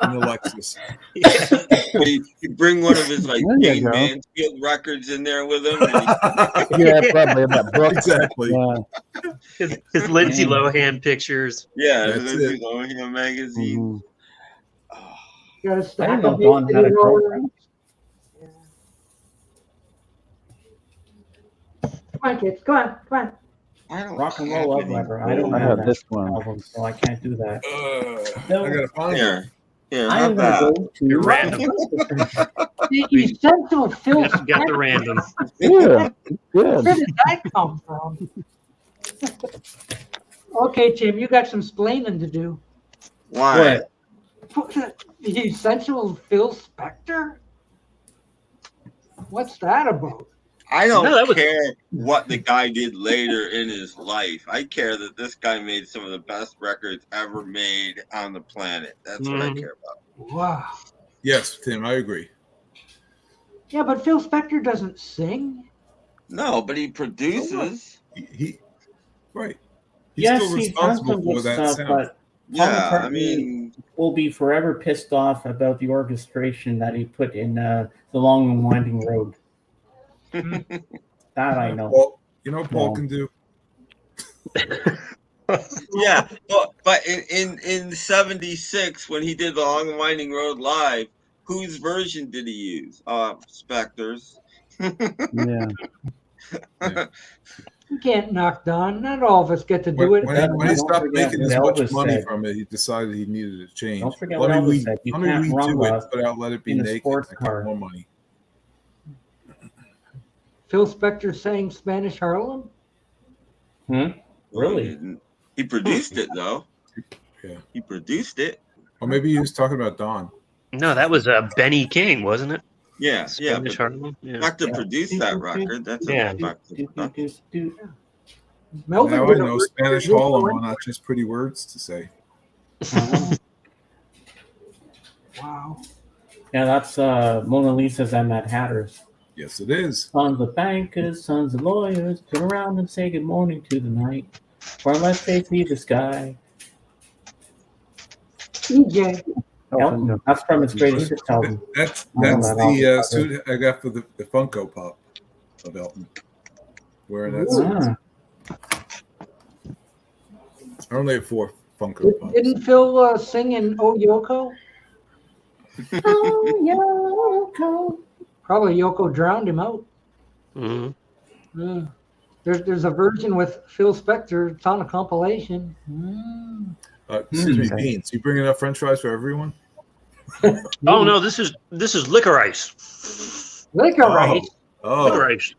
in the Lexus. He'd bring one of his like There you Dane go. Mansfield records in there with him. And Yeah, probably in that book. Exactly. Yeah. His Lindsay Lohan pictures. That's Lindsay it. Lohan magazine. Mhm. Got a I stack didn't know of Dawn had a big girlfriend. Come on, kids. Come on. Come on. I don't Rock and roll love letter. I don't I have have that this one. album, so I can't do that. I gotta find it. Here, I have am that. going to go You're to random. The essential Phil Got the random. Yeah. Where Good. did that come from? Okay, Tim, you got some splaining to do. Why? What? The essential Phil Spector? What's that about? I don't No, that was- care what the guy did later in his life. I care that this guy made some of the best records ever made on the planet. That's what I Mhm. care about. Wow. Yes, Tim, I agree. Yeah, but Phil Spector doesn't sing. No, but he produces. He right. He's Yes, still he's done responsible some for good that stuff, sound. but Yeah, I McCartney mean, will be forever pissed off about the orchestration that he put in The Long and Winding Road. That I know. Well, you know what Paul No. can do? yeah, but in '76 when he did the Long and Winding Road live, whose version did he use? Spector's. Yeah. You can't knock Don. Not all of us get to do When, it. when he, when he Don't stopped forget making what as much Elvis money said. from it, he decided he needed a change. Don't forget let what me Elvis said. You let me can't run redo it, love but I'll let it be in a naked. sports I get car. more money. Phil Spector sang Spanish Harlem? Really? He produced it though. Yeah. He produced it. Or maybe he was talking about Don. No, that was Benny King, wasn't it? Yeah, yeah. Spanish But Harlem. Yeah. not to produce that record. That's Yeah. a fact. Melvin Now I did a know really Spanish good Harlem one. are not just pretty words to say. Wow. Yeah, that's Mona Lisa's and Mad Hatter's. Yes, it is. Sons of bankers, sons of lawyers, turn around and say good morning to the night. For unless they see the sky. EJ. Elton, that's from his greatest hits album. That's I know that album. the suit I got for the Funko Pop of Elton. Wearing that suit. I only have 4 Funko Pops. Didn't Phil sing in Oh Yoko? Oh, Yoko. Probably Yoko drowned him out. Mm-hmm. Yeah. There's a version with Phil Spector. It's on a compilation. Excuse me, Beans. You bringing up French fries for everyone? Oh no, this is licorice. Licorice. Oh, Licorice.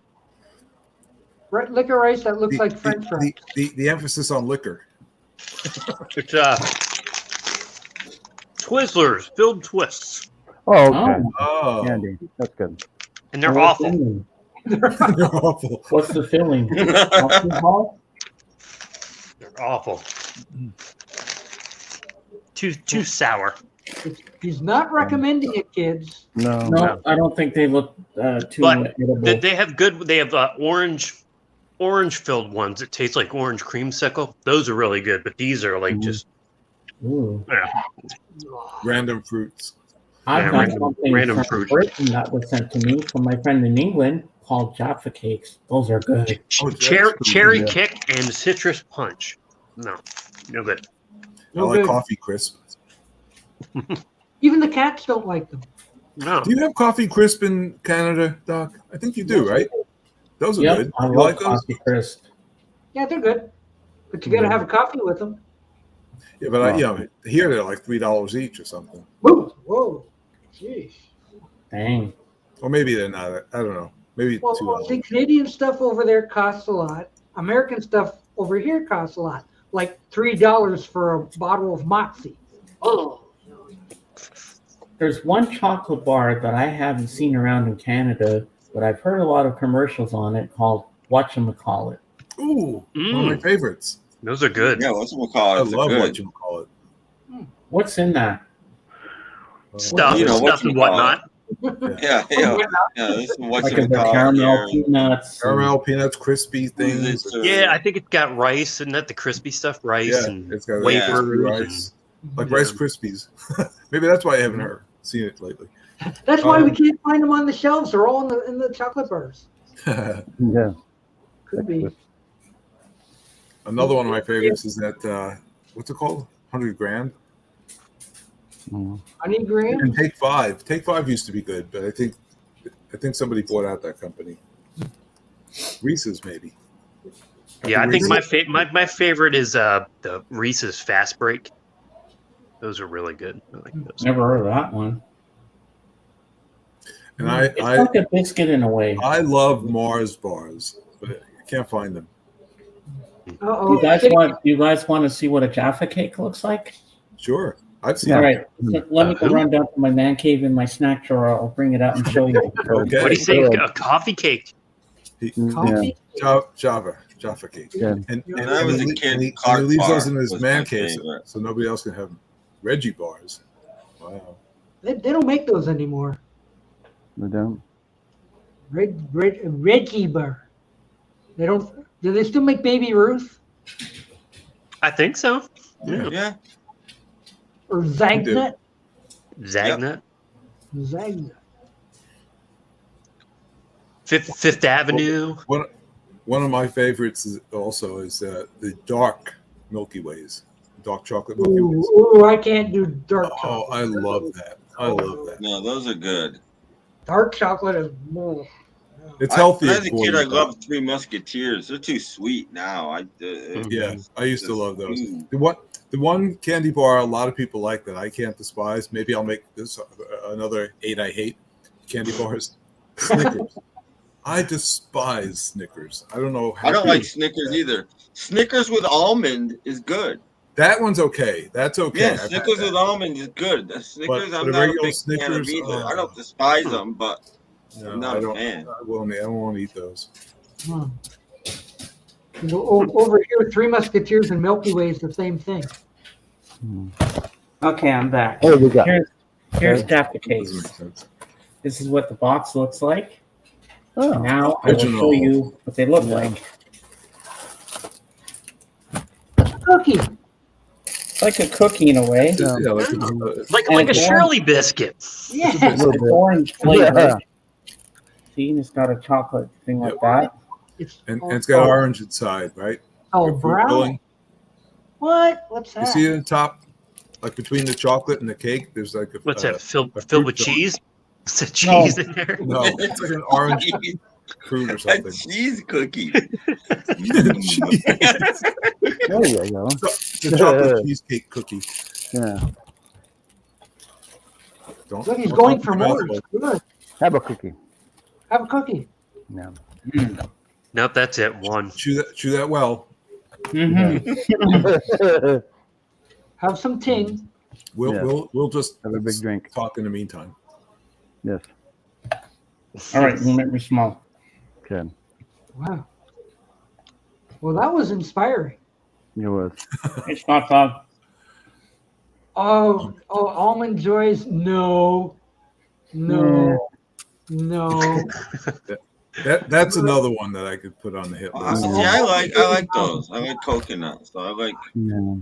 Licorice that looks like French fries. The emphasis on liquor. It's Twizzlers, filled twists, Oh, okay. Oh, Candy. That's good. and they're What's awful. in they're awful. What's the filling? Alcohol? They're awful. Too sour. He's not recommending it, kids. No. No, I don't think they look too But edible. they have good. They have orange filled ones that taste like orange creamsicle. Those are really good. But these are like just Ooh. Random fruits. I've Yeah, got random- something random from fruit. Britain that was sent to me from my friend in England called Jaffa cakes. Those are good. Oh, that's cherry good. kick and citrus punch. No good. I like coffee crisp. Even the cats don't like them. No. Do you have coffee crisp in Canada, Doc? I think you do, right? Those are Yep, good. I You love like those? coffee crisp. Yeah, they're good. But you got to have a coffee with them. Yeah, but here they're like $3 each or something. Whoa. Jeez. Dang. Or maybe they're not. I don't know. Maybe Well, $2. see, Canadian stuff over there costs a lot. American stuff over here costs a lot. Like $3 for a bottle of Moxie. Oh. There's one chocolate bar that I haven't seen around in Canada, but I've heard a lot of commercials on it called Whatchamacallit. Ooh, one of my favorites. Those are good. Yeah, what's we'll call I it? love Good. whatchamacallit. What's in that? Stuff, You know, stuff and whatnot. Yeah. This is what Like you is there call caramel, it. peanuts? Caramel, peanuts, crispy things. Yeah, I think it's got rice, and that the crispy stuff, rice Yeah, and it's got wafers. rice. Like Rice Krispies. Maybe that's why I haven't seen it lately. That's why we can't find them on the shelves. They're all in the chocolate bars. Yeah. Could be. Another one of my favorites is that what's it called? 100 Grand. Honey Graham? And Take 5. Take 5 used to be good, but I think somebody bought out that company. Reese's maybe. Yeah, I think my favorite is the Reese's Fast Break. Those are really good. I like those. Never heard of that one. And It's like a biscuit in a way. I love Mars bars, but I can't find them. Uh-oh. You guys want to see what a Jaffa cake looks like? Sure. I've seen All it. right. So let me go run down to my man cave in my snack drawer. I'll bring it out and show you. Okay. What do you say? A coffee cake? Coffee? Jaffa cake. Yeah. And When I was a kid, and he Clark leaves those bar in his was man my cave favorite. so nobody else can have them. Reggie bars. Wow. They don't make those anymore. We don't. Reggie bar. They don't. Do they still make Baby Ruth I think so. Yeah. or Zagnut? Zagnut. Zagnut. Fifth Avenue. One of my favorites is the dark Milky Ways, dark chocolate Milky Ways. Ooh, I can't do dark Oh, chocolate. I love that. I love that. No, those are good. Dark chocolate is. It's healthy. As a kid, I loved Three Musketeers. They're too sweet now. Yeah, I used to love those. Ooh. The one candy bar a lot of people like that I can't despise. Maybe I'll make this another 8 I hate candy bars. Snickers. I despise Snickers. I don't know how. I don't like Snickers either. Snickers with almond is good. That one's okay. That's okay. Yeah, I've had Snickers that. with almond is good. The Snickers, But I'm a not a regular big fan of Snickers, either. I don't despise them, but No, I'm not I a don't. fan. I don't want to eat those. Over here, Three Musketeers and Milky Way is the same thing. Okay, I'm back. Oh, we got. Here's Okay. half the Doesn't make case. sense. This is what the box looks like. Oh, Now I will show Original. you what they look Yeah. like. Cookie. It's like a cookie in a way. Yeah. Yeah, like Like And a it's Shirley biscuit. Yeah. a little It's bit. orange flavored. Yeah. See, and it's got a chocolate thing like Yep. that. It's and it's got orange inside, right? Oh, Fruit brown. filling. What? What's You that? see it in top, like between the chocolate and the cake. There's like a What's that? Filled a filled with fruit filling. cheese? Is there cheese in there? No, it's like an orange fruit or A something. cheese cookie. Cheese. There you go. It's a chocolate cheesecake cookie. Yeah. Don't. Look, he's don't going put for your more. mouth It's good. Have a cookie. Have a cookie. Yeah. Nope, that's it. One. full. Chew that well. Mm-hmm. Have some ting. We'll just Have a big drink. talk in the meantime. Yes. All right, you make me small. Okay. Wow. Well, that was inspiring. It was. It's not dog. Oh, almond joys? No. That's another one that I could put on the hit list. See, I like those. I like coconut. So I like Yeah.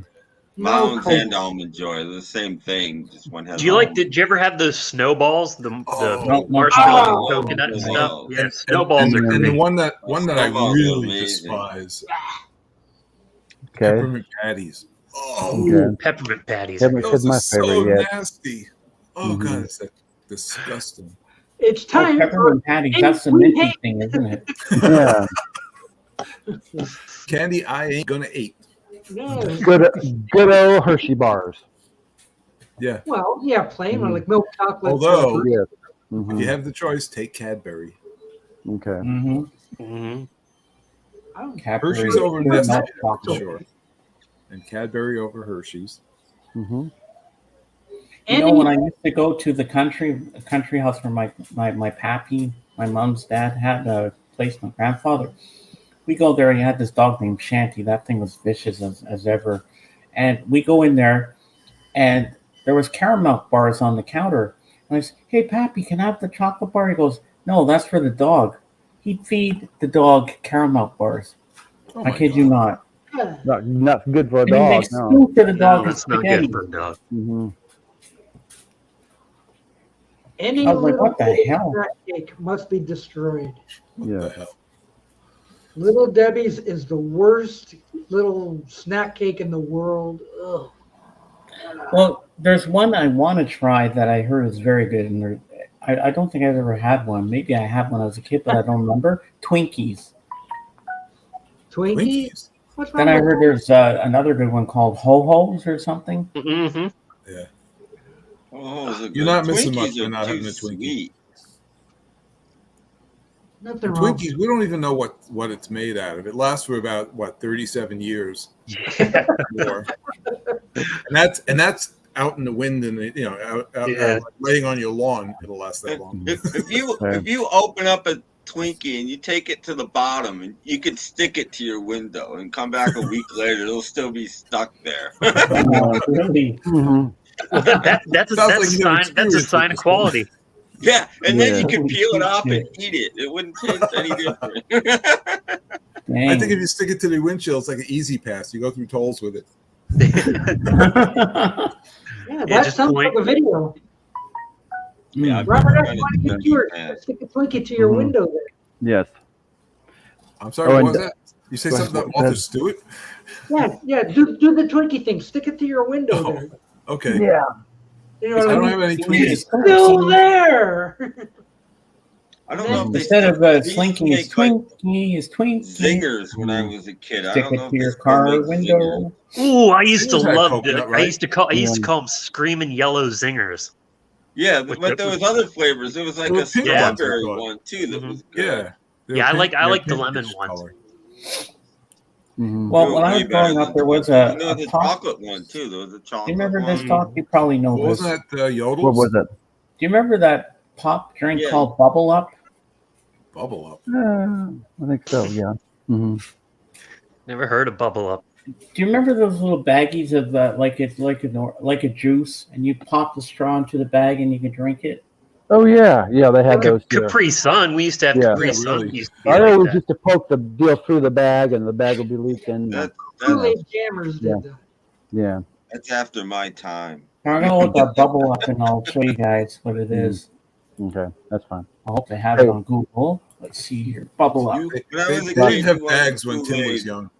Mounds Coke. and Almond Joy. They're the same thing. Just one has. Do you like? almond. Did you ever have those snowballs? The Oh. marshmallow Oh. coconut Oh. stuff. Yeah, And- snowballs are and the great. one that I Snowballs are really amazing. despise. Okay. Peppermint patties. Oh, Okay. Peppermint patties. are Peppermint- good. those my are so favorite yet. nasty. Oh Mhm. god, it's like disgusting. It's Oh, time for peppermint patties. That's the we minty hate- thing, isn't it? Yeah. Candy I ain't gonna eat. yeah. Good old Hershey bars. Yeah. Well, yeah, plain one like milk chocolate. Although Yes. if Mhm. you have the choice, take Cadbury. Okay. Mm-hmm. Mhm. I don't- Hershey's over Nestle, milk for chocolate. sure. And Cadbury over Hershey's. Mm-hmm. You know, when I used to go to the country house where my pappy, my mom's dad had a place, my grandfather, we go there. He had this dog named Shanty. That thing was vicious as ever. And we go in there, and there was caramel bars on the counter. And I said, "Hey, Pappy, can I have the chocolate bar?" He goes, "No, that's for the dog." He'd feed the dog caramel bars. Oh I my kid you God. not. Not good for a And he dog. makes No. stew for the No, dog. that's not spaghetti. good for a dog. Mm-hmm. Any I was like, little what the bitty hell? snack cake must be destroyed. What Yeah. the hell? Little Debbie's is the worst little snack cake in the world. Ugh. Well, there's one I want to try that I heard is very good, and I don't think I've ever had one. Maybe I had one as a kid, but I don't remember. Twinkies. Twinkies? Twinkies. What's wrong Then I with heard there's another good one called Ho-Ho's or something. Mm-hmm. Yeah. Oh, those are You're good. not missing Twinkies much by are not too having a Twinkie. sweet. nothing The wrong? Twinkies, we don't even know what it's made out of. It lasts for about 37 years more. and that's out in the wind and out Yeah. laying on your lawn. It'll last that long. If you open up a Twinkie and you take it to the bottom and you could stick it to your window and come back a week later, it'll still be stuck there. Really? Mm-hmm. Well, that's a Sounds like you never sign. That's a experienced sign it of before. quality. Yeah, and then Yeah. you can peel it off and eat it. It wouldn't taste any different. Dang. I think if you stick it to the windshield, it's like an easy pass. You go through tolls with it. Yeah, Yeah, that just sounds point- like a video. Yeah, I've Robert, been why trying don't you to do your, that. stick a Twinkie to your Mhm. window there? Yes. I'm sorry, Oh, what and was that? You say go ahead. something about Martha Stewart? Yeah, do the Twinkie thing. Stick it to your window Oh. there. Okay. Yeah. You know I what I don't mean? have any It's Twinkies. Still there. I don't know if they Instead of they used to slinking is make, like, Twinkie is Twinkie. zingers when I was a kid. I Stick don't know it if to they your still car make window. zingers. Ooh, I used to Zingers had love. coconut, I right? used to call them screaming yellow zingers. Yeah, With but there the- was other flavors. There was like There a were pink ones, I strawberry thought. one too that Mhm. was good. Yeah. They're Yeah, I like they're the lemon pinkish ones. color. Mm-hmm. Well, They when were I way was growing better up, there than was Twinkies. a And there was a pop. chocolate one too. There was a Do chocolate you remember one. this talk? You probably know this. Wasn't that Yodels? What was it? Do you remember that pop drink Yeah. called Bubble Up? Bubble Up. I think so. Yeah. Mm-hmm. Never heard of Bubble Up. Do you remember those little baggies of like it's like a juice, and you pop the straw into the bag and you can drink it? Oh yeah, they had those here. Capri Sun. We used to have Yeah. Capri Yeah, Sun. really. Used to be I like always that. used to poke the deal through the bag, and the bag would be leaking. Kool-Aid Jammers did Yeah. that. Yeah. That's after my time. I'm gonna look that bubble up and I'll show you guys what it is. Okay, that's fine. I hope they have it on Google. Let's see here. Bubble up. When I They was a didn't kid, have you wanted bags when Tim was Kool-Aid. young.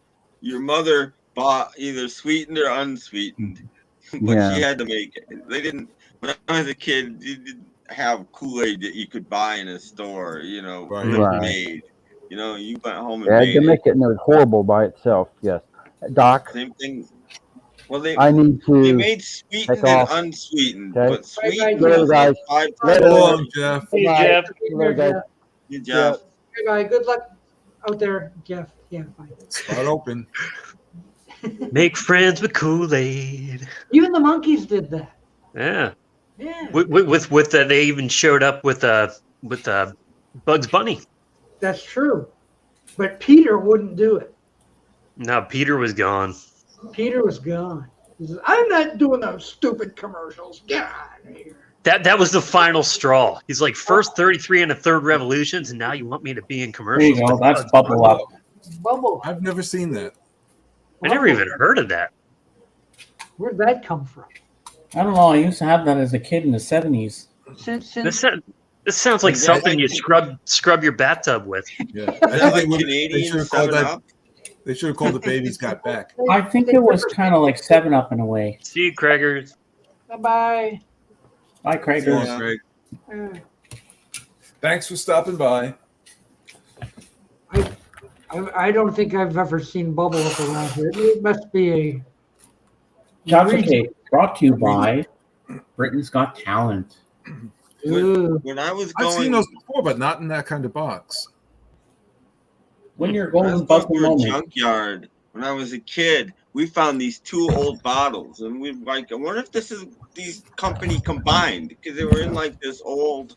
Your mother bought either sweetened or unsweetened, but Yeah. she had to make it. They didn't. When I was a kid, you didn't have Kool-Aid that you could buy in a store. Right. Made. You went home and They had made to it. make it, and it was horrible by itself. Yes, Doc. Same thing. Well, they need to made sweetened take off. and unsweetened, Okay. but sweetened Later, was guys. like 5 Later. So long, Jeff. Hey, Bye. Jeff. Later, guys. Hey, Jeff. Hey, bye. Good luck out there, Jeff. Yeah, bye. Spot open. Make friends with Kool-Aid. Even the monkeys did that. Yeah. Yeah, With they even showed up with Bugs Bunny. that's true. But Peter wouldn't do it. No, Peter was gone. Peter was gone. He says, I'm not doing those stupid commercials. Get out of here. That was the final straw. He's like, first 33 and a third revolutions, and now you want me to be in There commercials. you go. That's bubble up. Bubble. I've never seen that. I never even heard of that. Where'd that come from? I don't know. I used to have that as a kid in the 70s. Since This sounds like something you scrub your bathtub with. Yeah, Is I that think like they Canadian should have called 7 that. Up? They should have called the Babies Got Back. I think it was kind of like 7-Up in a way. See you, Craigers. Bye-bye. Bye, So Craigers. long, Greg. Uh, Thanks for stopping by. I don't think I've ever seen bubble up around here. It must be a Chocolate Cake brought to you by Britain's Got Talent. Ooh. When I was I've seen going, those before, but not in that kind of box. When you're when I was golden going buckle through a moment. junkyard, when I was a kid, we found these 2 old bottles, and we were like, I wonder if this is these company combined, because they were in like this old,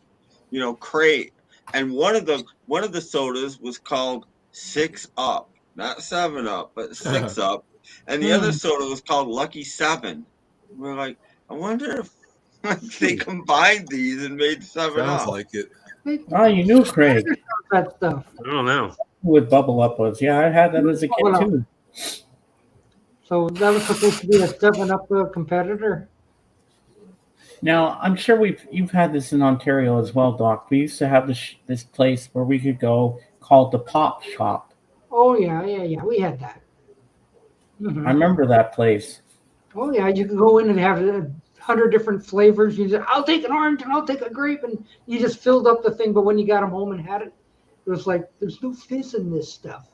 crate. And one of the sodas was called 6 Up, not 7 Up, but 6 Up, and the other soda was called Lucky 7. We're like, I wonder if they combined these and made 7 Sounds Up. like it. Oh, you knew Craig That stuff. I don't know. with Bubble Up was. Yeah, I had that as a kid too. So that was supposed to be a 7-Up competitor? Now, I'm sure you've had this in Ontario as well, Doc. We used to have this place where we could go called the Pop Shop. Oh, yeah. We had that. Mhm. I remember that place. Oh, yeah. You could go in and have 100 different flavors. You just, I'll take an orange and I'll take a grape. And you just filled up the thing. But when you got them home and had it, it was like, there's no fizz in this stuff.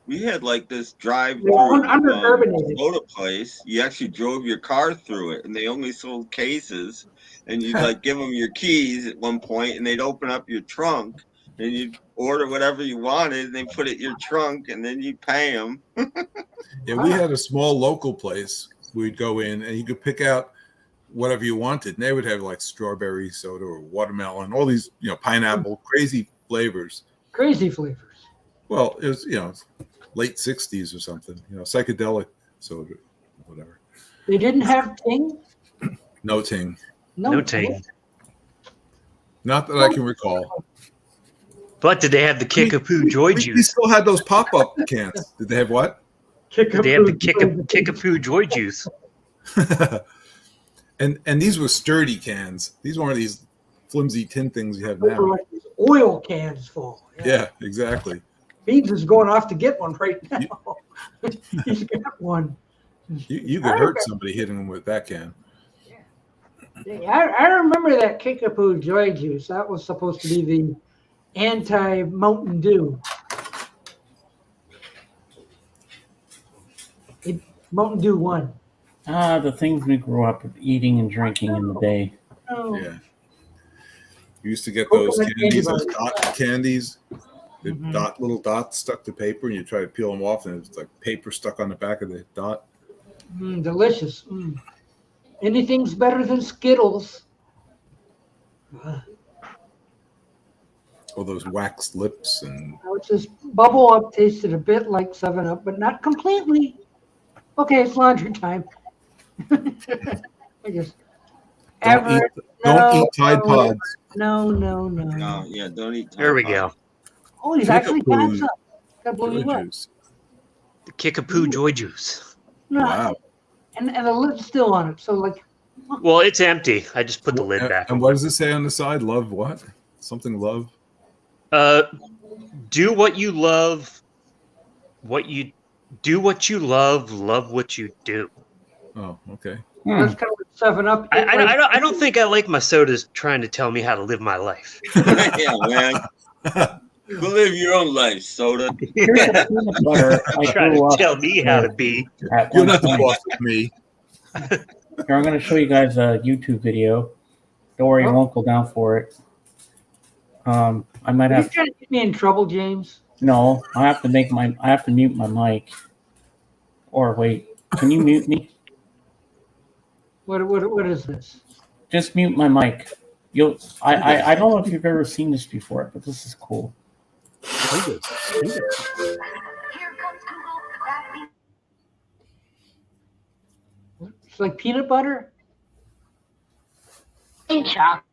We had like this drive-through Undercarbonated. soda place. You actually drove your car through it, and they only sold cases. And you'd like give them your keys at one point, and they'd open up your trunk, and you'd order whatever you wanted, and they put it in your trunk, and then you'd pay them. Yeah, we had a small local place. We'd go in, and you could pick out whatever you wanted. And they would have like strawberry soda or watermelon, all these, pineapple, crazy flavors. Crazy flavors. Well, it was, late 60s or something, psychedelic soda, whatever. They didn't have Ting? No ting. No ting. Not that I can recall. But did they have the Kickapoo Joy We Juice? still had those pop-up cans. Did they have what? Did they have the Kickapoo Joy Juice? and these were sturdy cans. These weren't these flimsy tin things you have Those were now. like these oil cans full. Yeah, exactly. Beans is going off to get one right now. He's got one. You could hurt somebody hitting them with that can. I remember that Kickapoo Joy Juice. That was supposed to be the anti-Mountain Dew. Mountain Dew won. The things we grew up eating and drinking in the day. Oh. Yeah. You used to get those Coconut candies, candy those dot candies. The Mhm. little dots stuck to paper, and you try to peel them off, and it's like paper stuck on the back of the dot. Delicious. Anything's better than Skittles. All those waxed lips, and It's just Bubble Up tasted a bit like 7-Up, but not completely. Okay, it's laundry time. I just Don't eat Tide Pods. No. No, yeah, don't eat. There we Tide go. Pods. Oh, he's actually got Kickapoo some. That blew Joy me away. juice. The Kickapoo Joy Juice. No, Wow. and the lid's still on it. So like, Well, it's empty. I just put the lid back. And what does it say on the side? Love what? Something love? Do what you love. Do what you love what you do. Oh, okay. that's kind of like 7-Up. I don't think I like my sodas trying to tell me how to live my life. Yeah, man. Go live your own life, soda. Here's a peanut butter I Trying grew to up tell me how to be. at You're one not the point. boss of me. Here, I'm going to show you guys a YouTube video. Don't worry, I won't go down for it. I might Are you have trying to get me in trouble, James? no. I have to mute my mic. Or wait, can you mute me? What is this? Just mute my mic. I don't know if you've ever seen this before, but this is cool. It's like peanut butter. Chocolate.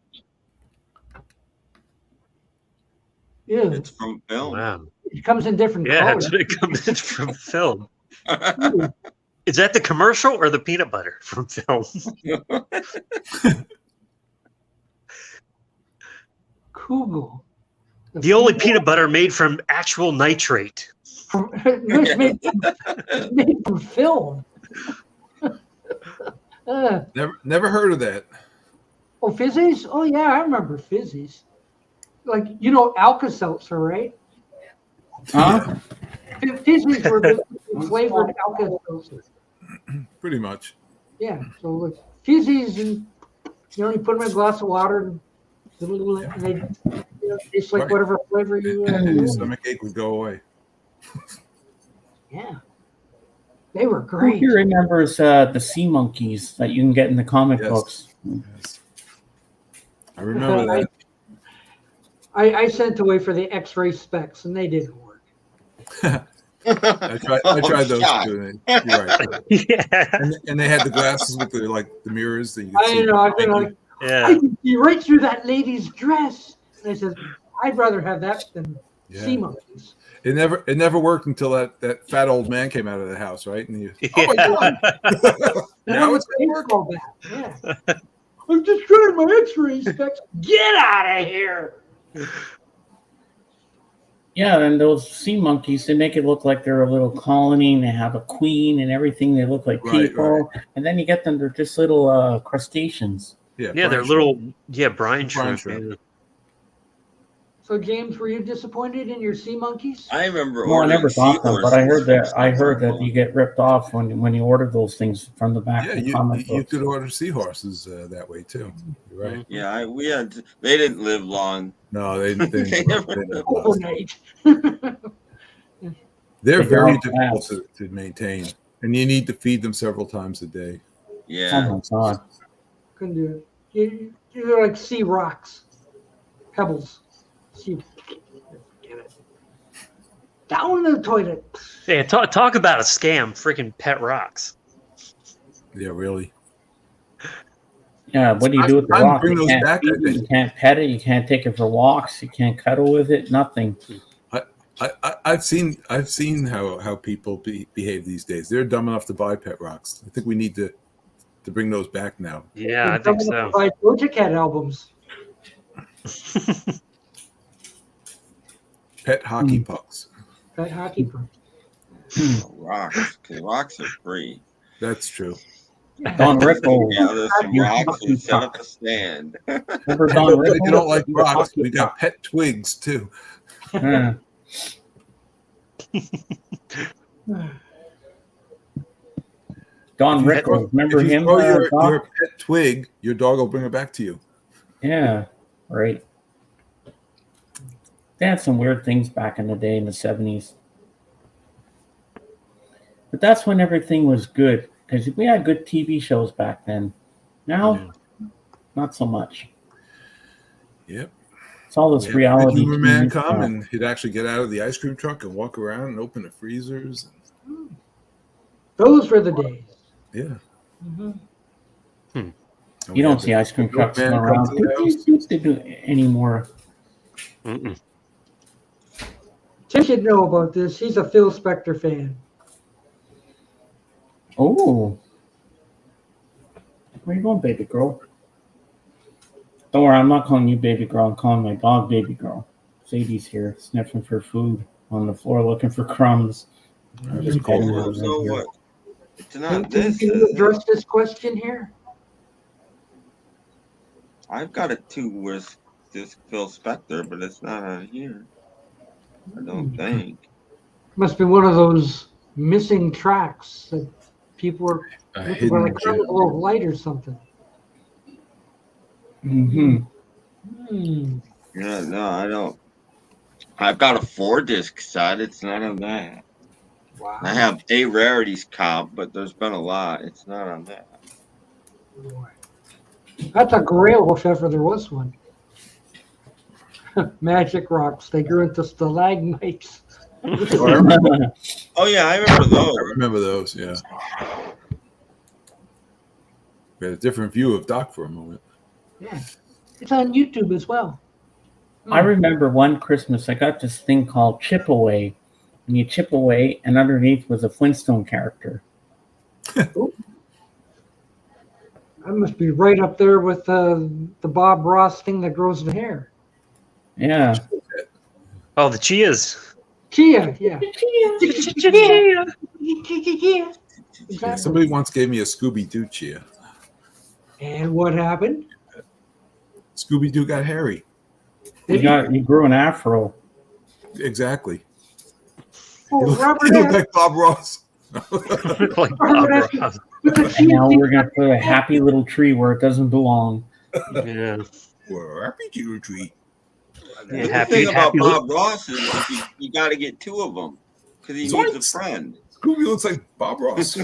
Yeah, It's from film. Wow. it comes in different Yeah, colors. that's what it comes in from film. Is that the commercial or the peanut butter from film? Kugel. The only peanut butter made from actual nitrate. It's made from film. Never heard of that. Oh, fizzies? Oh, yeah, I remember fizzies. Like, you know, Alka-Seltzer, right? Huh? Fizzies were the flavored Alka-Seltzer. Pretty much. Yeah, so like fizzies, and you put them in a glass of water, and they taste like whatever flavor you. Your stomach ache would go away. Yeah, they were Who great. here remembers the sea monkeys that you can get in the comic Yes. books? Yes. I remember that. I sent away for the X-ray specs, and they didn't work. I tried those too. And you're right. Yeah. And they had the glasses with the mirrors that you could see. I know. I've been like, I Yeah. can see right through that lady's dress. And I said, I'd rather have that than sea Yeah. monkeys. It never worked until that fat old man came out of the house, right? And you, oh my god! Now it's gonna work. Baseball bat. Yeah. I'm just trying my X-ray specs. Get out of here. Yeah, and those sea monkeys, they make it look like they're a little colony and they have a queen and everything. They look like Right, people. And then you get them, they're just little crustaceans. Yeah, Yeah, they're Brian little. Shrimp. Yeah, brine Brine shrimp. shrimp. So, James, were you disappointed in your sea monkeys? I remember No, I never ordering got them, but I heard that seahorses. you get ripped off when you order those things from the back Yeah, of the you comic books. could order seahorses that way too. You're right. Yeah, they didn't live long. No, they They never didn't. Overnight. They're They very don't difficult pass. to maintain, and you need to feed them several times a day. Yeah. Oh my god. Couldn't do it. You're like sea rocks, pebbles. Sea. Get it. Down the toilet. Yeah, talk about a scam. Freaking pet rocks. Yeah, really. Yeah, what do you do with the Time to rock? bring You those can't back, feed I it, think. you can't pet it, you can't take it for walks, you can't cuddle with it, nothing. I've seen how people behave these days. They're dumb enough to buy pet rocks. I think we need to bring those back now. Yeah, I think so. Buy Doja Cat albums. Pet hockey pucks. That hockey pro. Rocks. 'Cause rocks are free. That's true. Don Rickles. Yeah, there's some Your rocks. hockey We set up puck. a stand. Remember Don If Rickles? you don't like Your rocks, hockey we got puck. pet twigs too. Yeah. Don Rickles, remember If you him? throw your Doc? pet twig, your dog will bring it back to you. Yeah, right. They had some weird things back in the day in the 70s. But that's when everything was good because we had good TV shows back then. Now, not so much. Yep. It's all this Yeah, reality. Humor Man TV come stuff. and he'd actually get out of the ice cream truck and walk around and open the freezers. Those were the days. Yeah. Mm-hmm. And You we don't had see the ice cream trucks milkman around come to the house. anymore. Mm-mm. Tim should know about this. He's a Phil Spector fan. Oh, where you going, baby girl? Don't worry, I'm not calling you baby girl. I'm calling my dog baby girl. Sadie's here, sniffing for food on the floor, looking for crumbs. I'm just petting her right So here. what? It's Can, not can this. you Is it? address this question here? I've got it too with this Phil Spector, but it's not on here. I don't think. Must be one of those missing tracks that people were A looking for, hidden like a gem. little light or something. Mm-hmm. Hmm. Yeah, no, I don't. I've got a 4-disc set. It's not on that. Wow. I have a rarities comp, but there's been a lot. It's not on that. Boy. That's a grail if ever there was one. Magic rocks. They grew into stalagmites. Oh yeah, I remember those. I remember those, yeah. We had a different view of Doc for a moment. Yeah. It's on YouTube as well. I remember one Christmas I got this thing called Chip Away. And you chip away, and underneath was a Flintstone character. That must be right up there with the Bob Ross thing that grows the hair. Yeah. Oh, the Chias. Chia, yeah. Chia. Yeah. Yeah, Exactly. somebody once gave me a Scooby-Doo cheer. And what happened? Scooby-Doo got hairy. You grew an afro. Exactly. Oh, He Robert looked F. like Bob Ross. Like Bob Robert F. Ross. And now we're gonna put a happy little tree where it doesn't belong. Yeah. Well, happy to treat. Yeah, The thing about happy Bob Ross is you got to get 2 of them because he Zoinks. needs a friend. Scooby looks like Bob Ross.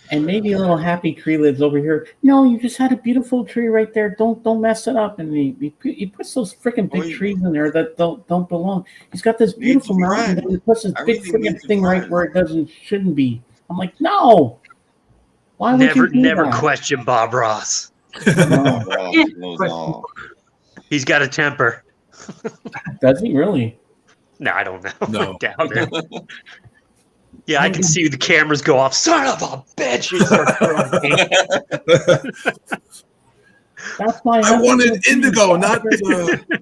And maybe a little happy tree lives over here. No, you just had a beautiful tree right there. Don't mess it up. And he puts those freaking big trees in there that don't belong. He's got this beautiful mountain, and he puts this big Everything freaking needs a thing right friend. where it shouldn't be. I'm like, no. Why would you do Never that? question Bob Ross. No. Bob Ross knows all. He's got a temper. Does he really? No, I don't know. No. I doubt it. Yeah, I can see the cameras go off. Son of a bitch! You start throwing paint. That's why I wanted indigo, not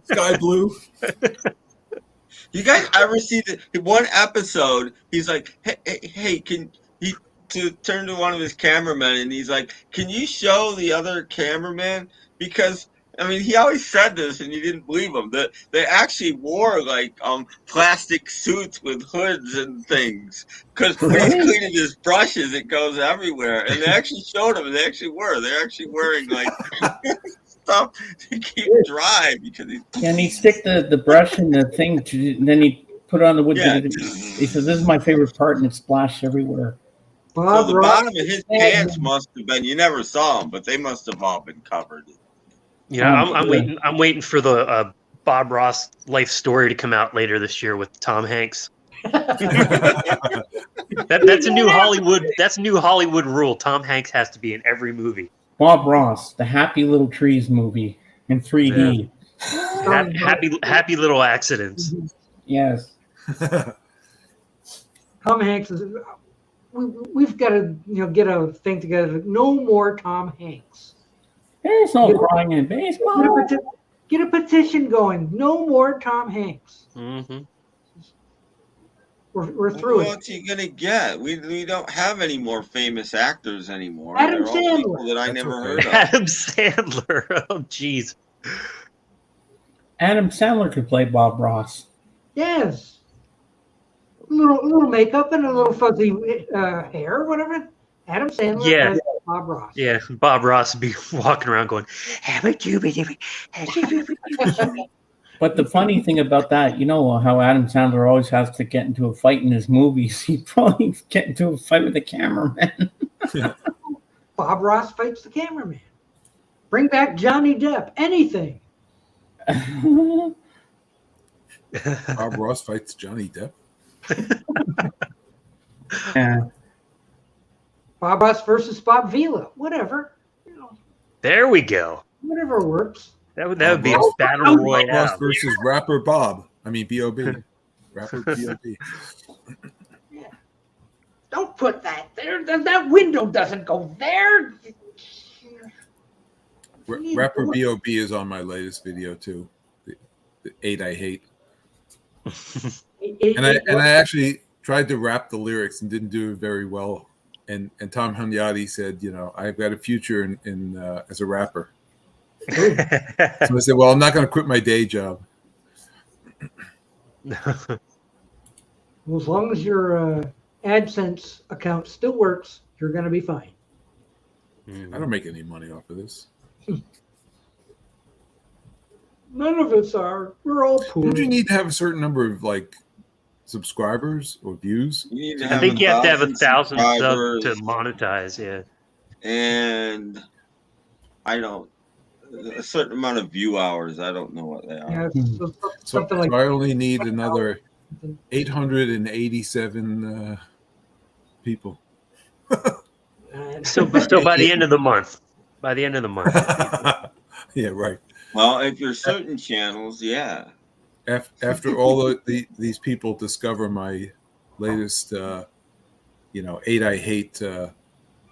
sky blue. You guys ever see the one episode? He's like, hey, can he to turn to one of his cameramen and he's like, can you show the other cameraman? Because I mean, he always said this, and you didn't believe him. That they actually wore like plastic suits with hoods and things, because when he's cleaning his brushes, it goes everywhere. And they actually showed him. They actually were. They're actually wearing like stuff to keep dry because he's. And he stick the brush in the thing, and then he put it on the wood. Yeah. He says, "This is my favorite part," and it splashed everywhere. So the bottom of his pants must have been. You never saw them, but they must have all been covered. Yeah, I'm waiting for the Bob Ross life story to come out later this year with Tom Hanks. That's a new Hollywood. That's a new Hollywood rule. Tom Hanks has to be in every movie. Bob Ross, the Happy Little Trees movie in 3D. Yeah. Happy little accidents. Yes. Tom Hanks is. We've got to get a thing together. No more Tom Hanks. There's no crying in baseball. Get a petition going. No more Tom Hanks. Mm-hmm. We're through it. What's he gonna get? We don't have any more famous actors anymore. Adam They're all Sandler. people that I never heard of. Adam Sandler. Oh, jeez. Adam Sandler could play Bob Ross. Yes. A little makeup and a little fuzzy hair, whatever. Adam Sandler as Bob Ross. Yeah, Bob Ross would be walking around going, But the funny thing about that, you know how Adam Sandler always has to get into a fight in his movies. He'd probably get into a fight with the cameraman. Bob Ross fights the cameraman. Bring back Johnny Depp. Anything. Bob Ross fights Johnny Depp. Yeah. Bob Us versus Bob Vila. Whatever. You know, There we go. whatever works. That would be a Bob battle Ross royale. versus Rapper Bob. I mean B.O.B. Rapper B.O.B. Don't put that there. That window doesn't go there. Rapper B.O.B. is on my latest video too. The 8 I Hate. And I actually tried to rap the lyrics and didn't do it very well. And Tom Hunyadi said, you know, I've got a future in as a rapper. So I said, well, I'm not going to quit my day job. Well, as long as your AdSense account still works, you're going to be fine. I don't make any money off of this. None of us are. We're all poor. Don't you need to have a certain number of like subscribers or views? You need to I think you have to have 1,000 subs subscribers, to monetize. Yeah. and I don't a certain amount of view hours. I don't know what they are. Yeah, So something like I only need another 887 people. So by the end of the month. Yeah, right. Well, if you're certain channels, yeah. After all these people discover my latest, 8 I Hate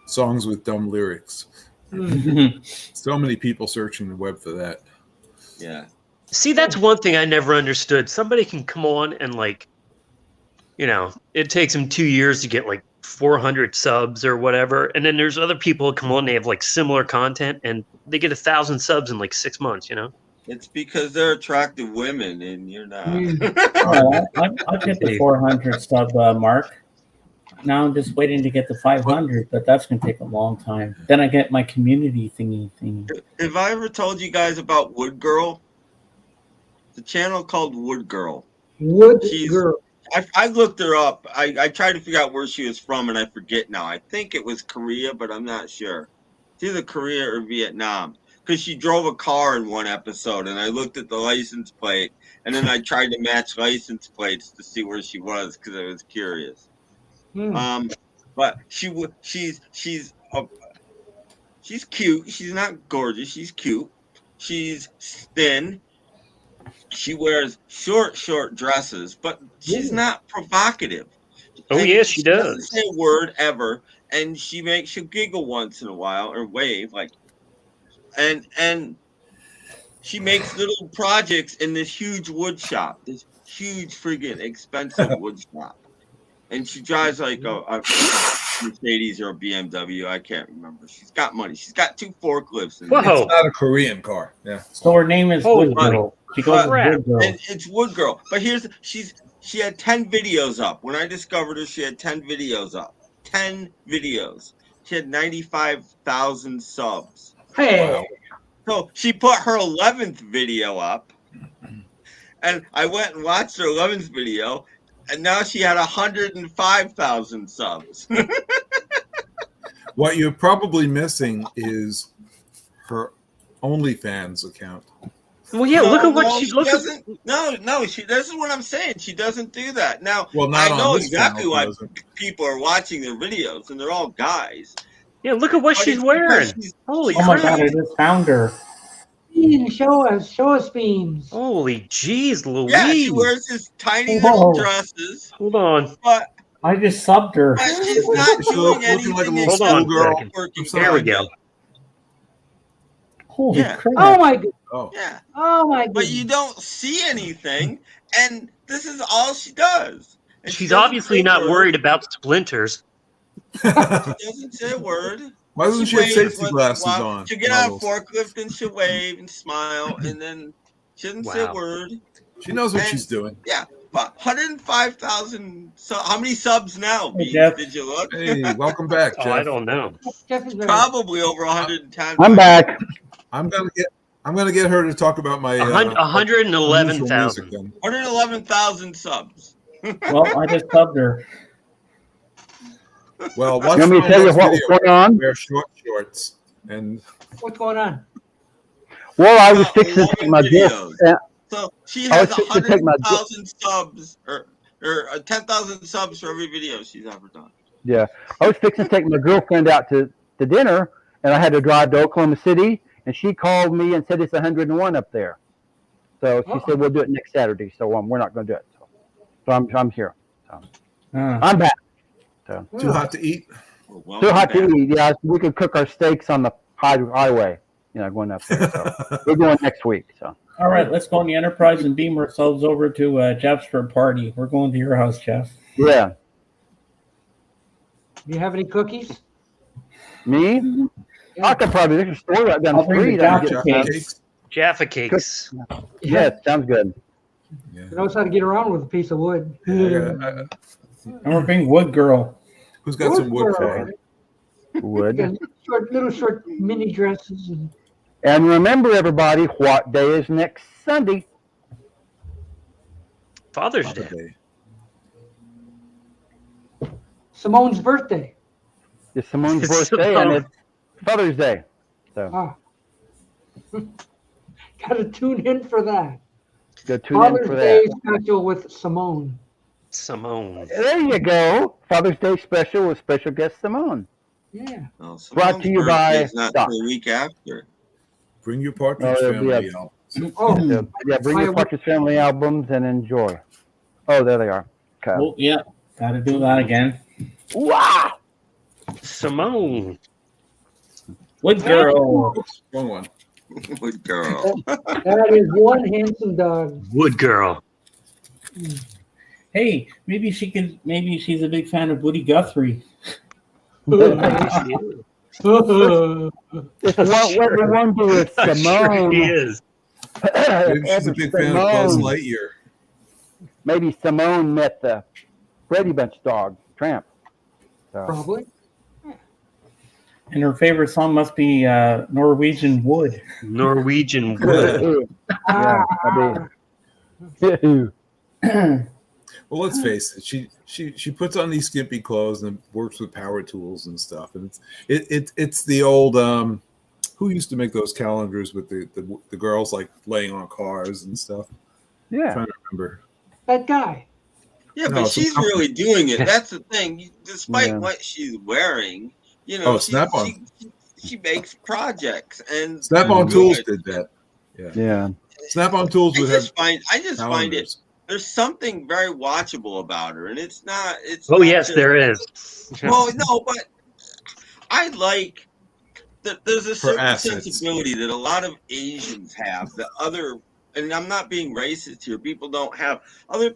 songs with dumb lyrics. So many people searching the web for that. Yeah. See, that's one thing I never understood. Somebody can come on and it takes them 2 years to get like 400 subs or whatever, and then there's other people who come on, they have like similar content and they get 1,000 subs in like 6 months. It's because they're attractive women and you're not. I'll get the 400 sub mark. Now I'm just waiting to get the 500, but that's going to take a long time. Then I get my community thingy. Have I ever told you guys about Wood Girl? The channel called Wood Girl. Girl. I looked her up. I tried to figure out where she was from, and I forget now. I think it was Korea, but I'm not sure. It's either Korea or Vietnam. Because she drove a car in one episode, and I looked at the license plate, and then I tried to match license plates to see where she was because I was curious. But she's cute. She's not gorgeous. She's cute. She's thin. She wears short dresses, but she's not provocative. Oh, And yes, she doesn't does. say a word ever, and she'll giggle once in a while or wave and she makes little projects in this huge wood shop, this huge friggin' expensive wood shop, and she drives like a Mercedes or a BMW. I can't remember. She's got money. She's got 2 forklifts. It's not a Korean car. Yeah. So her name is Wood Girl. She goes Wood Girl. And it's Wood Girl. But she had 10 videos up. When I discovered her, she had 10 videos up. 10 videos. She had 95,000 subs. Hey. Wow. So she put her 11th video up. And I went and watched her 11th video. And now she had 105,000 subs. What you're probably missing is her OnlyFans account. Well, yeah, look at what she looks. No, she. This is what I'm saying. She doesn't do that. Now, Well, not I know on this exactly channel, why she doesn't. people are watching their videos, and they're all guys. Yeah, look at what But she's it's wearing. because Holy Oh my crap! God, I just found her. Bean, show us beans. Holy jeez, Louise! Yeah, she wears these tiny little dresses, Hold on. but I just subbed her. she's not She doing looking like a anything little except schoolgirl. working. There we go. Holy Yeah. crap. Oh my god. Oh, Yeah, Oh my but you goodness. don't see anything, and this is all she does. And she She's doesn't obviously say a not word. worried about splinters. She doesn't say a word. why doesn't she have waves safety once in a glasses while. on? She'll get on a Models? forklift and she'll wave and smile, and then she doesn't say a Wow. word. She knows what And- she's doing. Yeah, but 105,000. So how many subs now? Hey, Beans? Jeff. Did you look? Hey, welcome back, Oh, Jeff. I don't know. Jeff is very- Probably over 110. I'm back. I'm gonna get her to talk about my 111,000. unusual music 111,000 subs. Well, I just subbed her. then. Well, watch You want me to my tell you next what was video. going on? Wear short shorts and What's going on? Well, I was Got fixing to 11 take my videos. gift. So she I has was fixing to take my 100,000 subs, or or 10,000 subs for every video she's ever done. Yeah. I was fixing to take my girlfriend out to dinner, and I had to drive to Oklahoma City, and she called me and said it's 101 up there. So she said we'll do it next Saturday. So we're not going to do it. So I'm here. So I'm back. So Too hot to eat. Well, too hot to eat. Yeah, we could cook our steaks on the highway. Going up there. So we're going next week. So All right, let's go on the Enterprise and beam ourselves over to Jeff's for a party. We're going to your house, Jeff. yeah, Do you have any cookies? me. I could probably there's a store right down the I'll bring street. the I can Jaffa get some. cakes. Jaffa cakes. Yes, sounds good. Yeah. He knows how to get around with a piece of wood. And we're being Wood Girl. Who's got some wood for girl. him? Wood. Little short mini dresses. And remember, everybody, what day is next Sunday? Father's Day. Okay. Simone's birthday. It's Simone's It's birthday, and Simone. it's Father's Day. So Ah. Got to tune in for that. go tune in Father's for Day that. special with Simone. Simone. There you go. Father's Day special with special guest Simone. Yeah. Well, Brought to you by Simone's birthday is not Doc. till the week after. Bring your Partridge Oh, it'll be Family a- out. Oh, So, yeah, bring your Partridge Family albums and enjoy. Oh, there they are. Okay. Oh, yeah, got to do that again. Wow. Simone. Wood Girl. Oops, wrong one. Good girl. that is one handsome dog. Wood girl. Hey, maybe she's a big fan of Woody Guthrie. It's what we wonder with Sure Simone. he is. Maybe she's a big fan of Buzz Lightyear. Maybe Simone met the Brady Bunch dog, Tramp. So, Probably. And her favorite song must be Norwegian Wood. Norwegian wood. yeah, that'd be- Well, let's face it. She puts on these skimpy clothes and works with power tools and stuff. And it's the old who used to make those calendars with the girls like laying on cars and stuff. I'm yeah. trying to remember. That guy. Yeah, No, but so she's really doing it. That's the thing. Despite Yeah. what she's wearing, Oh, Snap-on. she makes projects and Snap-on they're Tools good. did that. Yeah. Yeah. Snap-on Tools I would have just find it. calendars. There's something very watchable about her, and it's not. Oh, not yes, just- there is. Well, no, but I like that. There's a certain assets. sensibility that a lot of Asians have. That other, and I'm not being racist here. People don't have other.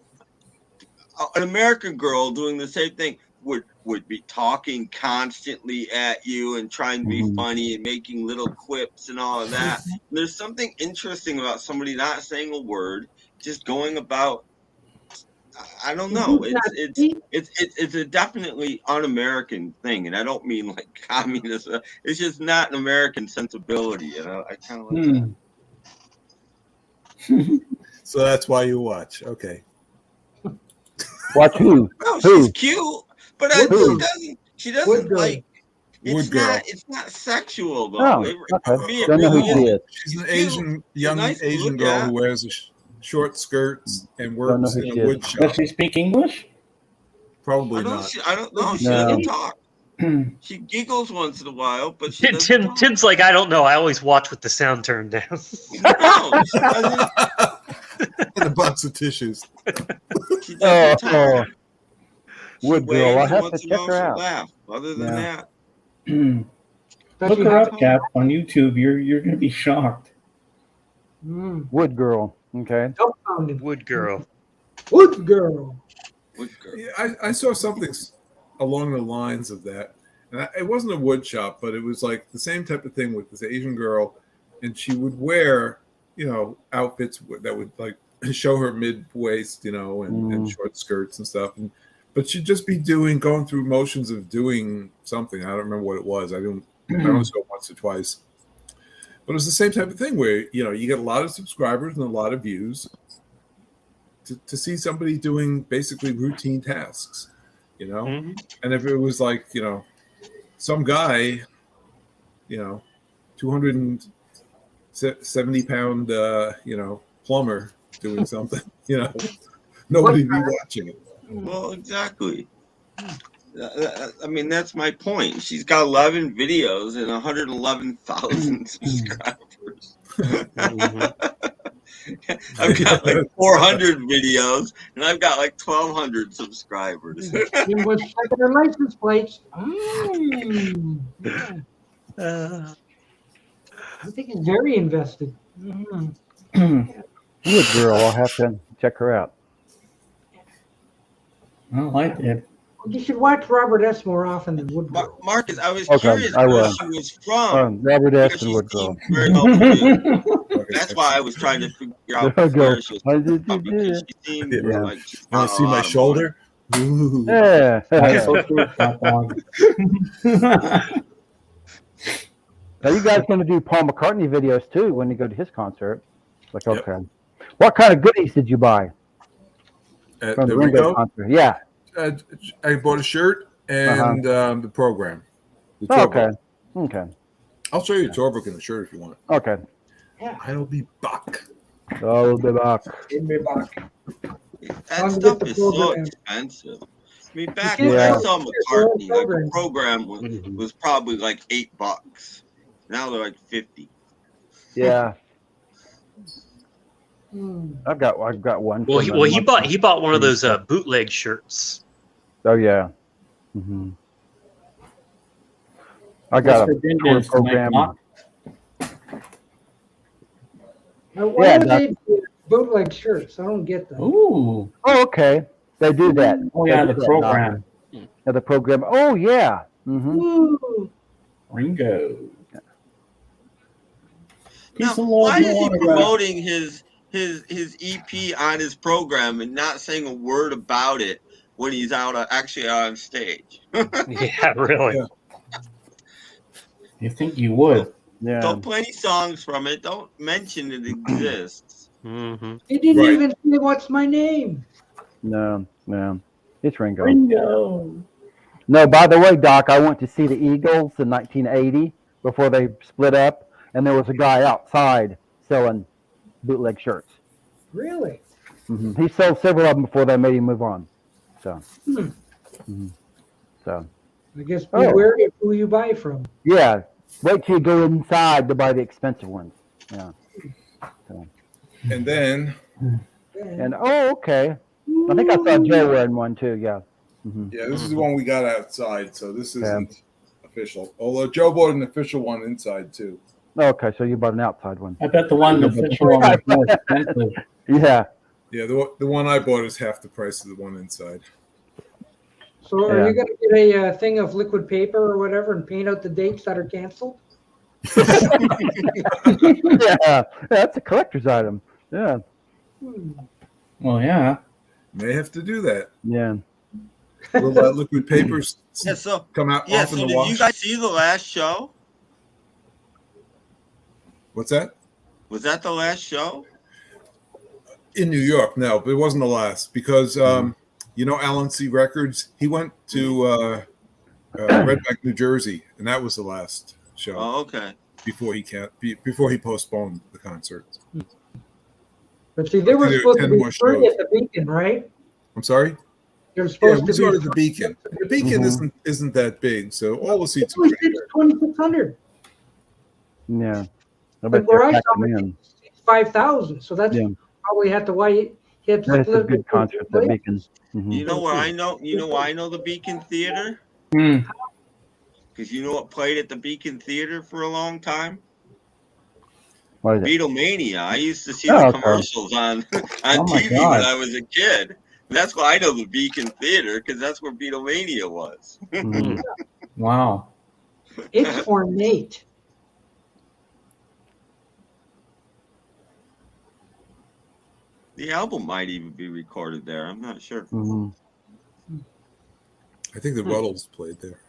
An American girl doing the same thing would be talking constantly at you and trying to be Mhm. funny and making little quips and all of that. And there's something interesting about somebody not saying a word, just going about. I don't know. It's a definitely un-American thing, and I don't mean like communist. It's just not an American sensibility, and I kind of like that. So that's why you watch. Okay. Watch who? No, Who? she's cute, but Who? she Wood doesn't girl. like. Wood It's girl. not. It's not sexual though. Oh, It okay. for me, it Don't know who really she isn't. is. She's an Cute. Asian, young nice to Asian look girl at. who wears short skirts and Don't know works who in she a is. wood Does shop. she speak English? Probably I don't. not. I don't know. She No. doesn't talk. She giggles once in a while, but she doesn't Tim, talk. Tim's like, I don't know. I always watch with the sound turned down. No, she doesn't. And a box of tissues. She doesn't Oh, talk. She Wood girl. waves, I'll and have once to in a check while her she'll out. laugh. Other than Yeah. that, Does Look she her have- up, Cap, on YouTube. You're gonna be shocked. Wood girl. Okay. Dumbfounded. Wood girl. Wood girl. wood girl. Yeah, I saw something along the lines of that. And it wasn't a wood shop, but it was like the same type of thing with this Asian girl. And she would wear, outfits that would like show her mid waist, and short skirts and stuff. But she'd just be going through motions of doing something. I don't remember what it was. I only saw it once or twice. But it was the same type of thing where, you get a lot of subscribers and a lot of views to see somebody doing basically routine tasks, Mhm. And if it was like, some guy, 270-pound, plumber doing something, nobody'd be watching it. Well, exactly. I mean, that's my point. She's got 11 videos and 111,000 subscribers. I've got like 400 videos and I've got like 1,200 subscribers. You was checking their license plates. Yeah. I think he's very invested. Good girl. I'll have to check her out. Oh, I did. You should watch Robert S. more often than Wood Girl. Marcus, I was Okay, curious I where will. she was from. Robert S. because and she Wood Girl. seemed very helpful. That's why I was trying to figure out There you go. where she was How from did you because do she seemed Yeah. like she's Want got to a see my lot of shoulder? Ooh. Yeah. Now you guys going to do Paul McCartney videos too when you go to his concert? Like, Yep. okay. What kind of goodies did you buy At from the the Ringo Ringo, concert? Yeah. I bought a shirt and the program. The tour Okay. book. Okay. I'll show you a tour book and a shirt if you want. Okay. I'll be back. I'll be back. That stuff is so expensive. I mean, back when Yeah. I saw McCartney, like the program was probably like $8. Now they're like 50. Yeah. I've got one. Well, from he the bought one of those bootleg shirts. Oh yeah. I got a tour program. Now, why Yeah, would they do bootleg shirts? I don't get that. Ooh. Oh, okay. They do that. Oh, yeah, They the do that, program. Doc. Yeah, the program. Oh, yeah. Ooh. Ringo. Now, why is he promoting his EP on his program and not saying a word about it when he's actually out on stage? Yeah, really. Yeah. You think you would? Yeah. Don't play any songs from it. Don't mention it exists. He didn't Right. even say what's my name. No. It's Ringo. Ringo. No, by the way, Doc, I went to see the Eagles in 1980 before they split up, and there was a guy outside selling bootleg shirts. Really? He sold several of them before they made him move on. So, so I guess be wary of who you buy from. yeah. Wait till you go inside to buy the expensive ones. Yeah. So. And then And okay. I think I saw Joe wearing one too. Yeah. yeah, this is the one we got outside, so this isn't official. Although Joe bought an official one inside too. Okay, so you bought an outside one. I bet the one, the official one, was more expensive. Yeah. Yeah, the one I bought is half the price of the one inside. So are you going to get a thing of liquid paper or whatever and paint out the dates that are canceled? Yeah, that's a collector's item. Yeah. Well, yeah. May have to do that. Yeah. Will that liquid paper come out Yeah, off in so the did wash? you guys see the last show? What's that? Was that the last show? In New York, no, but it wasn't the last because you know Alan C. Records. He went to Red Bank, New Jersey, and that was the last show. Oh, okay. Before he postponed the concert. But see, they were There supposed to 10 be more free shows. at the Beacon, right? I'm sorry. They're Yeah, supposed we to saw it be at the Beacon. The Beacon isn't that big, so all the seats. It was 2,600. Yeah. I But bet where they're I saw packing it, in. 5,000. So that's probably had to why he had to That's a split good it concert, into that two Beacon. You know where I know? You know why I know the Beacon Theater? Because you know what played at the Beacon Theater for a long time? What is it? Beatlemania. I used to see Oh, the okay. commercials on Oh my TV God. when I was a kid. That's why I know the Beacon Theater, because that's where Beatlemania was. Wow. It's ornate. The album might even be recorded there. I'm not sure. I think the Ruddles played there.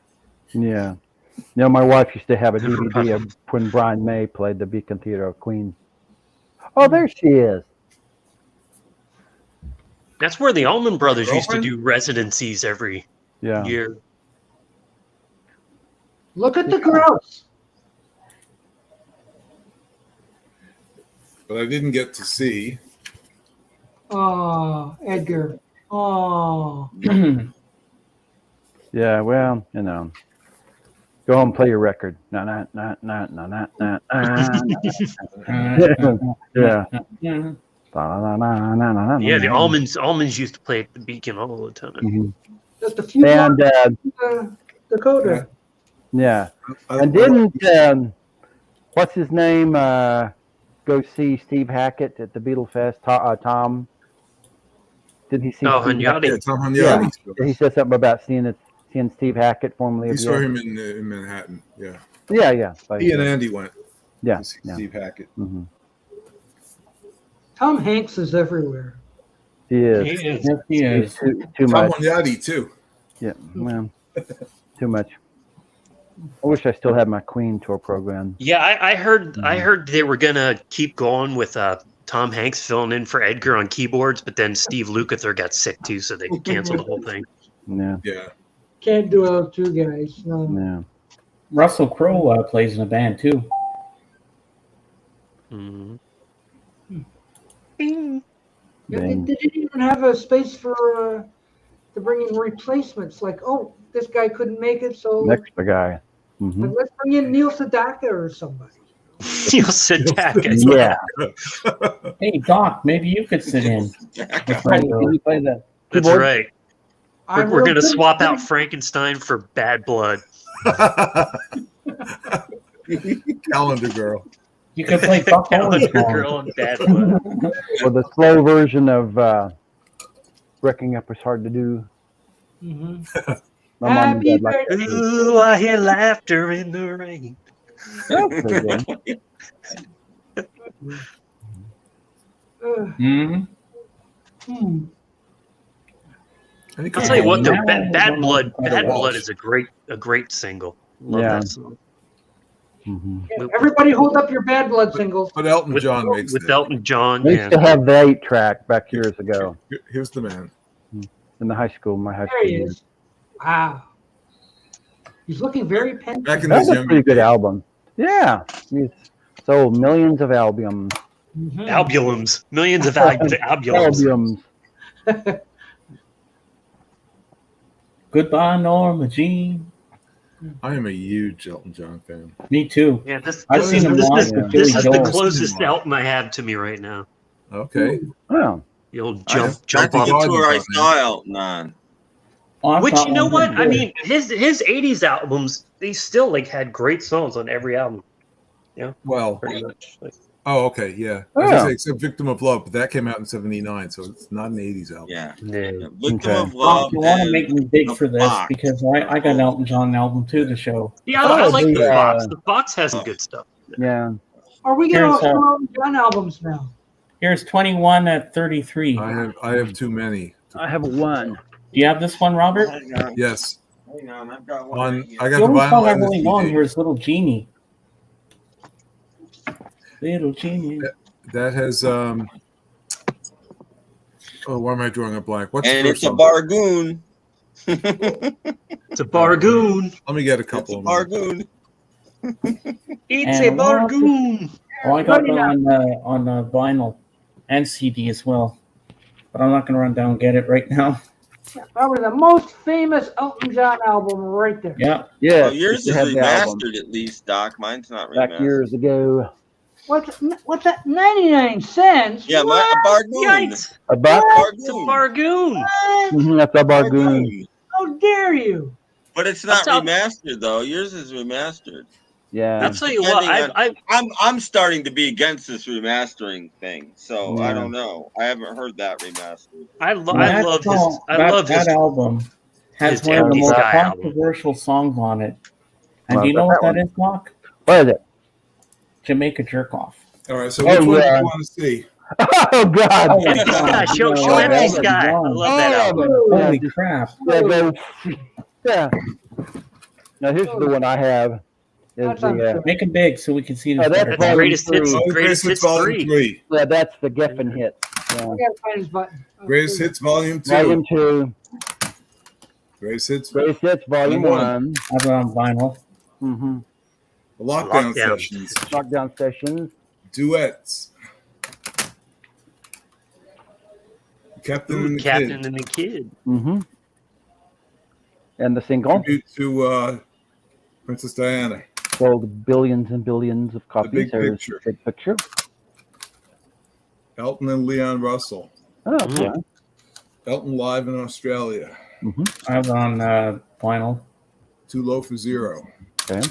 Yeah. You know, my wife used to have a DVD of when Brian May played the Beacon Theater of Queen. Oh, there she is. That's where the Allman Brothers used to Girlfriend? do residencies every year. Look at the grouse. But I didn't get to see. Oh, Edgar. Oh, Yeah, well, you know. Go home and play your record. No, no, no, no, no, no, no. Yeah. Yeah. Yeah, the almonds used to play at the Beacon all the time. Mhm. just a few And more Dakota. yeah, I- and didn't what's his name go see Steve Hackett at the Beatle Fest? Tom. Did he see? Oh, Steve Hunyadi. yeah, Tom Hunyadi. Yeah, he said something about seeing Steve Hackett, formerly He of saw Yes. him in Manhattan. Yeah, Yeah. he and Andy went Yeah. to see Steve Hackett. Mm-hmm. Tom Hanks is everywhere. He is. He is. Yes, he is. Too Tom much. Hunyadi too. Yeah. Well, too much. I wish I still had my Queen tour program. Yeah, I heard they were gonna keep going with Tom Hanks filling in for Edgar on keyboards, but then Steve Lukather got sick too, so they canceled the whole thing. Yeah. Yeah. Can't do those two guys. No. Yeah. Russell Crowe plays in a band too. Mhm. Yeah, they Dang. didn't even have a space for to bring in replacements. Like, oh, this guy couldn't make it, so Next guy. like, Hmm. let's bring in Neil Sedaka or somebody. Neil Sedaka. Yeah. Hey Doc, maybe you could sit in. That's right. Can you play that? That's keyboard? right. I'm We're real gonna good swap at out Frankenstein for Bad Blood. Calendar Girl. You could play Buck Calendar Owens Girl and Bad Blood. Or the slow version of Breaking Up Was Hard to Do. Mhm. My mom and Happy dad liked birthday. that. Ooh, I hear laughter in the rain. That's pretty good. Mm-hmm. Hmm. And he I'll comes tell you what, though, now I Bad don't know Blood, quite a Bad lot. Blood is a great single. Love Yeah. that song. Mhm. Yeah, everybody hold up your Bad Blood singles. But Elton With, John makes with it. Elton John. I Yeah. used to have the 8-track back years ago Here's the man. in my high school There he years. is. Wow. He's looking very pensive. Back in That his was a younger pretty good days. album. Yeah. He's sold millions of albums. Mhm. Albums. Millions of albums. Albums. Goodbye, Norma Jean. I am a huge Elton John fan. Me too. Yeah, this I've seen him live is, with this Billy is the Joel. closest Elton I have to me right now. Okay. Well, The old I jump have- jump That's off. a the tour I Gardens, saw Elton on. Oh, I Which, thought you know one what? was I good. mean, his 80s albums, they still like had great songs on every album. Well, Pretty much. Like, oh, okay, yeah. I was Yeah. gonna say, except Victim of Love, but that came out in '79, so it's not an '80s album. Yeah. no. Victim Okay. of Love. you want to and make me big The for this Fox. because I got an Elton John album too to show. Yeah, I like the, the Fox. The Fox has some Oh. good stuff. yeah. Are we getting Here's, all Elton John albums now? Here's 21 at 33. I have too many. I have one. Do you have this one, Robert? Hang on, Yes, hang on, I've got one. on. right here. I got The the only song vinyl I and the really know on CD. here is Little Genie. Little Genie. That has oh, why am I drawing a blank? What's And the it's first a song? bargoon. It's a bargoon. Let me get a It's couple a of them. bargoon. It's And a bargoon. Oh, I got that on vinyl and CD as well. But I'm not going to run down and get it right now. Probably the most famous Elton John album right there. Yeah. Yeah. Oh, yours is remastered at least, Doc. Mine's not Back remastered. years ago. What's that? 99 cents? Yeah, a What? bargoon. Yikes. A buck? It's a bargoon. What? Mhm, that's a bargoon. How dare you? But it's not That's how- remastered though. Yours is remastered. Yeah. I'll tell you what, Depending I'm starting to be against this remastering thing. So I Yeah. don't know. I haven't heard that remastered. I love his. I love his. that album has his one of the Empty most Sky album. controversial songs on it. And Well, do you know that what that one. is, Doc? What is it? Jamaica Jerk Off. All right, so which one do yeah. you want to see? Oh God. Oh, Empty Sky. Show Oh, Empty yeah. Sky. I love that album. Holy Yeah, crap. yeah, yeah. Now here's the one I have. Is That's the, unfair. Make it big so we can see this. Oh, that's better. That's volume greatest hits. three. Oh, Greatest hits Volume 3. yeah, that's the Geffen hit. Yeah. I gotta find his button. Greatest Hits Volume 2. Volume 2. Greatest Hits. Greatest hits Volume Volume 1. I have it on vinyl. Mm-hmm. Lockdown Lockdown. Sessions. Lockdown Sessions. Duets. Captain and the Captain Kid. and the Kid. Mm-hmm. And the single Tribute to Princess Diana. sold billions and billions of copies. Big There's Picture. Big Picture. Elton and Leon Russell. Oh, yeah. Elton live in Australia. Mm-hmm. I was on vinyl. Too Low for Zero. Okay.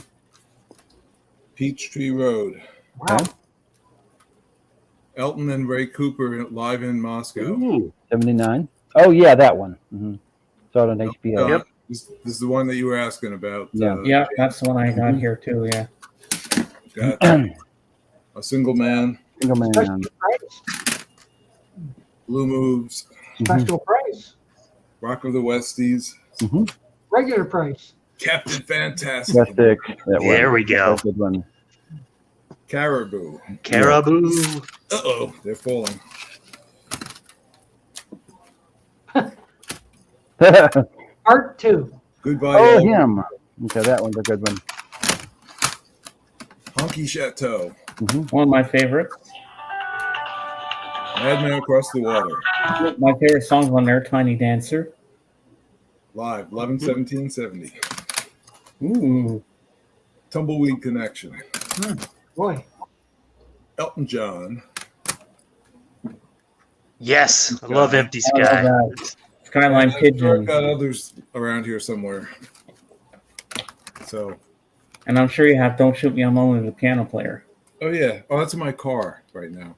Peachtree Road. Wow. Elton and Ray Cooper live in Moscow. Ooh. 79. Oh, yeah, that one. Mm-hmm. Saw it on HBO. Yep. This is the one that you were asking about. Yeah. Yeah, that's the one I got here too. Yeah. Got A Single Man. Single Man. Special price. Blue Moves. Special price. Rock of the Westies. Mm-hmm. Regular price. Captain Fantastic. Fantastic. That one. There we go. That's a good one. Caribou. Caribou. Uh-oh, they're falling. Part 2. Goodbye, Oh, Elvis. him. Okay, that one's a good one. Honky Chateau. Mm-hmm. One of my favorites. Madman Across the Water. My favorite songs on there, Tiny Dancer. Live, 11/17/70. Ooh. Tumbleweed Connection. Boy. Elton John. Yes, I love Empty I love Sky. that. Skyline I've Pigeon. got others around here somewhere. So, And I'm sure you have Don't Shoot Me, I'm Only the Piano Player. oh yeah, oh that's in my car right now.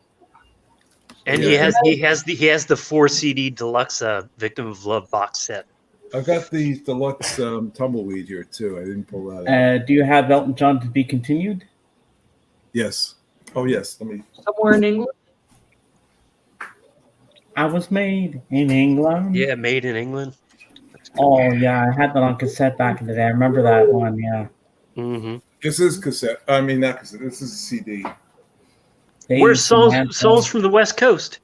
And Yeah. he has the 4 CD deluxe Victim of Love box set. I've got the deluxe Tumbleweed here too. I didn't pull that out. Do you have Elton John to be continued? Yes. Oh yes. Let me. Somewhere in England. I was made in England. Yeah, made in England. Oh, yeah, I had that on cassette back in the day. I remember that one, yeah. Mm-hmm. This is cassette. I mean, not cassette. This is a CD. Where's songs from the West Coast?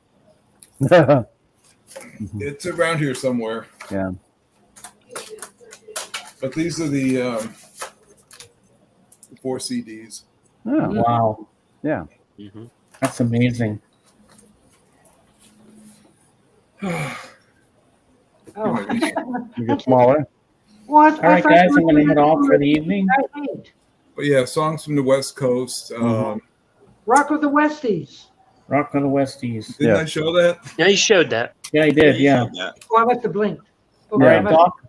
It's around here somewhere. Yeah. But these are the 4 CDs. Oh, Wow, yeah. Mm-hmm. that's amazing. Oh. You get smaller. What? All right, guys, I'm going to head off for the evening. But yeah, songs from the West Coast. Rock of the Westies. Rock on the Westies. Didn't Yeah. I show that? Yeah, you showed that. Yeah, I did, You yeah. said that. Oh, I must have blinked. All Okay, right, I must- Doc,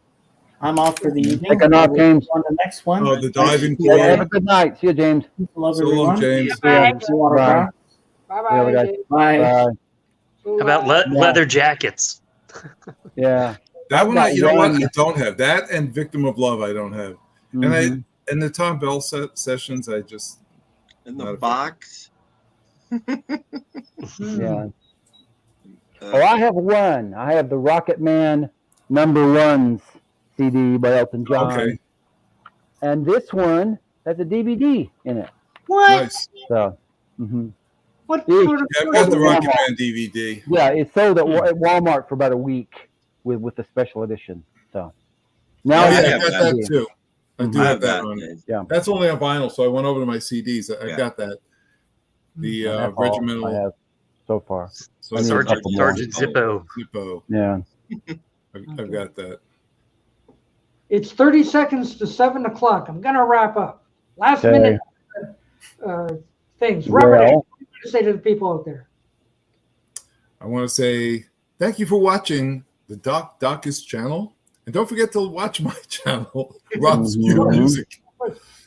I'm off for the evening. Take a nap, James. On the next one. Oh, the diving Yeah, have pool. a good night. See you, James. Love So long, everyone. James. Bye. See you later, Bye. bye. Bye-bye. Yeah, James. Bye. Bye. So, How about leather jackets? Yeah. That one, Got you know what? one. I don't have that, and Victim of Love. I don't have, Mhm. and the Tom Bell sessions. I just In Not the a- box. Yeah. Oh, I have one. I have the Rocket Man #1s CD by Elton John. okay. And this one has a DVD in it. What? Nice. So, mhm. What Yeah, sort of? Yeah, I've got the Rocket Man DVD. yeah, it sold at at Walmart for about a week with the special edition. So now Oh, it's yeah, I have got that. that too. I do I have have that that. one. Yeah. That's only on vinyl, so I went over to my CDs. I Yeah. got that. The that's all regimental. I have so far. So I need a Sergeant, couple more. Sergeant Zippo. Zippo. Yeah. I've got that. It's 30 seconds to 7 o'clock. I'm gonna wrap up. Last Okay. minute things. Robert, Well- what do you say to the people out there? I want to say thank you for watching the Docus channel. And don't forget to watch my channel, Rob's View Mhm. Music.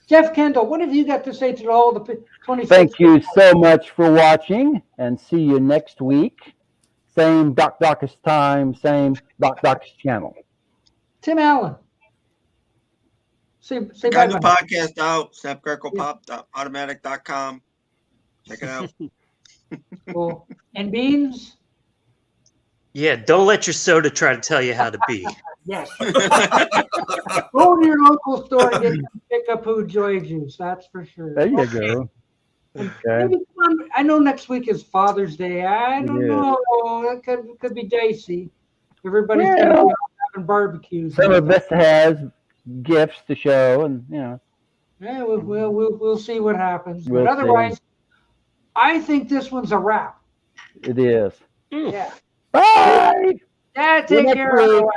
Jeff Kendall, what have you got to say to all the 26? Thank you so much for watching, and see you next week. Same Docus time, same Docus channel. Tim Allen. Say Got the bye-bye. podcast out. SnapCracklePop.automatic.com. Check it out. Cool. And Beans? Yeah, don't let your soda try to tell you how to be. Yes. Go to your local store and get some pick up Who Joy Juice. That's for sure. There you go. Okay. Maybe I know next week is Father's Day. I don't It is. know. It could be dicey. Everybody's Yeah. gonna be out having barbecues. Some of us has gifts to show, and Yeah, we'll see what happens. We'll but otherwise, I think this one's a wrap. it is. Yeah. Bye. Dad, See you take next care. week. Otherwise.